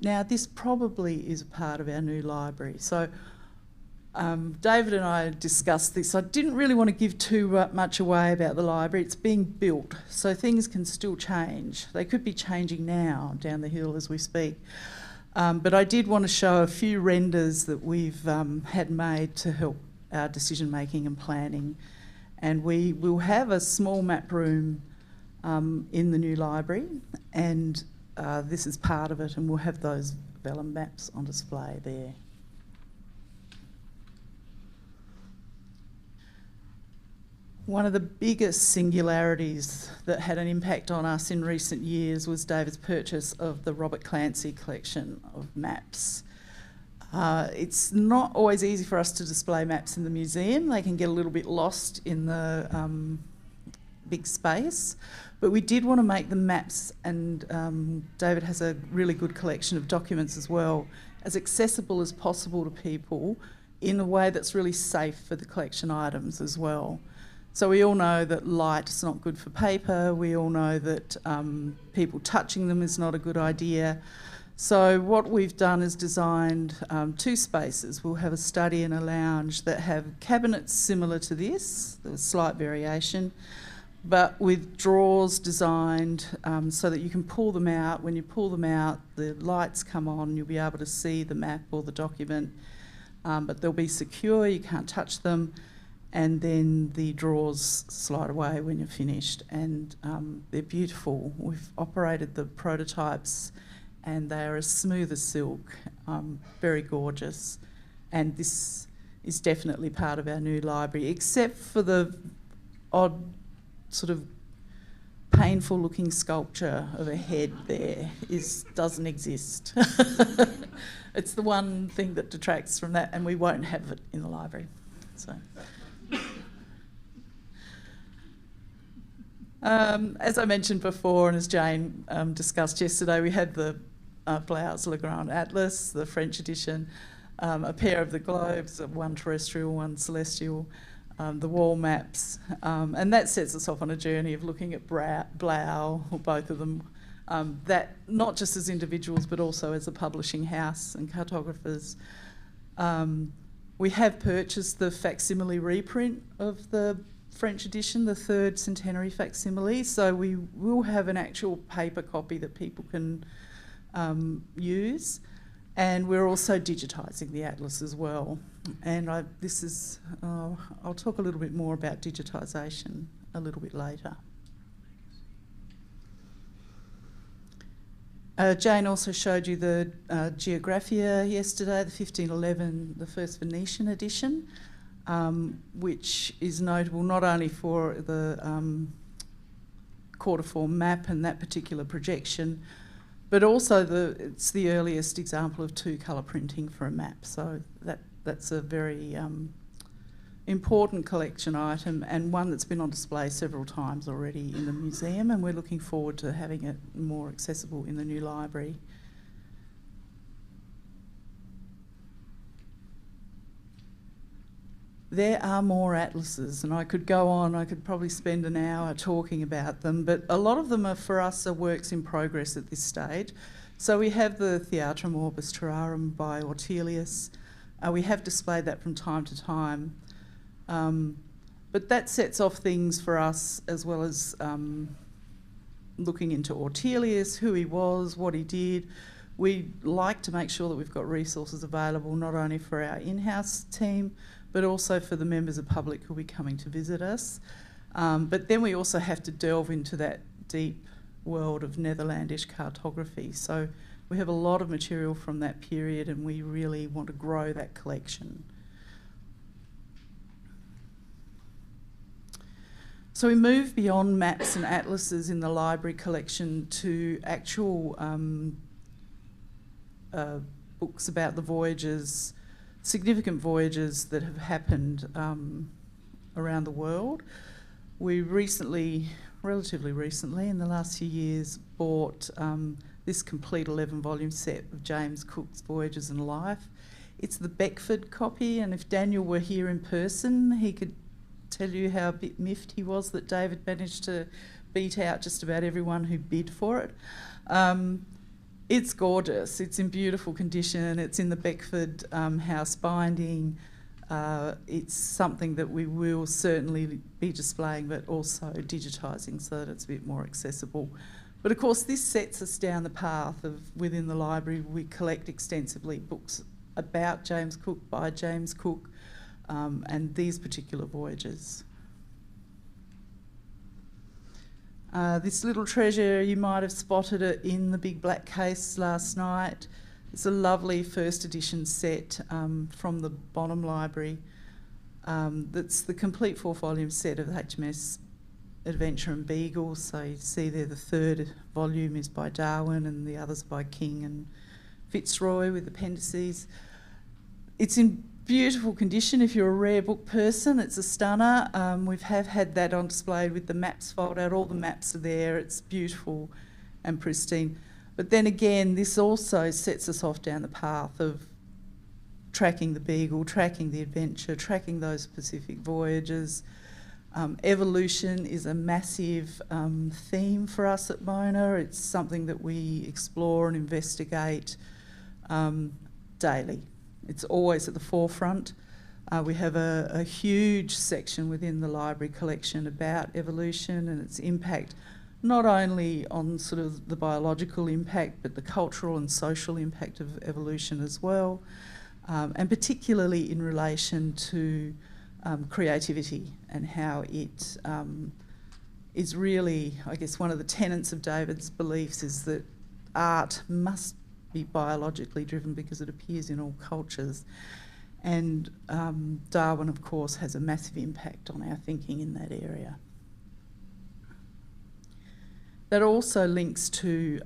Now, this probably is a part of our new library. So David and I discussed this. I didn't really want to give too much away about the library. It's being built, so things can still change. They could be changing now down the hill as we speak. But I did want to show a few renders that we've had made to help our decision making and planning. And we will have a small map room in the new library, and this is part of it, and we'll have those vellum maps on display there. One of the biggest singularities that had an impact on us in recent years was David's purchase of the Robert Clancy collection of maps. It's not always easy for us to display maps in the museum. They can get a little bit lost in the big space, but we did want to make the maps, and David has a really good collection of documents as well, as accessible as possible to people in a way that's really safe for the collection items as well. So we all know that light is not good for paper. We all know that people touching them is not a good idea. So what we've done is designed two spaces. We'll have a study and a lounge that have cabinets similar to this, there's a slight variation, but with drawers designed so that you can pull them out. When you pull them out, the lights come on, you'll be able to see the map or the document, but they'll be secure, you can't touch them. And then the drawers slide away when you're finished, and they're beautiful. We've operated the prototypes and they are as smooth as silk, very gorgeous. And this is definitely part of our new library, except for the odd sort of painful looking sculpture of a head there doesn't exist. It's the one thing that detracts from that, and we won't have it in the library. So. As I mentioned before, and as Jane discussed yesterday, we had the Blau's Le Grand Atlas, the French edition, a pair of the globes, one terrestrial, one celestial, the wall maps, and that sets us off on a journey of looking at Blau, or both of them, that not just as individuals but also as a publishing house and cartographers. We have purchased the facsimile reprint of the French edition, the third centenary facsimile, so we will have an actual paper copy that people can use, and we're also digitising the atlas as well. And I'll talk a little bit more about digitisation a little bit later. Jane also showed you the Geographia yesterday, the 1511, the first Venetian edition, which is notable not only for the quarterform map and that particular projection, but also it's the earliest example of two-colour printing for a map. So that's a very important collection item, and one that's been on display several times already in the museum, and we're looking forward to having it more accessible in the new library. There are more atlases, and I could go on, I could probably spend an hour talking about them, but a lot of them are, for us, are works in progress at this stage. So we have the Theatrum Orbis Terrarum by Ortelius. We have displayed that from time to time. But that sets off things for us, as well as looking into Ortelius, who he was, what he did. We like to make sure that we've got resources available, not only for our in-house team, but also for the members of the public who will be coming to visit us. But then we also have to delve into that deep world of Netherlandish cartography. So we have a lot of material from that period, and we really want to grow that collection. So we move beyond maps and atlases in the library collection to actual books about the voyages, significant voyages that have happened around the world. We recently, relatively recently, in the last few years, bought this complete 11-volume set of James Cook's Voyages and Life. It's the Beckford copy, and if Daniel were here in person, he could tell you how a bit miffed he was that David managed to beat out just about everyone who bid for it. It's gorgeous, it's in beautiful condition, it's in the Beckford house binding. It's something that we will certainly be displaying, but also digitising so that it's a bit more accessible. But of course, this sets us down the path of, within the library, we collect extensively books about James Cook, by James Cook, and these particular voyages. This little treasure, you might have spotted it in the big black case last night. It's a lovely first edition set from the Bonham Library. That's the complete 4-volume set of HMS Adventure and Beagle. So you see there the third volume is by Darwin and the others by King and Fitzroy with appendices. It's in beautiful condition if you're a rare book person. It's a stunner. We have had that on display with the maps fold out. All the maps are there. It's beautiful and pristine. But then again, this also sets us off down the path of tracking the Beagle, tracking the Adventure, tracking those Pacific voyages. Evolution is a massive theme for us at Mona. It's something that we explore and investigate daily. It's always at the forefront. We have a huge section within the library collection about evolution and its impact, not only on sort of the biological impact, but the cultural and social impact of evolution as well, and particularly in relation to creativity and how it is really, I guess, one of the tenets of David's beliefs is that art must be biologically driven because it appears in all cultures. And Darwin, of course, has a massive impact on our thinking in that area. That also links to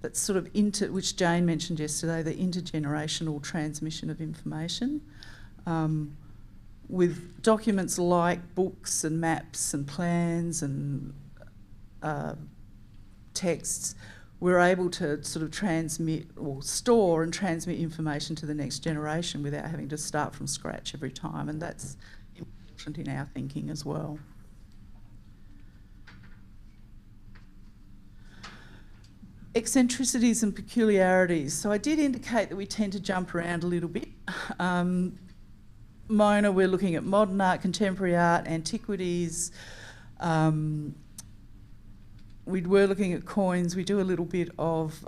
that sort of which Jane mentioned yesterday, the intergenerational transmission of information. With documents like books and maps and plans and texts, we're able to sort of transmit or store and transmit information to the next generation without having to start from scratch every time, and that's important in our thinking as well. Eccentricities and peculiarities. So I did indicate that we tend to jump around a little bit. Mona, we're looking at modern art, contemporary art, antiquities. We were looking at coins. We do a little bit of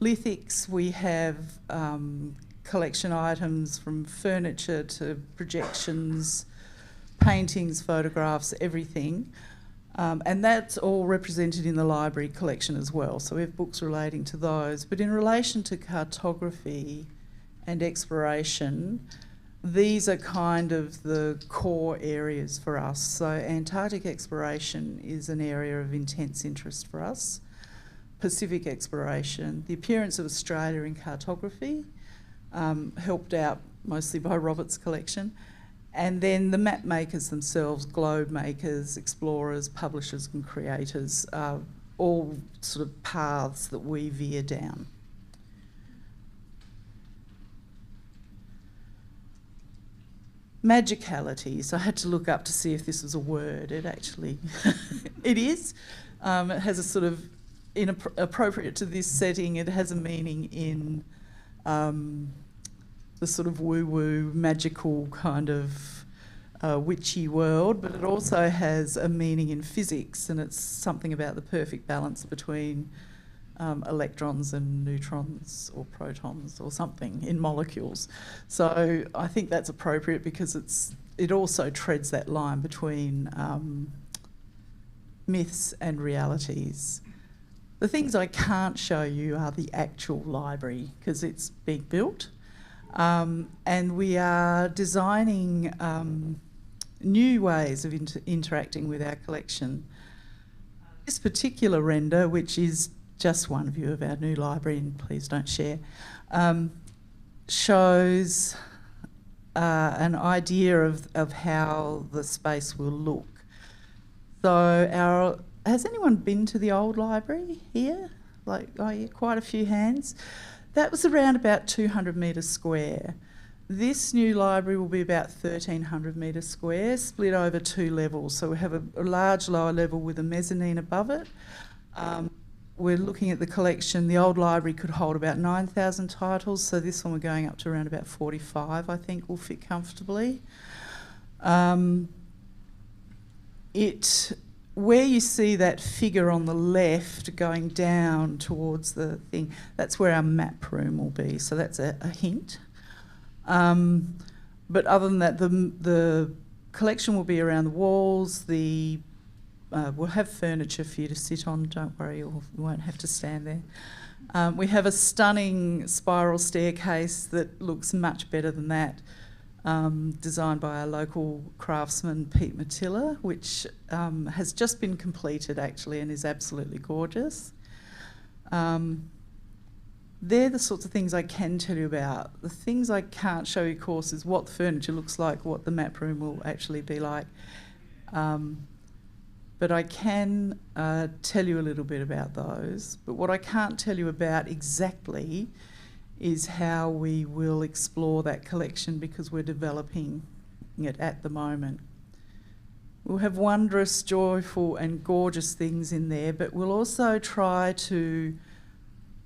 lithics. We have collection items from furniture to projections, paintings, photographs, everything. And that's all represented in the library collection as well. So we have books relating to those. But in relation to cartography and exploration, these are kind of the core areas for us. So Antarctic exploration is an area of intense interest for us. Pacific exploration, the appearance of Australia in cartography, helped out mostly by Robert's collection. And then the map makers themselves, globe makers, explorers, publishers and creators, all sort of paths that we veer down. Magicalities. I had to look up to see if this was a word. It actually, it is. It has a sort of, appropriate to this setting, it has a meaning in the sort of woo-woo, magical kind of witchy world, but it also has a meaning in physics, and it's something about the perfect balance between electrons and neutrons or protons or something in molecules. So I think that's appropriate because it also treads that line between myths and realities. The things I can't show you are the actual library because it's being built. And we are designing new ways of interacting with our collection. This particular render, which is just one view of our new library, and please don't share, shows an idea of how the space will look. So has anyone been to the old library here? Like, oh yeah, quite a few hands. That was around about 200 metres square. This new library will be about 1,300 metres square, split over 2 levels. So we have a large lower level with a mezzanine above it. We're looking at the collection. The old library could hold about 9,000 titles, so this one we're going up to around about 45, I think, will fit comfortably. Where you see that figure on the left going down towards the thing, that's where our map room will be, so that's a hint. But other than that, the collection will be around the walls. We'll have furniture for you to sit on, don't worry, you won't have to stand there. We have a stunning spiral staircase that looks much better than that, designed by our local craftsman Pete Matilla, which has just been completed actually and is absolutely gorgeous. They're the sorts of things I can tell you about. The things I can't show you, of course, is what the furniture looks like, what the map room will actually be like. But I can tell you a little bit about those. But what I can't tell you about exactly is how we will explore that collection, because we're developing it at the moment. We'll have wondrous, joyful and gorgeous things in there, but we'll also try to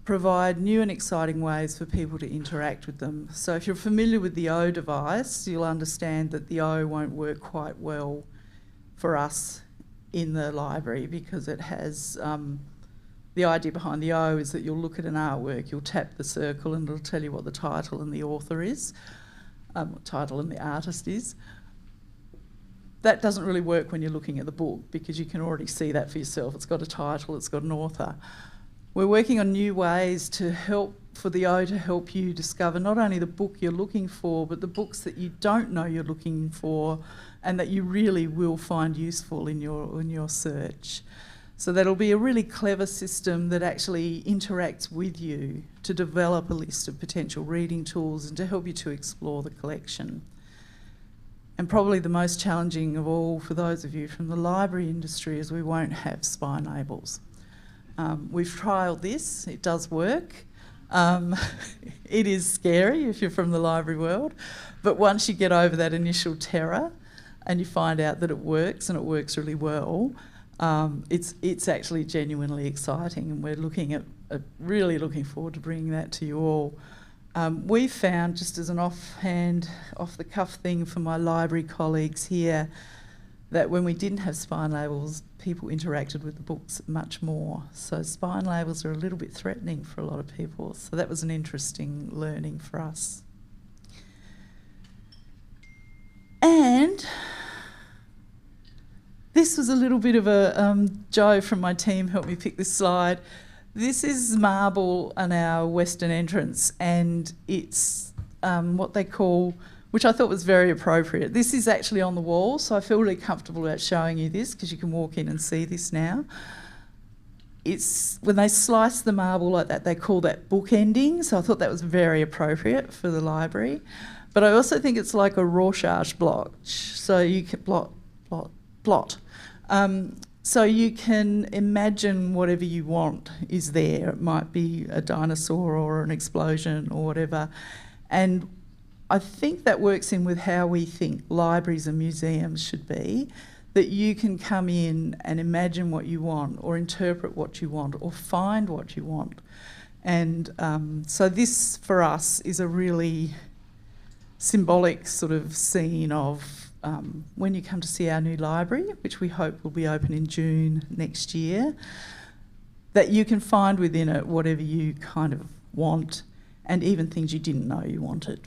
provide new and exciting ways for people to interact with them. So if you're familiar with the O device, you'll understand that the O won't work quite well for us in the library, because it has, the idea behind the O is that you'll look at an artwork, you'll tap the circle and it'll tell you what the title and the author is, what title and the artist is. That doesn't really work when you're looking at the book, because you can already see that for yourself. It's got a title, it's got an author. We're working on new ways for the O to help you discover not only the book you're looking for, but the books that you don't know you're looking for and that you really will find useful in your search. So that'll be a really clever system that actually interacts with you to develop a list of potential reading tools and to help you to explore the collection. And probably the most challenging of all for those of you from the library industry is we won't have spine labels. We've trialled this, it does work. It is scary if you're from the library world, but once you get over that initial terror and you find out that it works and it works really well, it's actually genuinely exciting, and we're really looking forward to bringing that to you all. We found, just as an off-the-cuff thing for my library colleagues here, that when we didn't have spine labels, people interacted with the books much more. So spine labels are a little bit threatening for a lot of people. So that was an interesting learning for us. And this was a little bit of a, Joe from my team helped me pick this slide. This is marble on our western entrance, and it's what they call, which I thought was very appropriate. This is actually on the wall, so I feel really comfortable about showing you this because you can walk in and see this now. It's when they slice the marble like that, they call that bookending, so I thought that was very appropriate for the library. But I also think it's like a Rorschach blotch, so you can blot. So you can imagine whatever you want is there. It might be a dinosaur or an explosion or whatever. And I think that works in with how we think libraries and museums should be, that you can come in and imagine what you want or interpret what you want or find what you want. And so this, for us, is a really symbolic sort of scene of when you come to see our new library, which we hope will be open in June next year, that you can find within it whatever you kind of want and even things you didn't know you wanted.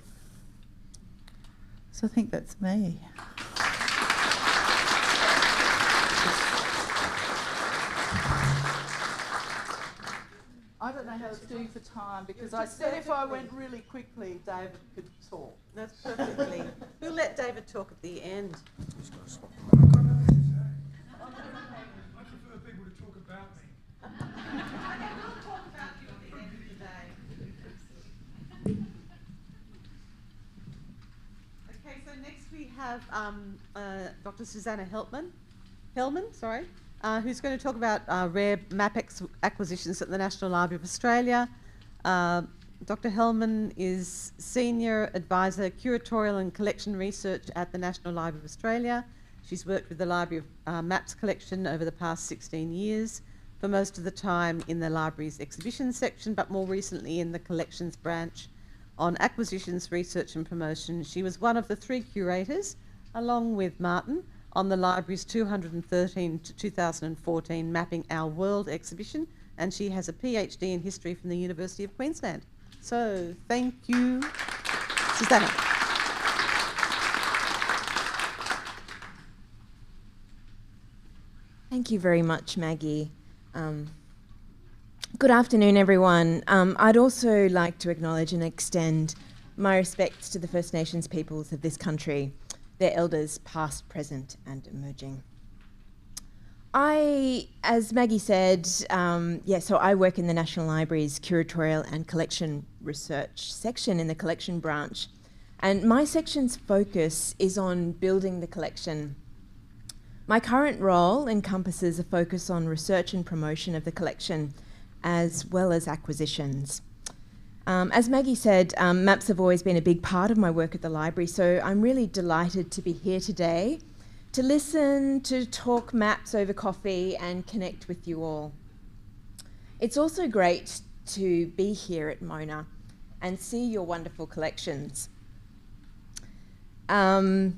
So I think that's me. I don't know how it's doing for time because I said if I went really quickly, David could talk. That's perfectly. We'll let David talk at the end. I prefer people to talk about me. Okay, so next we have Dr. Susanna Hellman, who's going to talk about rare map acquisitions at the National Library of Australia. Dr. Hellman is Senior Advisor, Curatorial and Collection Research at the National Library of Australia. She's worked with the Library of Maps collection over the past 16 years, for most of the time in the library's exhibition section, but more recently in the collections branch on acquisitions, research and promotion. She was one of the 3 curators, along with Martin, on the library's 2013 to 2014 Mapping Our World exhibition, and she has a PhD in history from the University of Queensland. So, thank you, Susanna. Thank you very much, Maggie. Good afternoon, everyone. I'd also like to acknowledge and extend my respects to the First Nations peoples of this country, their elders past, present and emerging. As Maggie said, so I work in the National Library's Curatorial and Collection Research section in the collection branch. And my section's focus is on building the collection. My current role encompasses a focus on research and promotion of the collection, as well as acquisitions. As Maggie said, maps have always been a big part of my work at the library, so I'm really delighted to be here today to listen, to talk maps over coffee and connect with you all. It's also great to be here at Mona and see your wonderful collections. The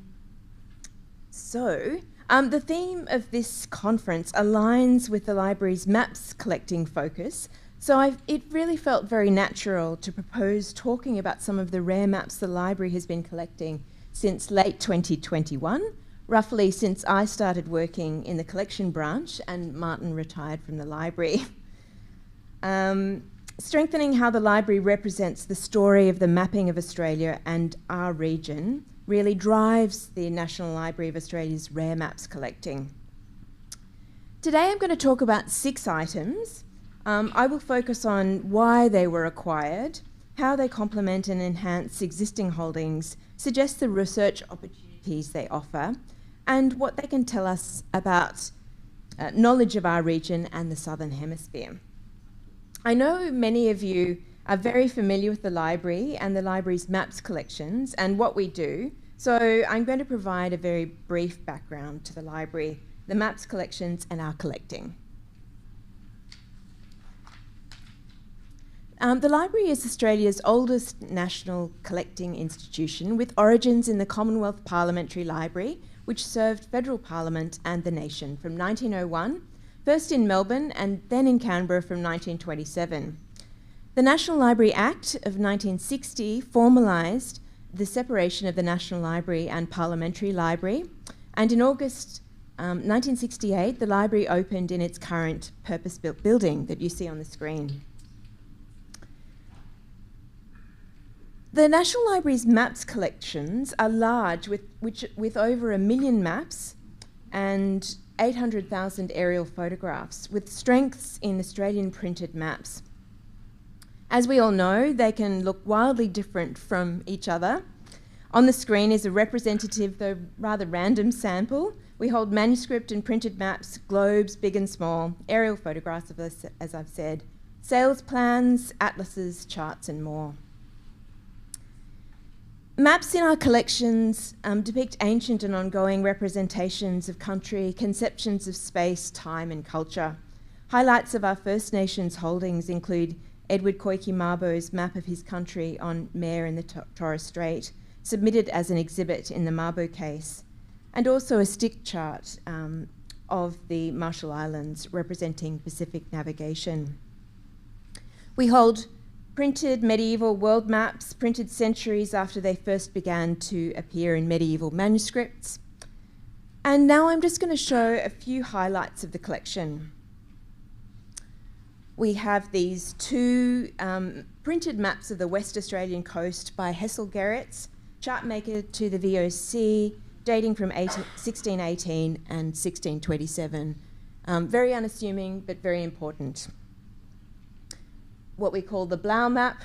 theme of this conference aligns with the library's maps collecting focus, so it really felt very natural to propose talking about some of the rare maps the library has been collecting since late 2021, roughly since I started working in the collection branch and Martin retired from the library. Strengthening how the library represents the story of the mapping of Australia and our region really drives the National Library of Australia's rare maps collecting. Today I'm going to talk about 6 items. I will focus on why they were acquired, how they complement and enhance existing holdings, suggest the research opportunities they offer, and what they can tell us about knowledge of our region and the Southern Hemisphere. I know many of you are very familiar with the library and the library's maps collections and what we do, so I'm going to provide a very brief background to the library, the maps collections and our collecting. The library is Australia's oldest national collecting institution with origins in the Commonwealth Parliamentary Library, which served federal parliament and the nation from 1901, first in Melbourne and then in Canberra from 1927. The National Library Act of 1960 formalised the separation of the National Library and Parliamentary Library, and in August 1968 the library opened in its current purpose-built building that you see on the screen. The National Library's maps collections are large, with over 1 million maps and 800,000 aerial photographs, with strengths in Australian printed maps. As we all know, they can look wildly different from each other. On the screen is a representative, though rather random, sample. We hold manuscript and printed maps, globes, big and small, aerial photographs, as I've said, sales plans, atlases, charts, and more. Maps in our collections depict ancient and ongoing representations of country, conceptions of space, time, and culture. Highlights of our First Nations holdings include Edward Koiki Mabo's map of his country on Mare in the Torres Strait, submitted as an exhibit in the Mabo case, and also a stick chart of the Marshall Islands representing Pacific navigation. We hold printed medieval world maps, printed centuries after they first began to appear in medieval manuscripts. And now I'm just going to show a few highlights of the collection. we have these two printed maps of the West Australian coast by Hessel Gerrits, chartmaker to the VOC, dating from 1618 and 1627. Very unassuming, but very important. What we call the Blau map,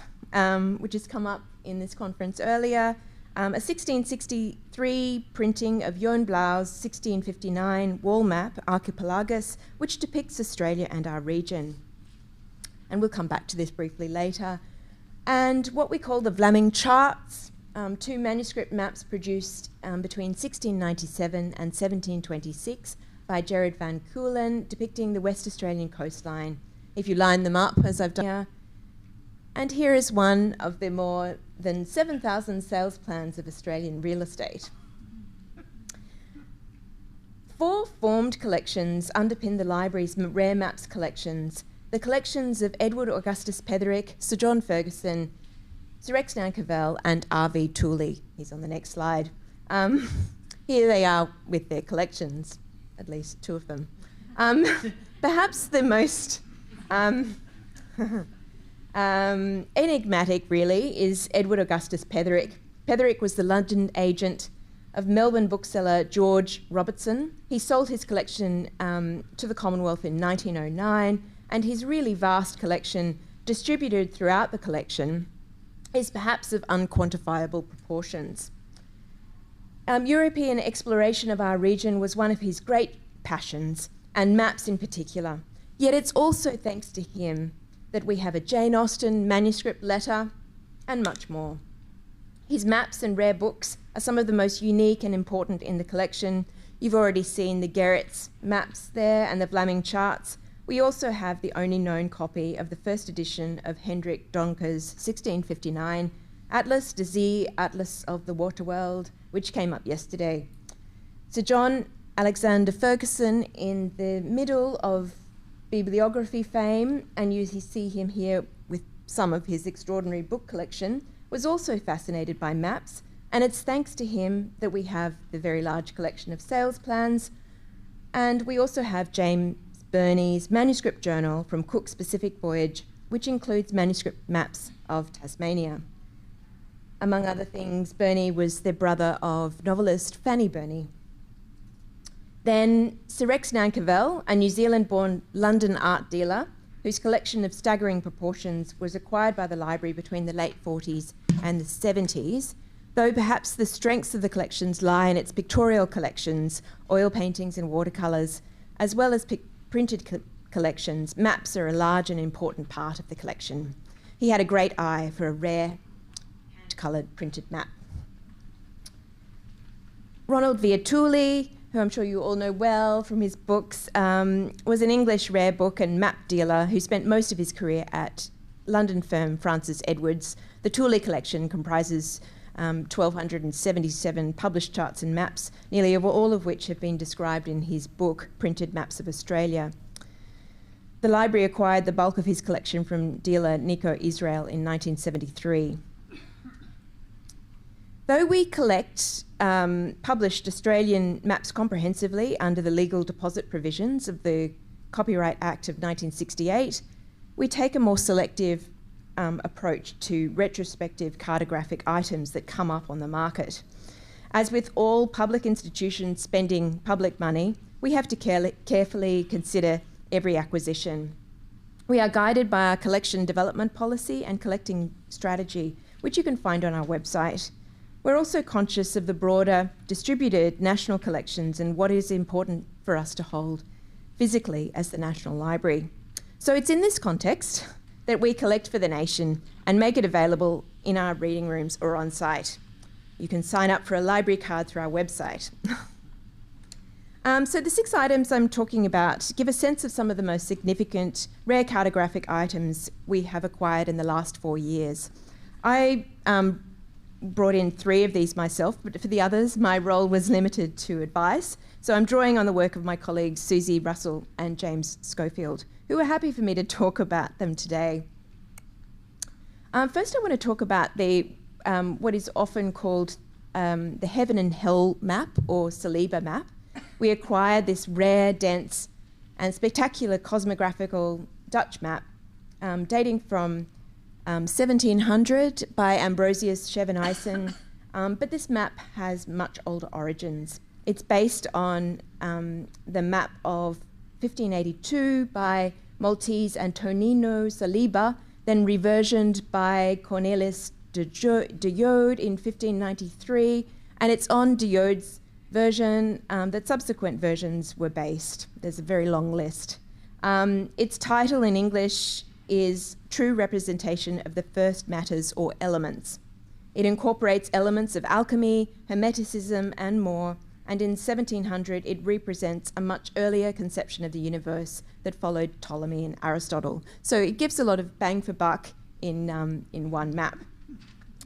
which has come up in this conference earlier, a 1663 printing of Johan Blau's 1659 wall map, Archipelagus, which depicts Australia and our region. And we'll come back to this briefly later. And what we call the Vlaming charts, two manuscript maps produced between 1697 and 1726 by Gerard van Keulen, depicting the West Australian coastline. If you line them up, as I've done here. And here is one of the more than 7,000 sales plans of Australian real estate. 4 formed collections underpin the library's rare maps collections. The collections of Edward Augustus Petherick, Sir John Ferguson, Sir Rex Cavell, and R.V. Tooley. He's on the next slide. Here they are with their collections, at least 2 of them. Perhaps the most enigmatic, really, is Edward Augustus Petherick. Petherick was the London agent of Melbourne bookseller George Robertson. He sold his collection to the Commonwealth in 1909, and his really vast collection, distributed throughout the collection, is perhaps of unquantifiable proportions. European exploration of our region was one of his great passions, and maps in particular. Yet it's also thanks to him that we have a Jane Austen manuscript letter and much more. His maps and rare books are some of the most unique and important in the collection. You've already seen the Gerrits maps there and the Vlaming charts. We also have the only known copy of the first edition of Hendrik Donker's 1659 Atlas de Zee, Atlas of the Waterworld, which came up yesterday. Sir John Alexander Ferguson, in the middle of bibliography fame, and you see him here with some of his extraordinary book collection, was also fascinated by maps, and it's thanks to him that we have the very large collection of sales plans, and we also have James Burney's manuscript journal from Cook's Pacific Voyage, which includes manuscript maps of Tasmania. Among other things, Burney was the brother of novelist Fanny Burney. Then Sir Rex Cavell, a New Zealand-born London art dealer whose collection of staggering proportions was acquired by the library between the late 40s and the 70s, though perhaps the strengths of the collections lie in its pictorial collections, oil paintings and watercolours, as well as printed collections. Maps are a large and important part of the collection. He had a great eye for a rare hand-coloured printed map. Ronald Viatuli, who I'm sure you all know well from his books, was an English rare book and map dealer who spent most of his career at London firm Francis Edwards. The Tooley collection comprises 1,277 published charts and maps, nearly all of which have been described in his book, Printed Maps of Australia. The library acquired the bulk of his collection from dealer Nico Israel in 1973. Though we collect published Australian maps comprehensively under the legal deposit provisions of the Copyright Act of 1968, we take a more selective approach to retrospective cartographic items that come up on the market. As with all public institutions spending public money, we have to carefully consider every acquisition. We are guided by our collection development policy and collecting strategy, which you can find on our website. We're also conscious of the broader distributed national collections and what is important for us to hold physically as the National Library. So it's in this context that we collect for the nation and make it available in our reading rooms or on site. You can sign up for a library card through our website. So the 6 items I'm talking about give a sense of some of the most significant rare cartographic items we have acquired in the last 4 years. I brought in 3 of these myself, but for the others, my role was limited to advice. So I'm drawing on the work of my colleagues Susie Russell and James Schofield, who are happy for me to talk about them today. First, I want to talk about the what is often called the Heaven and Hell map, or Saliba map. We acquired this rare, dense, and spectacular cosmographical Dutch map dating from 1700 by Ambrosius Scheveningen, but this map has much older origins. It's based on the map of 1582 by Maltese Antonino Saliba, then reversioned by Cornelis de Jode in 1593, and it's on de Jode's version that subsequent versions were based. There's a very long list. Its title in English is True Representation of the First Matters or Elements. It incorporates elements of alchemy, hermeticism, and more, and in 1700 it represents a much earlier conception of the universe that followed Ptolemy and Aristotle. So it gives a lot of bang for buck in one map.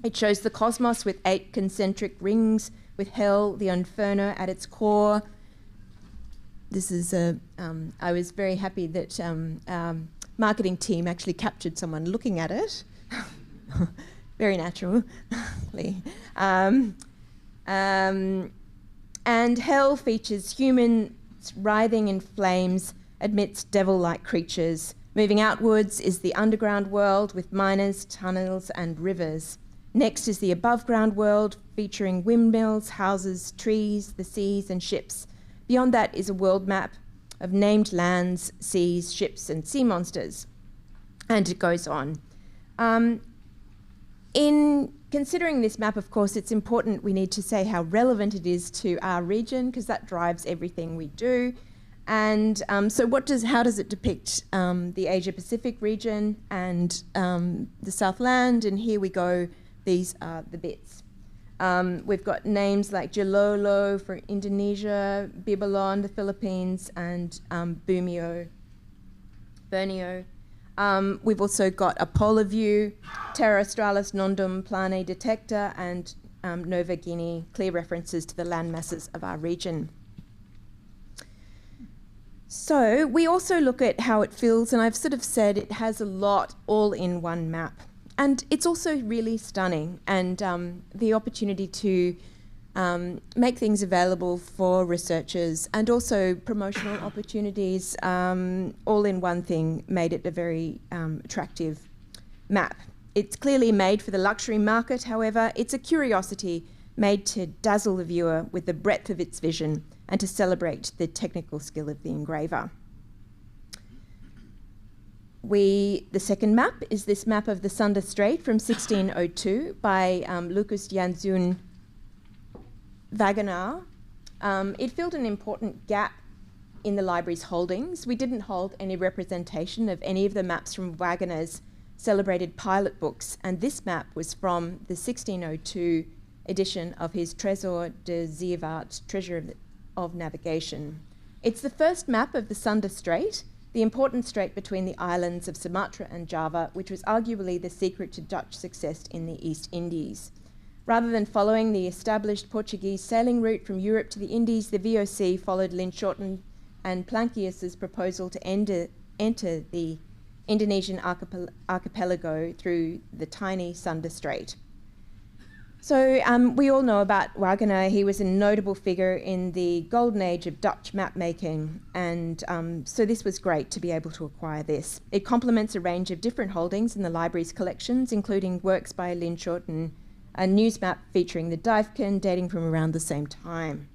It shows the cosmos with 8 concentric rings, with hell, the inferno at its core. This is I was very happy that our marketing team actually captured someone looking at it. Very naturally. And hell features humans writhing in flames amidst devil-like creatures. Moving outwards is the underground world with miners, tunnels, and rivers. Next is the above-ground world, featuring windmills, houses, trees, the seas, and ships. Beyond that is a world map of named lands, seas, ships, and sea monsters. And it goes on. In considering this map, of course, it's important we need to say how relevant it is to our region, because that drives everything we do. And so how does it depict the Asia-Pacific region and the Southland? And here we go. These are the bits. We've got names like Jalolo for Indonesia, Bibalon, the Philippines, and Borneo. We've also got a polar view, Terra Australis Nondum Plane Detector, and Nova Guinea, clear references to the land masses of our region. So we also look at how it feels, and I've sort of said it has a lot all in one map. And it's also really stunning, and the opportunity to make things available for researchers and also promotional opportunities all in one thing made it a very attractive map. It's clearly made for the luxury market, however. It's a curiosity made to dazzle the viewer with the breadth of its vision and to celebrate the technical skill of the engraver. The second map is this map of the Sunda Strait from 1602 by Lucas Janszoon Wagenaar. It filled an important gap in the library's holdings. We didn't hold any representation of any of the maps from Wagenaar's celebrated pilot books, and this map was from the 1602 edition of his Trésor de Zeevaart, Treasure of Navigation. It's the first map of the Sunda Strait, the important strait between the islands of Sumatra and Java, which was arguably the secret to Dutch success in the East Indies. Rather than following the established Portuguese sailing route from Europe to the Indies, the VOC followed Linschoten and Plancius's proposal to enter the Indonesian archipelago through the tiny Sunda Strait. So we all know about Wagenaar. He was a notable figure in the golden age of Dutch map making, and so this was great to be able to acquire this. It complements a range of different holdings in the library's collections, including works by Linschoten, a news map featuring the Dijfken dating from around the same time.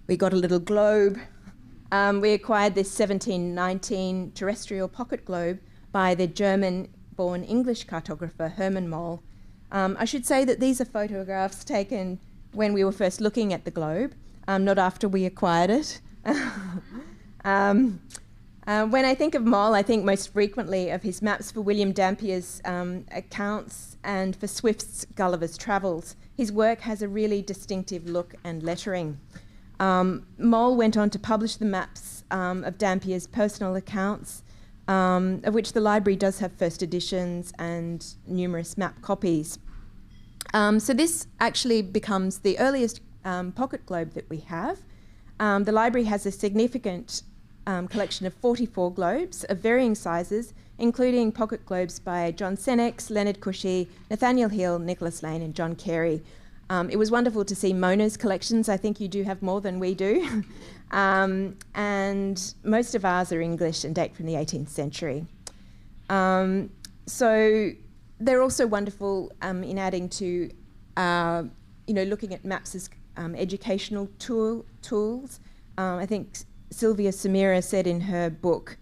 We got a little globe. We acquired this 1719 terrestrial pocket globe by the German-born English cartographer Hermann Moll. I should say that these are photographs taken when we were first looking at the globe, not after we acquired it. When I think of Moll, I think most frequently of his maps for William Dampier's accounts and for Swift's Gulliver's Travels. His work has a really distinctive look and lettering. Moll went on to publish the maps of Dampier's personal accounts, of which the library does have first editions and numerous map copies. So this actually becomes the earliest pocket globe that we have. The library has a significant collection of 44 globes of varying sizes, including pocket globes by John Senex, Leonard Cushy, Nathaniel Hill, Nicholas Lane, and John Carey. It was wonderful to see Mona's collections. I think you do have more than we do. and most of ours are English and date from the 18th century. So they're also wonderful in adding to, looking at maps as educational tools. I think Sylvia Samira said in her book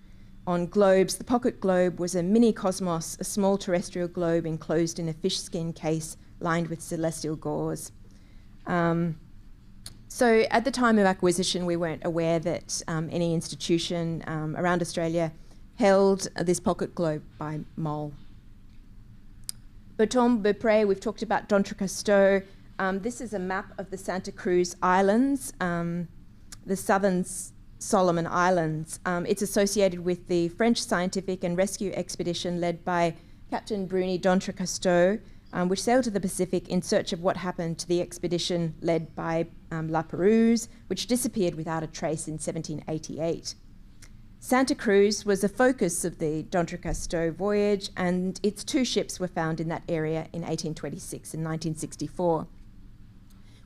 on globes, the pocket globe was a mini cosmos, a small terrestrial globe enclosed in a fish skin case lined with celestial gauze. So at the time of acquisition, we weren't aware that any institution around Australia held this pocket globe by Mole. Beaupré, we've talked about d'Entrecasteaux. This is a map of the Santa Cruz Islands, the Southern Solomon Islands. It's associated with the French scientific and rescue expedition led by Captain Bruni d'Entrecasteaux, which sailed to the Pacific in search of what happened to the expedition led by La Perouse, which disappeared without a trace in 1788. Santa Cruz was a focus of the d'Entrecasteaux voyage, and its 2 ships were found in that area in 1826 and 1964.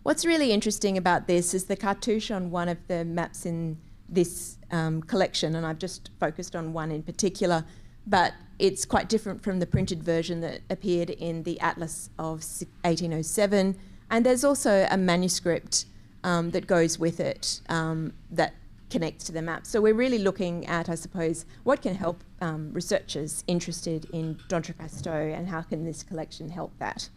What's really interesting about this is the cartouche on one of the maps in this collection, and I've just focused on one in particular, but it's quite different from the printed version that appeared in the Atlas of 1807, and there's also a manuscript that goes with it that connects to the map. So we're really looking at, I suppose, what can help researchers interested in d'Entrecasteaux and how can this collection help that.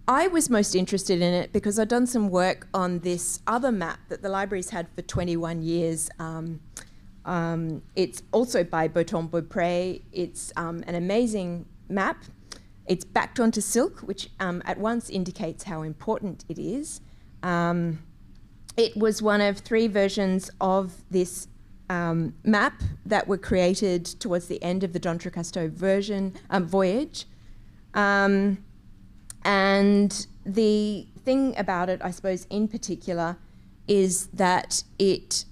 I was most interested in it because I'd done some work on this other map that the library's had for 21 years. It's also by Beaupré. It's an amazing map. It's backed onto silk, which at once indicates how important it is. It was one of 3 versions of this map that were created towards the end of the d'Entrecasteaux voyage. And the thing about it, I suppose, in particular, is that it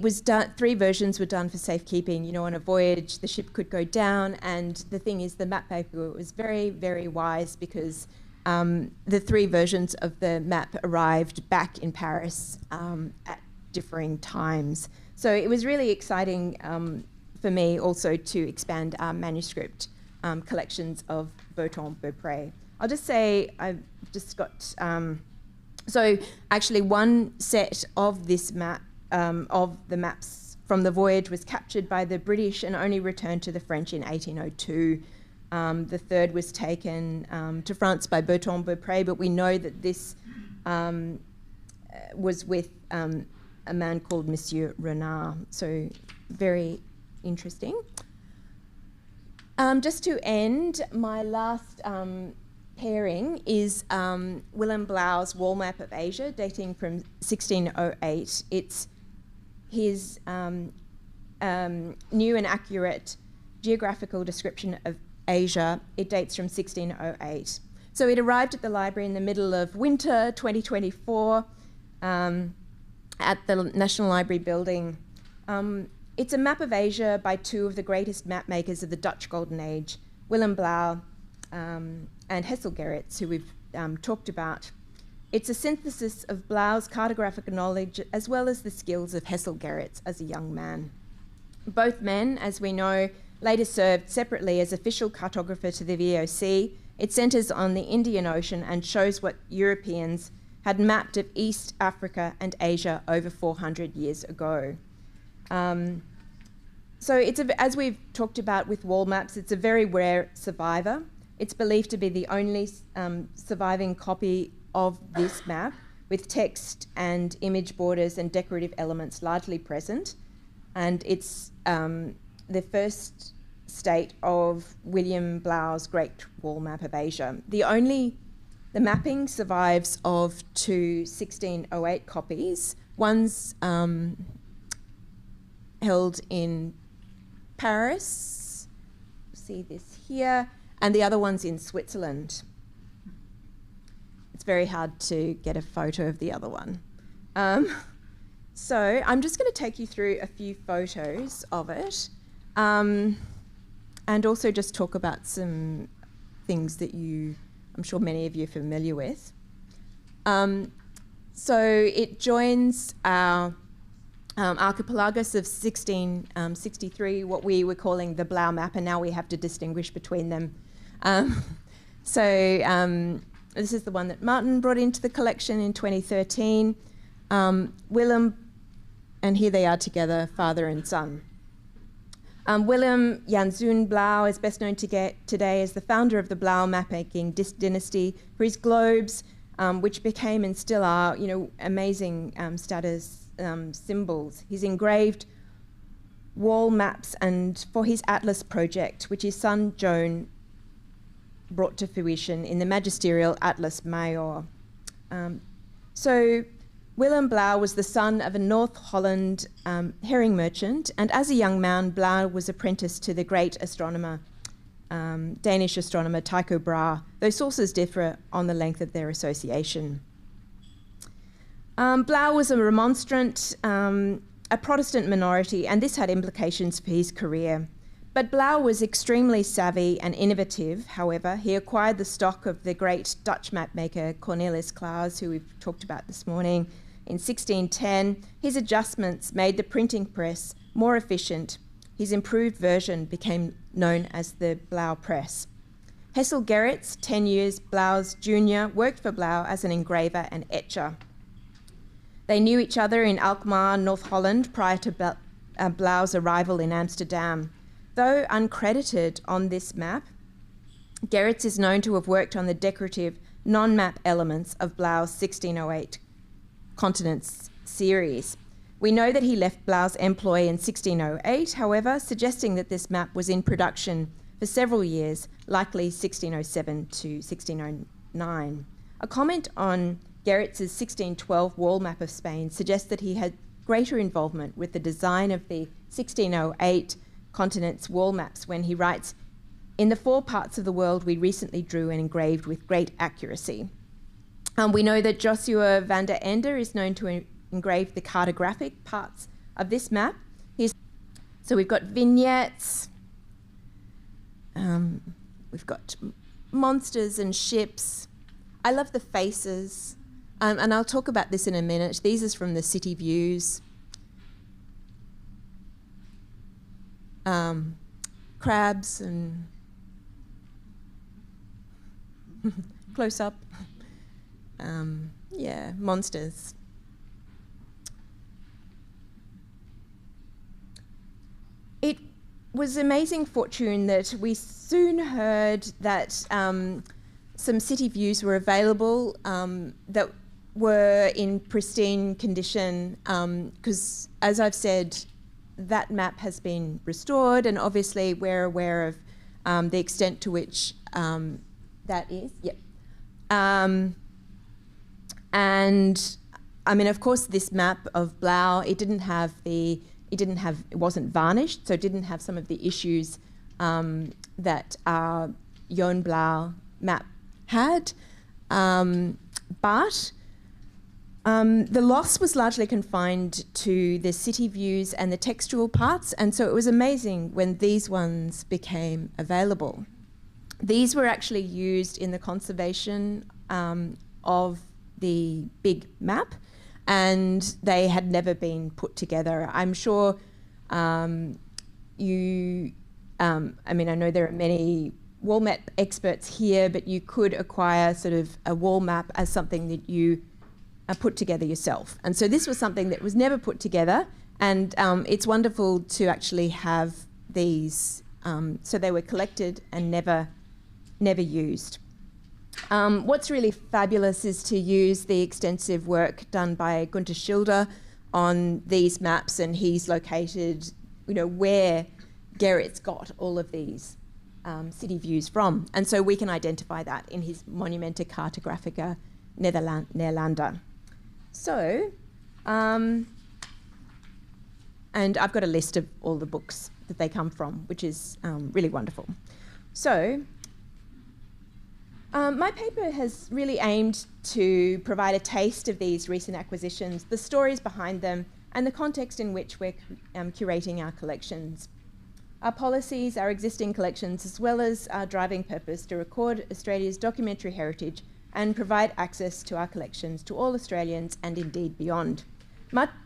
was done. 3 versions were done for safekeeping. You know, on a voyage, the ship could go down, and the thing is, the map maker was very, very wise because the 3 versions of the map arrived back in Paris at differing times. So it was really exciting for me also to expand our manuscript collections of Beaupré. I'll just say I've just got, so actually one set of this map, of the maps from the voyage was captured by the British and only returned to the French in 1802. The 3rd was taken to France by Beaupré, but we know that this was with a man called Monsieur Renard, so very interesting. Just to end, my last pairing is Willem Blau's wall map of Asia, dating from 1608. It's his new and accurate geographical description of Asia. It dates from 1608. So it arrived at the library in the middle of winter 2024 at the National Library building. It's a map of Asia by 2 of the greatest map makers of the Dutch Golden Age, Willem Blau and Hessel Gerrits, who we've talked about. It's a synthesis of Blau's cartographic knowledge as well as the skills of Hessel Gerrits as a young man. Both men, as we know, later served separately as official cartographer to the VOC. It centres on the Indian Ocean and shows what Europeans had mapped of East Africa and Asia over 400 years ago. So it's as we've talked about with wall maps, it's a very rare survivor. It's believed to be the only surviving copy of this map, with text and image borders and decorative elements largely present. And it's the first state of William Blau's Great Wall Map of Asia. The mapping survives of 2 1608 copies. One's held in Paris, see this here, and the other one's in Switzerland. It's very hard to get a photo of the other one. So I'm just going to take you through a few photos of it, and also just talk about some things that I'm sure many of you are familiar with. So it joins our archipelagos of 1663, what we were calling the Blau map, and now we have to distinguish between them. This is the one that Martin brought into the collection in 2013. Willem, and here they are together, father and son. Willem Janszoon Blau is best known today as the founder of the Blau map-making dynasty for his globes, which became and still are, amazing status symbols. He's engraved wall maps, and for his Atlas project, which his son Joan brought to fruition in the magisterial Atlas Major. So Willem Blau was the son of a North Holland herring merchant, and as a young man, Blau was apprenticed to the great astronomer, Danish astronomer Tycho Brahe, though sources differ on the length of their association. Blau was a remonstrant, a Protestant minority, and this had implications for his career. But Blau was extremely savvy and innovative. However, he acquired the stock of the great Dutch mapmaker Cornelis Claus, who we've talked about this morning, in 1610. His adjustments made the printing press more efficient. His improved version became known as the Blau press. Hessel Gerritz, 10 years Blau's junior, worked for Blau as an engraver and etcher. They knew each other in Alkmaar, North Holland, prior to Blau's arrival in Amsterdam. Though uncredited on this map, Gerritz is known to have worked on the decorative non-map elements of Blau's 1608 continents series. We know that he left Blau's employ in 1608, however, suggesting that this map was in production for several years, likely 1607 to 1609. A comment on Gerritz's 1612 wall map of Spain suggests that he had greater involvement with the design of the 1608 continents wall maps when he writes, "In the 4 parts of the world we recently drew and engraved with great accuracy." We know that Joshua van der Ende is known to engrave the cartographic parts of this map. So we've got vignettes, we've got monsters and ships. I love the faces, and I'll talk about this in a minute. These are from the city views. Crabs and close up, monsters. It was amazing fortune that we soon heard that some city views were available that were in pristine condition, because as I've said, that map has been restored, and obviously we're aware of the extent to which that is. Yep. And I mean, of course, this map of Blau, it wasn't varnished, so it didn't have some of the issues that our Joan Blau map had. But the loss was largely confined to the city views and the textual parts, and so it was amazing when these ones became available. These were actually used in the conservation of the big map, and they had never been put together. I'm sure I know there are many wall map experts here, but you could acquire sort of a wall map as something that you put together yourself. And so this was something that was never put together, and it's wonderful to actually have these. So they were collected and never used. What's really fabulous is to use the extensive work done by Gunther Schilder on these maps, and he's located, where Gerritz got all of these city views from. And so we can identify that in his Monumenta Cartographica Nederlanda. So, and I've got a list of all the books that they come from, which is really wonderful. So, my paper has really aimed to provide a taste of these recent acquisitions, the stories behind them, and the context in which we're curating our collections. Our policies, our existing collections, as well as our driving purpose to record Australia's documentary heritage and provide access to our collections to all Australians and indeed beyond.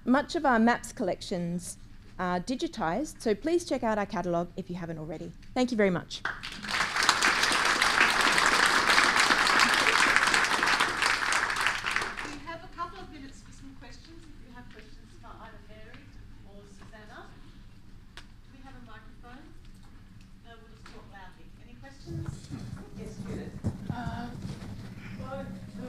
Much of our maps collections are digitised, so please check out our catalogue if you haven't already. Thank you very much. We have a couple of minutes for some questions. If you have questions for either Mary or Susanna. Do we have a microphone? No, we'll just talk loudly. Any questions? Yes, Judith. Both to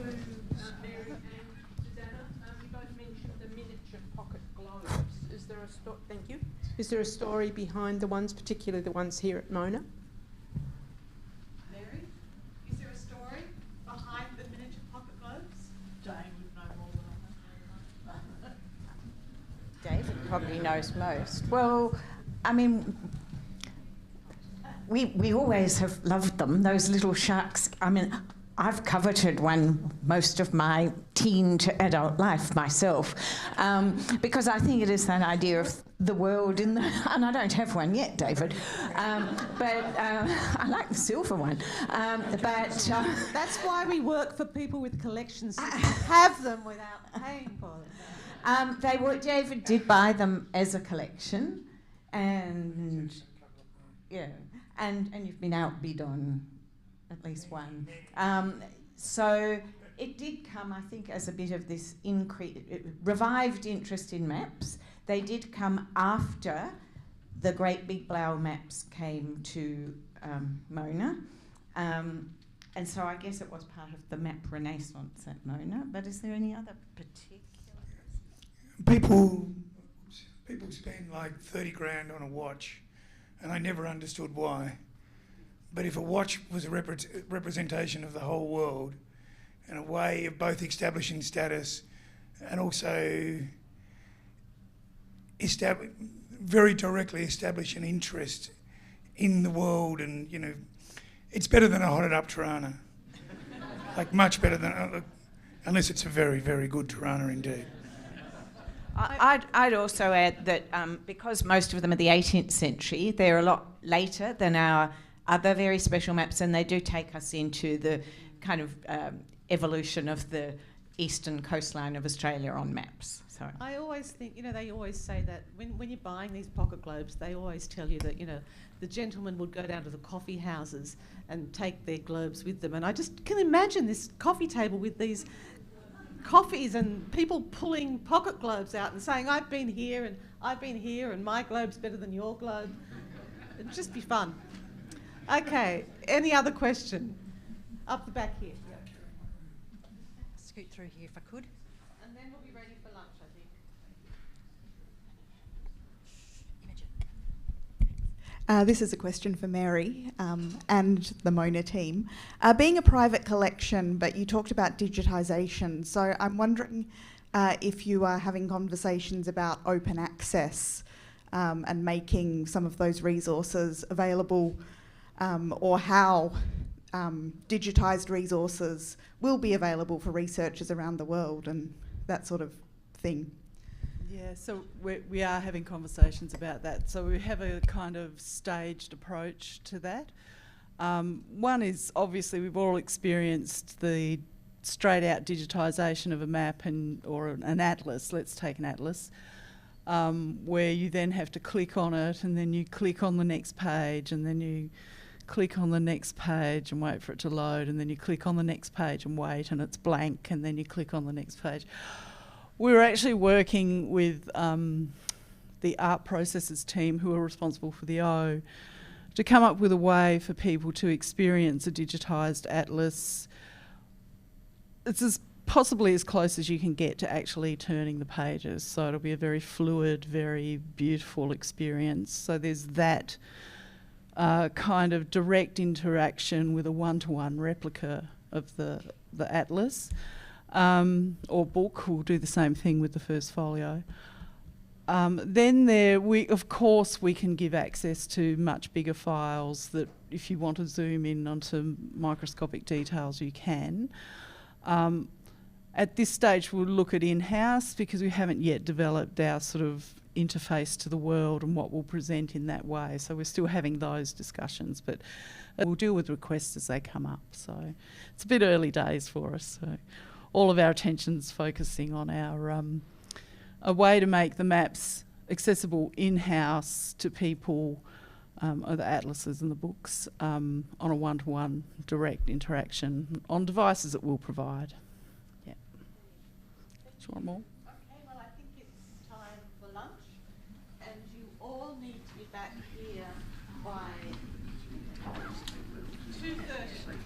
Mary and Susanna, you both mentioned the miniature pocket globes. Is there a thank you. Is there a story behind the ones, particularly the ones here at Mona? Mary, is there a story behind the miniature pocket globes? Jane would know more than I. David probably knows most. Well, I mean, we always have loved them, those little sharks. I mean, I've coveted one most of my teen to adult life myself, because I think it is that idea of the world in the, and I don't have one yet, David, but I like the silver one. That's why we work for people with collections, so you can have them without paying for them. David did buy them as a collection, and yeah, and you've been outbid on at least one. So it did come, I think, as a bit of this revived interest in maps. They did come after the great big Blau maps came to Mona. And so I guess it was part of the map renaissance at Mona. But is there any other particular? People spend like 30 grand on a watch, and I never understood why. But if a watch was a representation of the whole world and a way of both establishing status and also very directly establish an interest in the world, and, you know, it's better than a hotted up Tirana. Like, much better than, unless it's a very, very good Tirana indeed. I'd also add that because most of them are the 18th century, they're a lot later than our other very special maps, and they do take us into the kind of evolution of the eastern coastline of Australia on maps. So I always think, you know, they always say that when you're buying these pocket globes, they always tell you that, you know, the gentlemen would go down to the coffee houses and take their globes with them. And I just can imagine this coffee table with these coffees and people pulling pocket globes out and saying, I've been here and my globe's better than your globe. It'd just be fun. Okay, any other question? Up the back here. Yeah. Scoot through here if I could. And then we'll be ready for lunch, I think. This is a question for Mary and the Mona team. Being a private collection, but you talked about digitisation, so I'm wondering if you are having conversations about open access and making some of those resources available, or how digitised resources will be available for researchers around the world and that sort of thing. Yeah, so we are having conversations about that. So we have a kind of staged approach to that. One is, obviously, we've all experienced the straight out digitisation of a map or an atlas. Let's take an atlas, where you then have to click on it, and then you click on the next page, and then you click on the next page and wait for it to load, and then you click on the next page and wait, and it's blank, and then you click on the next page. We were actually working with the art processes team, who are responsible for the O, to come up with a way for people to experience a digitised atlas. It's possibly as close as you can get to actually turning the pages, so it'll be a very fluid, very beautiful experience. So there's that kind of direct interaction with a one-to-one replica of the atlas. Or book. We'll do the same thing with the first folio. Then of course we can give access to much bigger files that if you want to zoom in onto microscopic details, you can. At this stage, we'll look at in-house because we haven't yet developed our sort of interface to the world and what we'll present in that way. So we're still having those discussions, but we'll deal with requests as they come up. So it's a bit early days for us. So all of our attention's focusing on our a way to make the maps accessible in-house to people, or the atlases and the books, on a one-to-one direct interaction on devices that we'll provide. Yeah. Do you want more? Okay, well, I think it's time for lunch, and you all need to be back here by 2:30.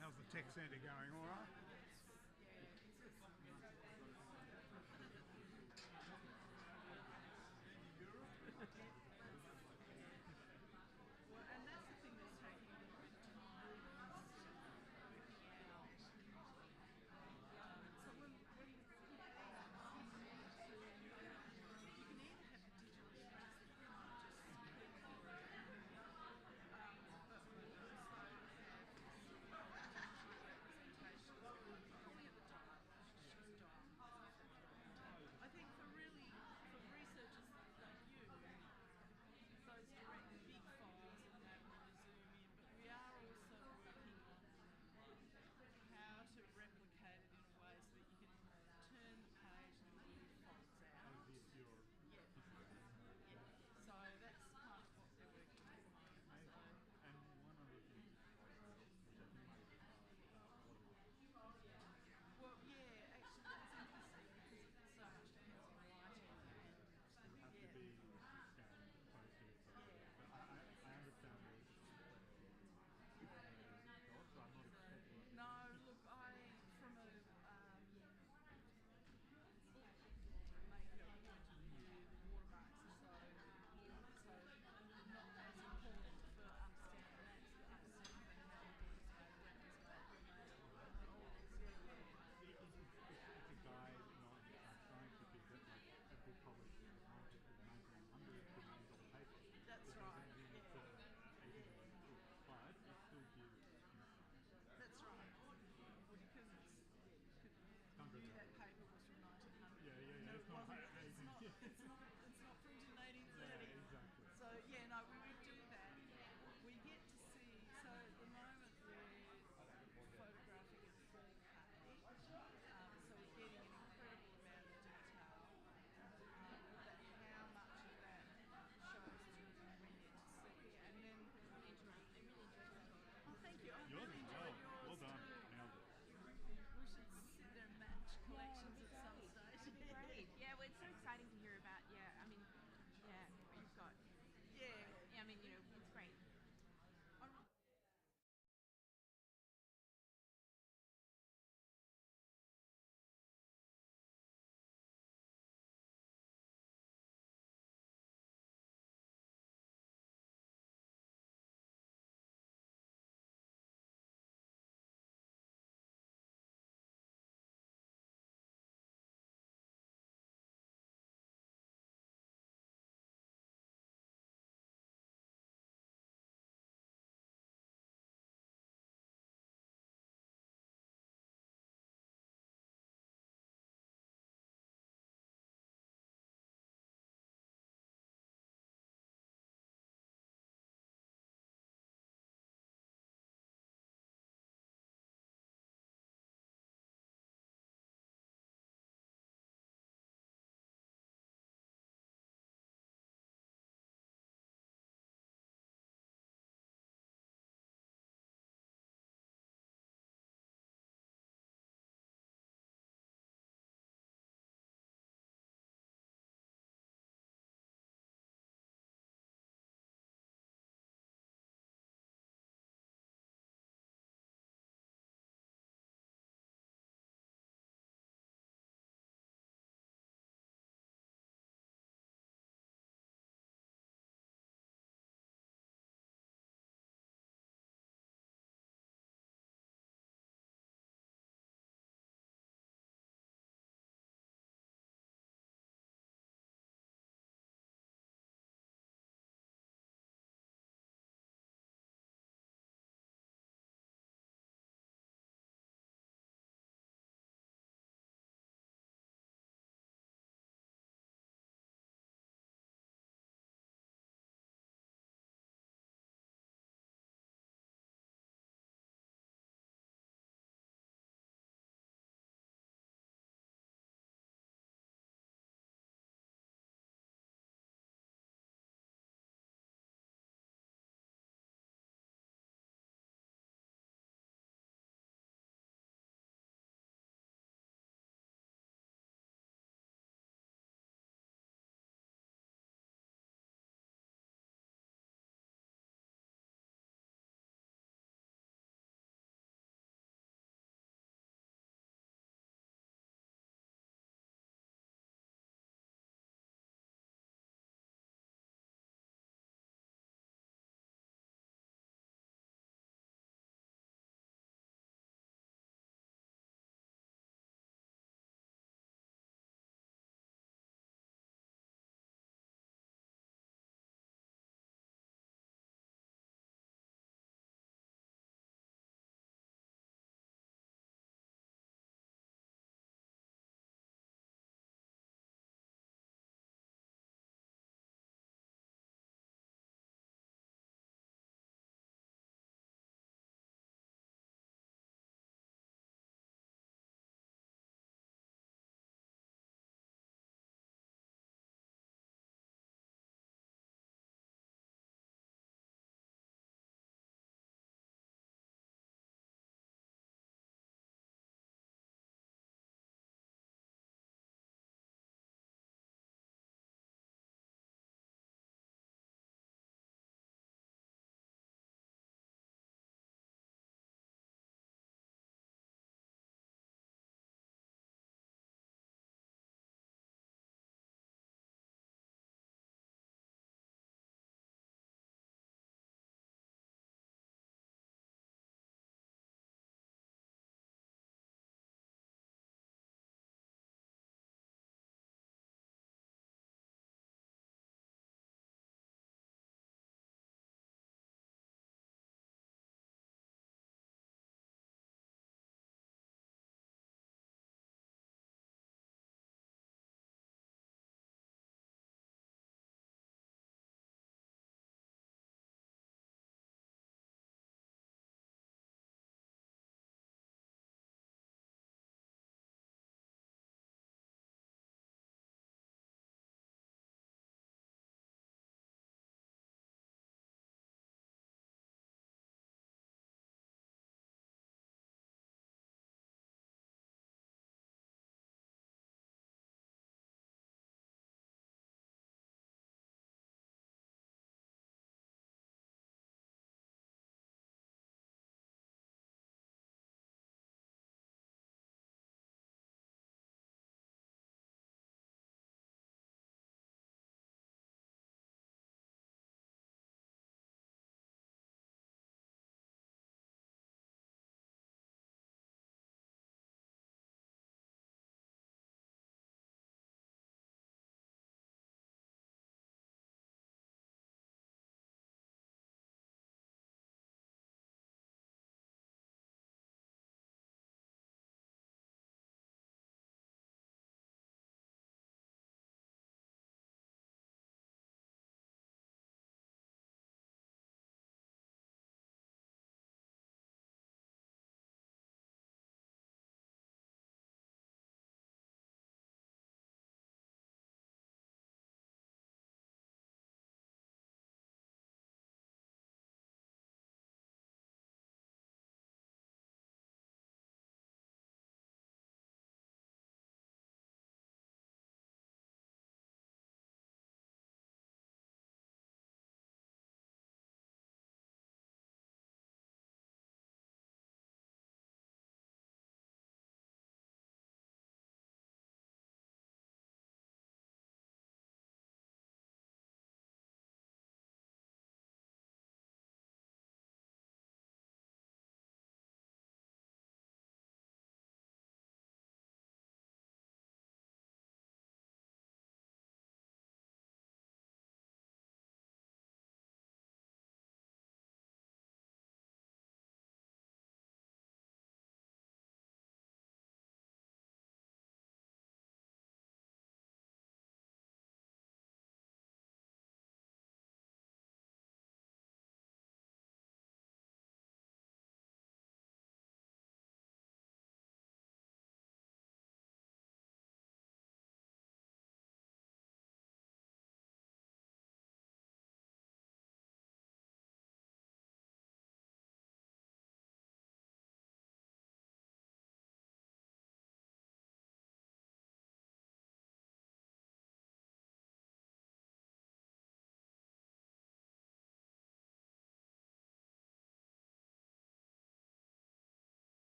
How's the tech centre going? All right? Yeah, well, it's so exciting to hear about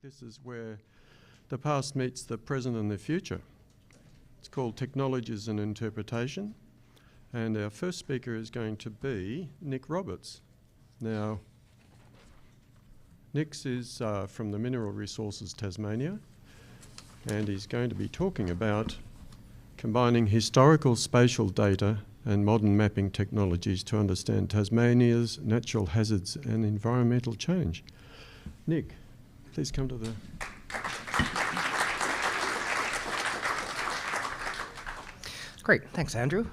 This is where the past meets the present and the future. It's called Technologies and Interpretation. And our first speaker is going to be Nick Roberts. Now, Nick's is from the Mineral Resources Tasmania, and he's going to be talking about combining historical spatial data and modern mapping technologies to understand Tasmania's natural hazards and environmental change. Nick, please come to the... Great, thanks, Andrew.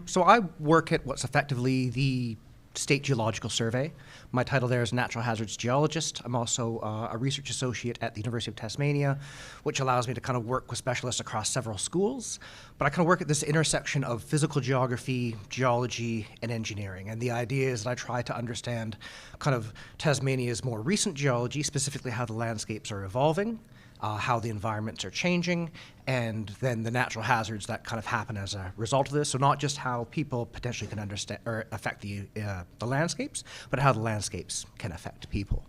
So I work at what's effectively the State Geological Survey. My title there is Natural Hazards Geologist. I'm also a research associate at the University of Tasmania, which allows me to kind of work with specialists across several schools. But I kind of work at this intersection of physical geography, geology, and engineering. And the idea is that I try to understand kind of Tasmania's more recent geology, specifically how the landscapes are evolving, how the environments are changing, and then the natural hazards that kind of happen as a result of this. So not just how people potentially can understand or affect the landscapes, but how the landscapes can affect people.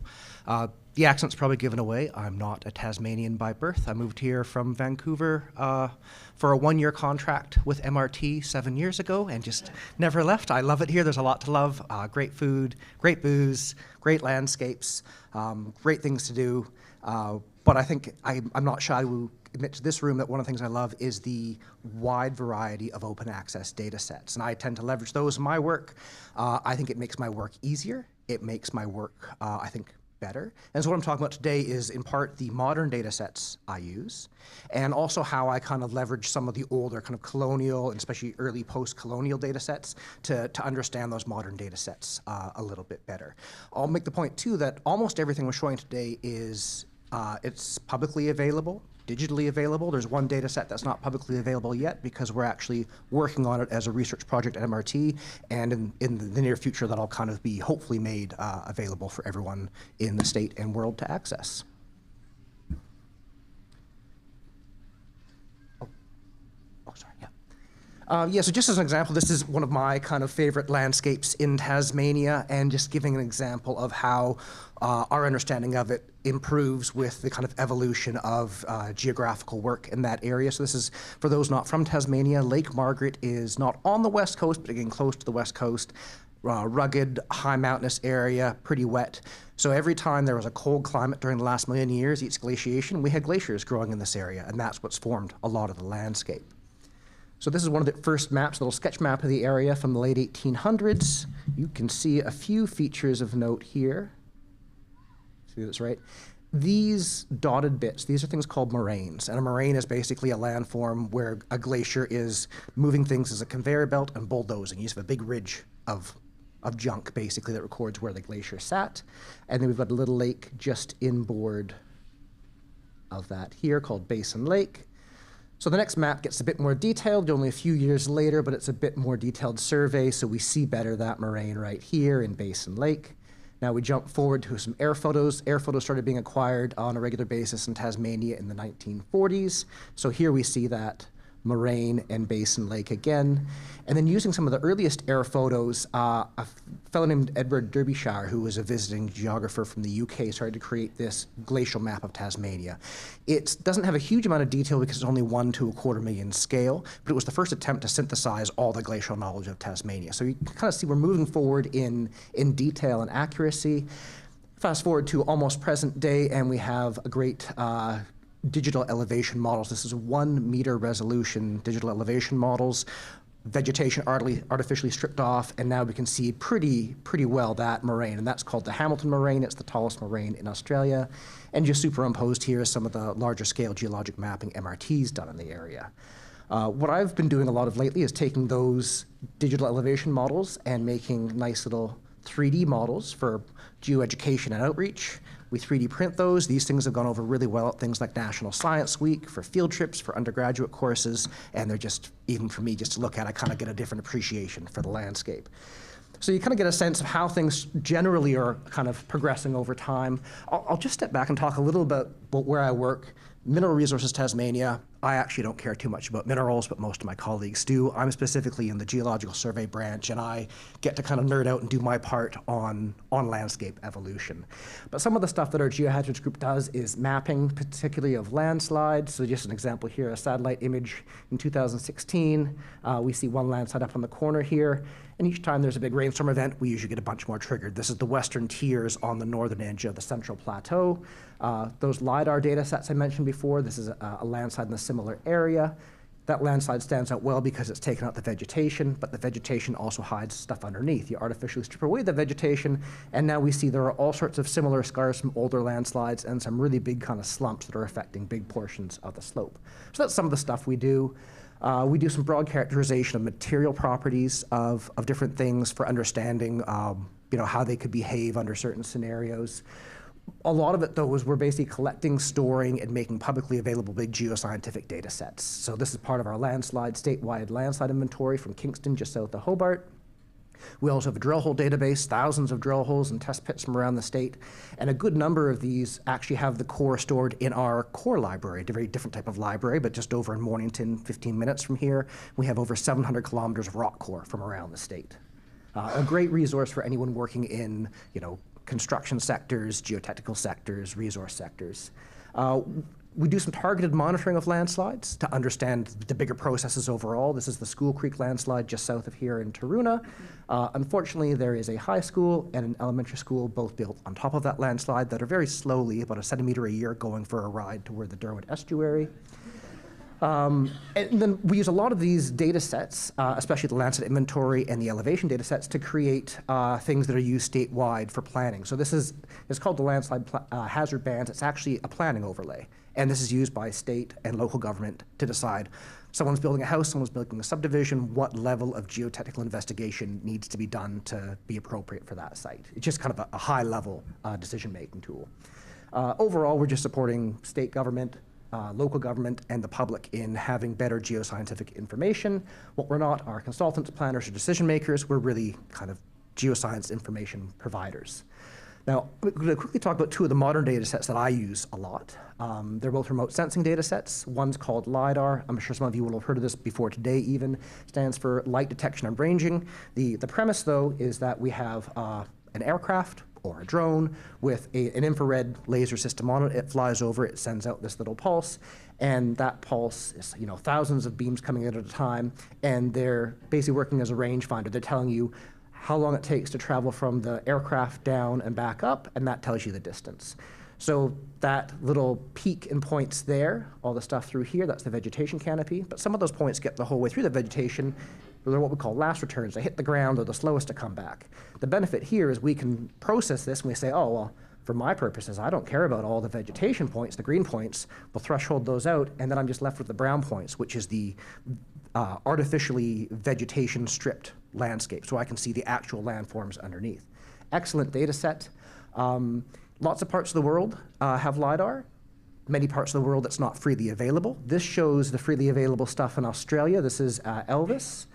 The accent's probably given away. I'm not a Tasmanian by birth. I moved here from Vancouver for a one-year contract with MRT 7 years ago and just never left. I love it here. There's a lot to love. Great food, great booze, great landscapes, great things to do. But I think I'm not shy to admit to this room that one of the things I love is the wide variety of open access data sets. And I tend to leverage those in my work. I think it makes my work easier. It makes my work, I think, better. And so what I'm talking about today is in part the modern data sets I use, and also how I kind of leverage some of the older kind of colonial and especially early post-colonial data sets to understand those modern data sets a little bit better. I'll make the point too that almost everything we're showing today is it's publicly available, digitally available. There's one data set that's not publicly available yet because we're actually working on it as a research project at MRT, and in the near future that'll kind of be hopefully made available for everyone in the state and world to access. Yeah, so just as an example, this is one of my kind of favorite landscapes in Tasmania, and just giving an example of how our understanding of it improves with the kind of evolution of geographical work in that area. So this is, for those not from Tasmania, Lake Margaret is not on the west coast, but again close to the west coast. Rugged, high mountainous area, pretty wet. So every time there was a cold climate during the last million years, each glaciation, we had glaciers growing in this area, and that's what's formed a lot of the landscape. So this is one of the first maps, a little sketch map of the area from the late 1800s. You can see a few features of note here. See that's right. These dotted bits, these are things called moraines. And a moraine is basically a landform where a glacier is moving things as a conveyor belt and bulldozing. You just have a big ridge of junk, basically, that records where the glacier sat. And then we've got a little lake just inboard of that here called Basin Lake. So the next map gets a bit more detailed, only a few years later, but it's a bit more detailed survey, so we see better that moraine right here in Basin Lake. Now we jump forward to some air photos. Air photos started being acquired on a regular basis in Tasmania in the 1940s. So here we see that moraine and Basin Lake again. And then using some of the earliest air photos, a fellow named Edward Derbyshire, who was a visiting geographer from the UK, started to create this glacial map of Tasmania. It doesn't have a huge amount of detail because it's only 1 to 250,000 scale, but it was the first attempt to synthesize all the glacial knowledge of Tasmania. So you can kind of see we're moving forward in detail and accuracy. Fast forward to almost present day, and we have a great digital elevation models. This is 1 meter resolution digital elevation models. Vegetation artificially stripped off, and now we can see pretty well that moraine, and that's called the Hamilton Moraine. It's the tallest moraine in Australia, and just superimposed here is some of the larger scale geologic mapping MRT's done in the area. What I've been doing a lot of lately is taking those digital elevation models and making nice little 3D models for geoeducation and outreach. We 3D print those. These things have gone over really well at things like National Science Week, for field trips, for undergraduate courses, and they're just, even for me, just to look at, I kind of get a different appreciation for the landscape. So you kind of get a sense of how things generally are kind of progressing over time. I'll just step back and talk a little bit about where I work. Mineral Resources Tasmania, I actually don't care too much about minerals, but most of my colleagues do. I'm specifically in the Geological Survey branch, and I get to kind of nerd out and do my part on landscape evolution. But some of the stuff that our geohazards group does is mapping, particularly of landslides. So just an example here, a satellite image in 2016. We see one landslide up on the corner here. And each time there's a big rainstorm event, we usually get a bunch more triggered. This is the western tiers on the northern edge of the Central Plateau. Those LiDAR data sets I mentioned before, this is a landslide in a similar area. That landslide stands out well because it's taken out the vegetation, but the vegetation also hides stuff underneath. You artificially strip away the vegetation, and now we see there are all sorts of similar scars from older landslides and some really big kind of slumps that are affecting big portions of the slope. So that's some of the stuff we do. We do some broad characterization of material properties of different things for understanding how they could behave under certain scenarios. A lot of it, though, is we're basically collecting, storing, and making publicly available big geoscientific data sets. So this is part of our statewide landslide inventory from Kingston, just south of Hobart. We also have a drill hole database, thousands of drill holes and test pits from around the state. And a good number of these actually have the core stored in our core library, a very different type of library, but just over in Mornington, 15 minutes from here. We have over 700 kilometers of rock core from around the state. A great resource for anyone working in, construction sectors, geotechnical sectors, resource sectors. We do some targeted monitoring of landslides to understand the bigger processes overall. This is the School Creek landslide just south of here in Taroona. Unfortunately, there is a high school and an elementary school both built on top of that landslide that are very slowly, about a centimeter a year, going for a ride toward the Derwent estuary. And then we use a lot of these data sets, especially the Lancet inventory and the elevation data sets, to create things that are used statewide for planning. So it's called the landslide hazard bands. It's actually a planning overlay. And this is used by state and local government to decide someone's building a house, someone's building a subdivision, what level of geotechnical investigation needs to be done to be appropriate for that site. It's just kind of a high-level decision-making tool. Overall, we're just supporting state government, local government, and the public in having better geoscientific information. What we're not are consultants, planners, or decision makers. We're really kind of geoscience information providers. Now, I'm going to quickly talk about two of the modern data sets that I use a lot. They're both remote sensing data sets. One's called LiDAR. I'm sure some of you will have heard of this before today even. Stands for light detection and ranging. The premise, though, is that we have an aircraft or a drone with an infrared laser system on it. It flies over, it sends out this little pulse, and that pulse is thousands of beams coming in at a time, and they're basically working as a rangefinder. They're telling you how long it takes to travel from the aircraft down and back up, and that tells you the distance. So that little peak in points there, all the stuff through here, that's the vegetation canopy, but some of those points get the whole way through the vegetation. They're what we call last returns. They hit the ground, they're the slowest to come back. The benefit here is we can process this and we say, oh, well, for my purposes, I don't care about all the vegetation points, the green points. We'll threshold those out, and then I'm just left with the brown points, which is the artificially vegetation stripped landscape, so I can see the actual landforms underneath. Excellent data set. Lots of parts of the world have LiDAR. Many parts of the world it's not freely available. This shows the freely available stuff in Australia. This is Elvis.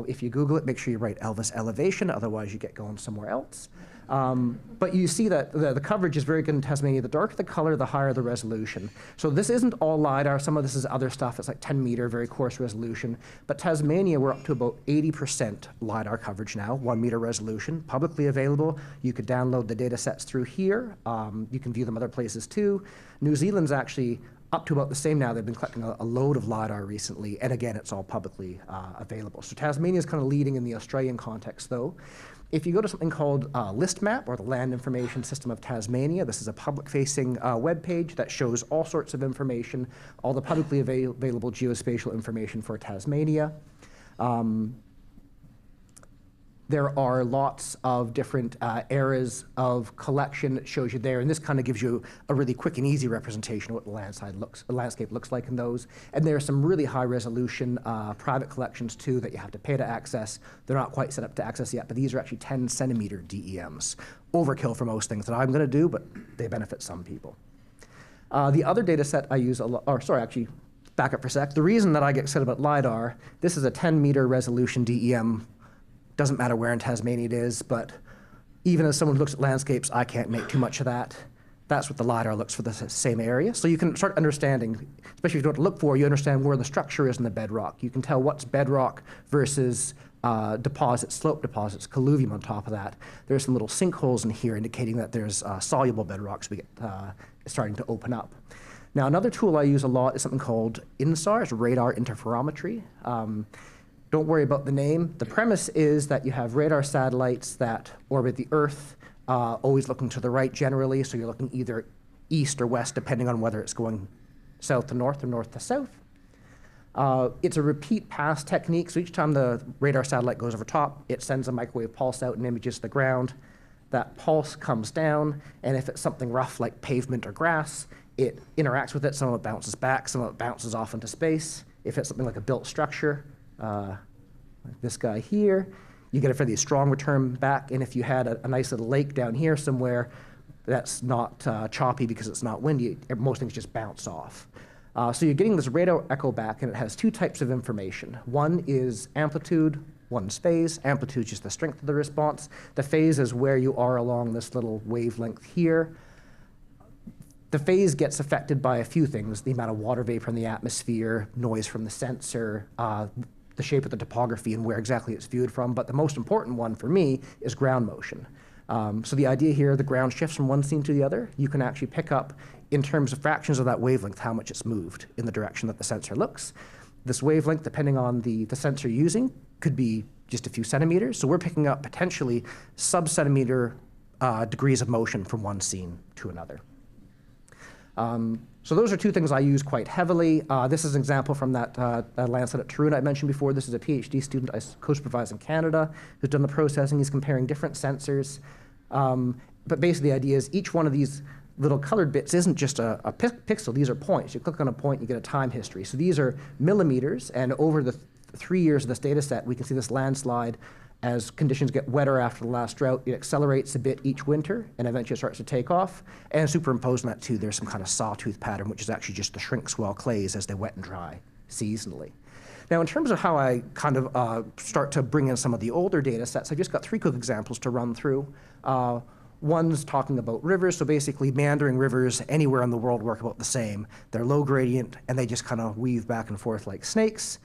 If you Google it, make sure you write Elvis elevation, otherwise you get going somewhere else. But you see that the coverage is very good in Tasmania. The darker the color, the higher the resolution. So this isn't all LiDAR. Some of this is other stuff. It's like 10 meter, very coarse resolution. But Tasmania, we're up to about 80% LiDAR coverage now, 1 meter resolution, publicly available. You could download the data sets through here. You can view them other places too. New Zealand's actually up to about the same now. They've been collecting a load of LiDAR recently, and again, it's all publicly available. So Tasmania is kind of leading in the Australian context, though. If you go to something called ListMap, or the Land Information System of Tasmania, this is a public-facing web page that shows all sorts of information, all the publicly available geospatial information for Tasmania. There are lots of different eras of collection. It shows you there, and this kind of gives you a really quick and easy representation of what the landscape looks like in those. And there are some really high-resolution private collections, too, that you have to pay to access. They're not quite set up to access yet, but these are actually 10-centimeter DEMs. Overkill for most things that I'm going to do, but they benefit some people. The other data set I use a lot, or sorry, actually, back up for a sec. The reason that I get excited about LiDAR, this is a 10-meter resolution DEM. Doesn't matter where in Tasmania it is, but even as someone who looks at landscapes, I can't make too much of that. That's what the LiDAR looks for, the same area. So you can start understanding, especially if you know what to look for, you understand where the structure is in the bedrock. You can tell what's bedrock versus deposits, slope deposits, colluvium on top of that. There's some little sinkholes in here indicating that there's soluble bedrocks we get starting to open up. Now, another tool I use a lot is something called INSAR, it's radar interferometry. Don't worry about the name. The premise is that you have radar satellites that orbit the Earth, always looking to the right generally, so you're looking either east or west, depending on whether it's going south to north or north to south. It's a repeat pass technique, so each time the radar satellite goes over top, it sends a microwave pulse out and images the ground. That pulse comes down, and if it's something rough like pavement or grass, it interacts with it. Some of it bounces back, some of it bounces off into space. If it's something like a built structure, like this guy here, you get a fairly strong return back. And if you had a nice little lake down here somewhere that's not choppy because it's not windy, most things just bounce off. So you're getting this radar echo back, and it has two types of information. One is amplitude, one's phase. Amplitude is just the strength of the response. The phase is where you are along this little wavelength here. The phase gets affected by a few things: the amount of water vapor in the atmosphere, noise from the sensor, the shape of the topography and where exactly it's viewed from. But the most important one for me is ground motion. So the idea here, the ground shifts from one scene to the other. You can actually pick up, in terms of fractions of that wavelength, how much it's moved in the direction that the sensor looks. This wavelength, depending on the sensor you're using, could be just a few centimeters. So we're picking up potentially sub-centimeter degrees of motion from one scene to another. So those are two things I use quite heavily. This is an example from that Landsat at Taruna I mentioned before. This is a PhD student I co-supervise in Canada who's done the processing. He's comparing different sensors. But basically the idea is each one of these little colored bits isn't just a pixel. These are points. You click on a point, you get a time history. So these are millimeters, and over the 3 years of this data set, we can see this landslide. As conditions get wetter after the last drought, it accelerates a bit each winter, and eventually it starts to take off. And superimposed on that too, there's some kind of sawtooth pattern, which is actually just the shrink swell clays as they wet and dry seasonally. Now, in terms of how I kind of start to bring in some of the older data sets, I've just got 3 quick examples to run through. One's talking about rivers, so basically meandering rivers anywhere in the world work about the same. They're low gradient, and they just kind of weave back and forth like snakes.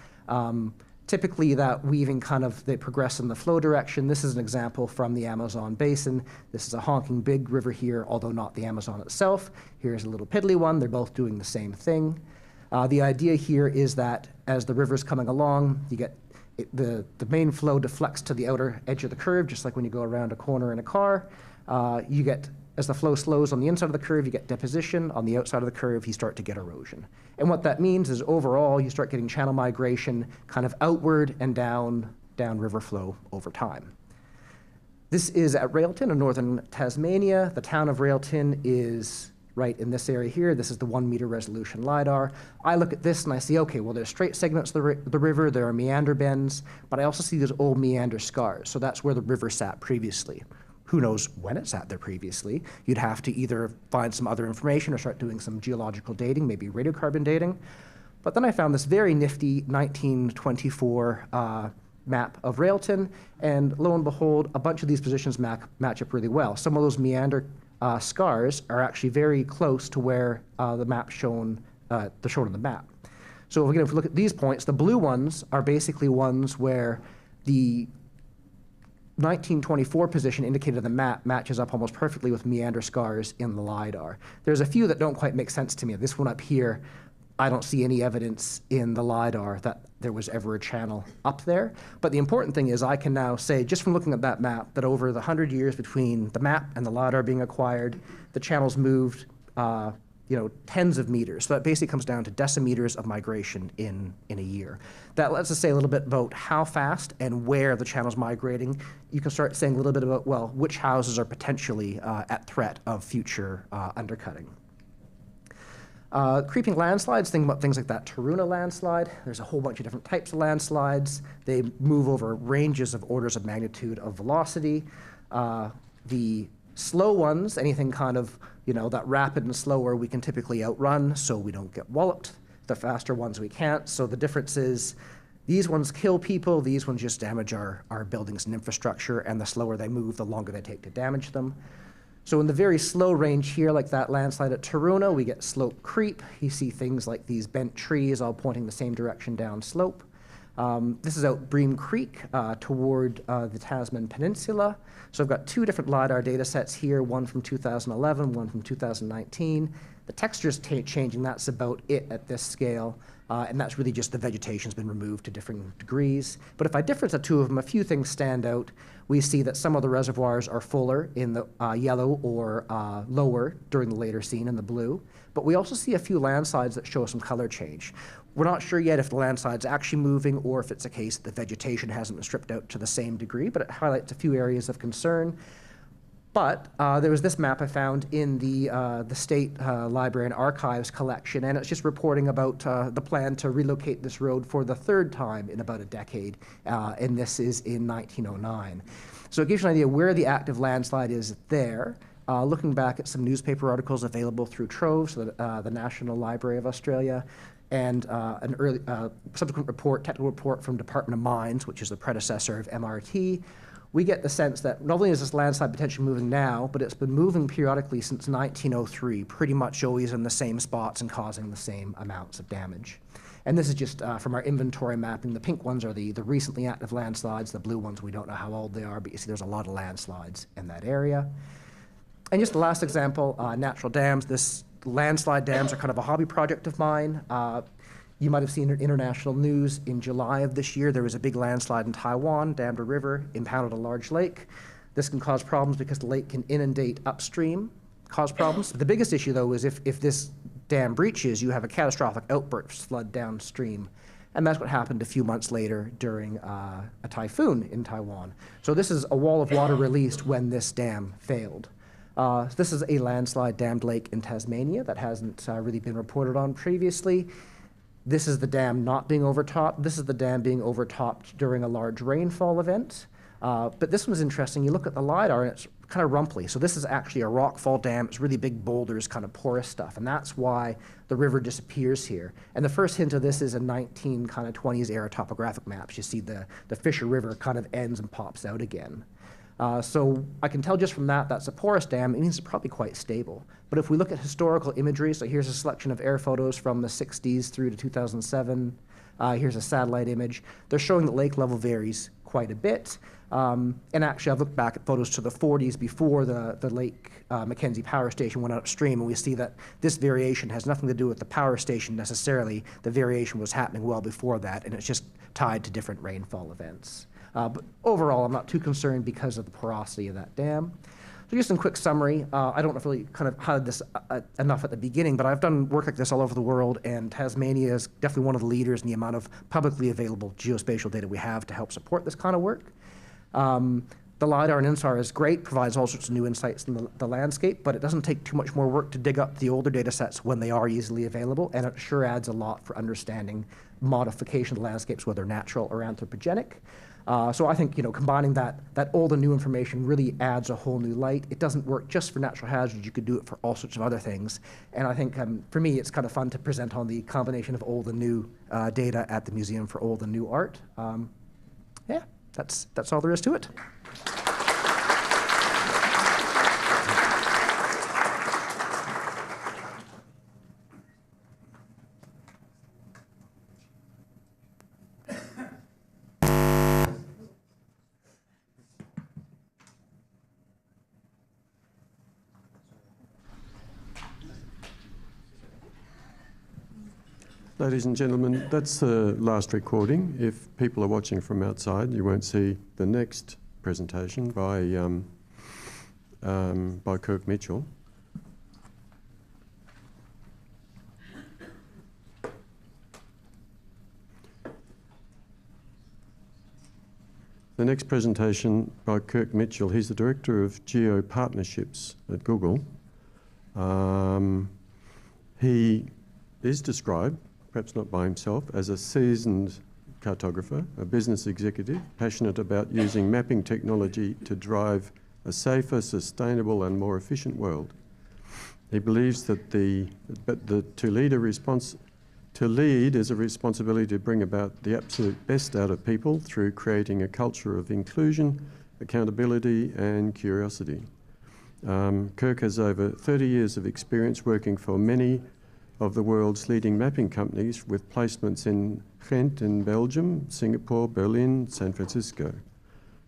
Typically that weaving they progress in the flow direction. This is an example from the Amazon basin. This is a honking big river here, although not the Amazon itself. Here's a little piddly one. They're both doing the same thing. The idea here is that as the river's coming along, you get the main flow deflects to the outer edge of the curve, just like when you go around a corner in a car. You get, as the flow slows on the inside of the curve, you get deposition. On the outside of the curve, you start to get erosion. And what that means is overall, you start getting channel migration kind of outward and down river flow over time. This is at Railton in northern Tasmania. The town of Railton is right in this area here. This is the 1 meter resolution LiDAR. I look at this and I see, okay, well, there's straight segments of the river, there are meander bends, but I also see these old meander scars. So that's where the river sat previously. Who knows when it sat there previously? You'd have to either find some other information or start doing some geological dating, maybe radiocarbon dating. But then I found this very nifty 1924 map of Railton, and lo and behold, a bunch of these positions match up really well. Some of those meander scars are actually very close to where the map shown, they're shown on the map. So again, if we look at these points, the blue ones are basically ones where the 1924 position indicated on the map matches up almost perfectly with meander scars in the LiDAR. There's a few that don't quite make sense to me. This one up here, I don't see any evidence in the LiDAR that there was ever a channel up there. But the important thing is I can now say, just from looking at that map, that over the 100 years between the map and the LiDAR being acquired, the channels moved tens of meters. So that basically comes down to decimeters of migration in a year. That lets us say a little bit about how fast and where the channel's migrating. You can start saying a little bit about, well, which houses are potentially at threat of future undercutting. Creeping landslides, think about things like that Taruna landslide. There's a whole bunch of different types of landslides. They move over ranges of orders of magnitude of velocity. The slow ones, anything kind of, that rapid and slower, we can typically outrun so we don't get walloped. The faster ones we can't. So the difference is these ones kill people, these ones just damage our buildings and infrastructure, and the slower they move, the longer they take to damage them. So in the very slow range here, like that landslide at Taruna, we get slope creep. You see things like these bent trees all pointing the same direction down slope. This is out Bream Creek toward the Tasman Peninsula. So I've got two different LiDAR data sets here, one from 2011, one from 2019. The texture's changing, that's about it at this scale. And that's really just the vegetation's been removed to different degrees. But if I difference the two of them, a few things stand out. We see that some of the reservoirs are fuller in the yellow or lower during the later scene in the blue. But we also see a few landslides that show some color change. We're not sure yet if the landslide's actually moving or if it's a case that the vegetation hasn't been stripped out to the same degree, but it highlights a few areas of concern. But there was this map I found in the State Library and Archives collection, and it's just reporting about the plan to relocate this road for the third time in about a decade, and this is in 1909. So it gives you an idea where the active landslide is there. Looking back at some newspaper articles available through Trove, so the National Library of Australia, and an early subsequent report, technical report from Department of Mines, which is the predecessor of MRT, we get the sense that not only is this landslide potentially moving now, but it's been moving periodically since 1903, pretty much always in the same spots and causing the same amounts of damage. And this is just from our inventory mapping. The pink ones are the recently active landslides. The blue ones, we don't know how old they are, but you see there's a lot of landslides in that area. And just the last example, natural dams. This landslide dams are kind of a hobby project of mine. You might have seen in international news in July of this year, there was a big landslide in Taiwan, dammed a river, impounded a large lake. This can cause problems because the lake can inundate upstream, cause problems. The biggest issue, though, is if this dam breaches, you have a catastrophic outburst flood downstream. And that's what happened a few months later during a typhoon in Taiwan. So this is a wall of water released when this dam failed. This is a landslide dammed lake in Tasmania that hasn't really been reported on previously. This is the dam not being overtopped. This is the dam being overtopped during a large rainfall event. But this one's interesting. You look at the LiDAR and it's kind of rumply. So this is actually a rockfall dam. It's really big boulders, kind of porous stuff. And that's why the river disappears here. And the first hint of this is a 1920s era topographic maps. You see the Fisher River kind of ends and pops out again. So I can tell just from that, that's a porous dam. It means it's probably quite stable. But if we look at historical imagery, so here's a selection of air photos from the 60s through to 2007. Here's a satellite image. They're showing that lake level varies quite a bit. And actually, I've looked back at photos to the 40s before the Lake Mackenzie power station went upstream, and we see that this variation has nothing to do with the power station necessarily. The variation was happening well before that, and it's just tied to different rainfall events. But overall, I'm not too concerned because of the porosity of that dam. So just in quick summary, I don't know if I really kind of highlighted this enough at the beginning, but I've done work like this all over the world, and Tasmania is definitely one of the leaders in the amount of publicly available geospatial data we have to help support this kind of work. The LiDAR and INSAR is great, provides all sorts of new insights in the landscape, but it doesn't take too much more work to dig up the older data sets when they are easily available, and it sure adds a lot for understanding modification of landscapes, whether natural or anthropogenic. So I think, combining that old and new information really adds a whole new light. It doesn't work just for natural hazards. You could do it for all sorts of other things. And I think, for me, it's kind of fun to present on the combination of old and new data at the Museum for Old and New Art. Yeah, that's all there is to it. Ladies and gentlemen, that's the last recording. If people are watching from outside, you won't see the next presentation by Kirk Mitchell. The next presentation by Kirk Mitchell, he's the Director of Geo Partnerships at Google. He is described, perhaps not by himself, as a seasoned cartographer, a business executive, passionate about using mapping technology to drive a safer, sustainable and more efficient world. He believes that to lead is a responsibility to bring about the absolute best out of people through creating a culture of inclusion, accountability and curiosity. Kirk has over 30 years of experience working for many of the world's leading mapping companies with placements in Ghent in Belgium, Singapore, Berlin, San Francisco.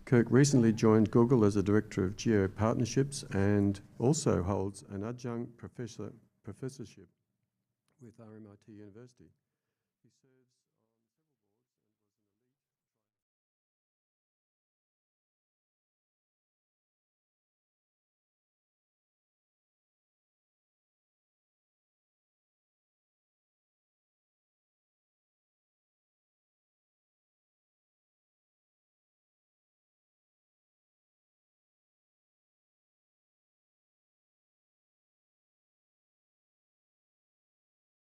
Kirk recently joined Google as a Director of Geo Partnerships and also holds an adjunct professorship with RMIT University.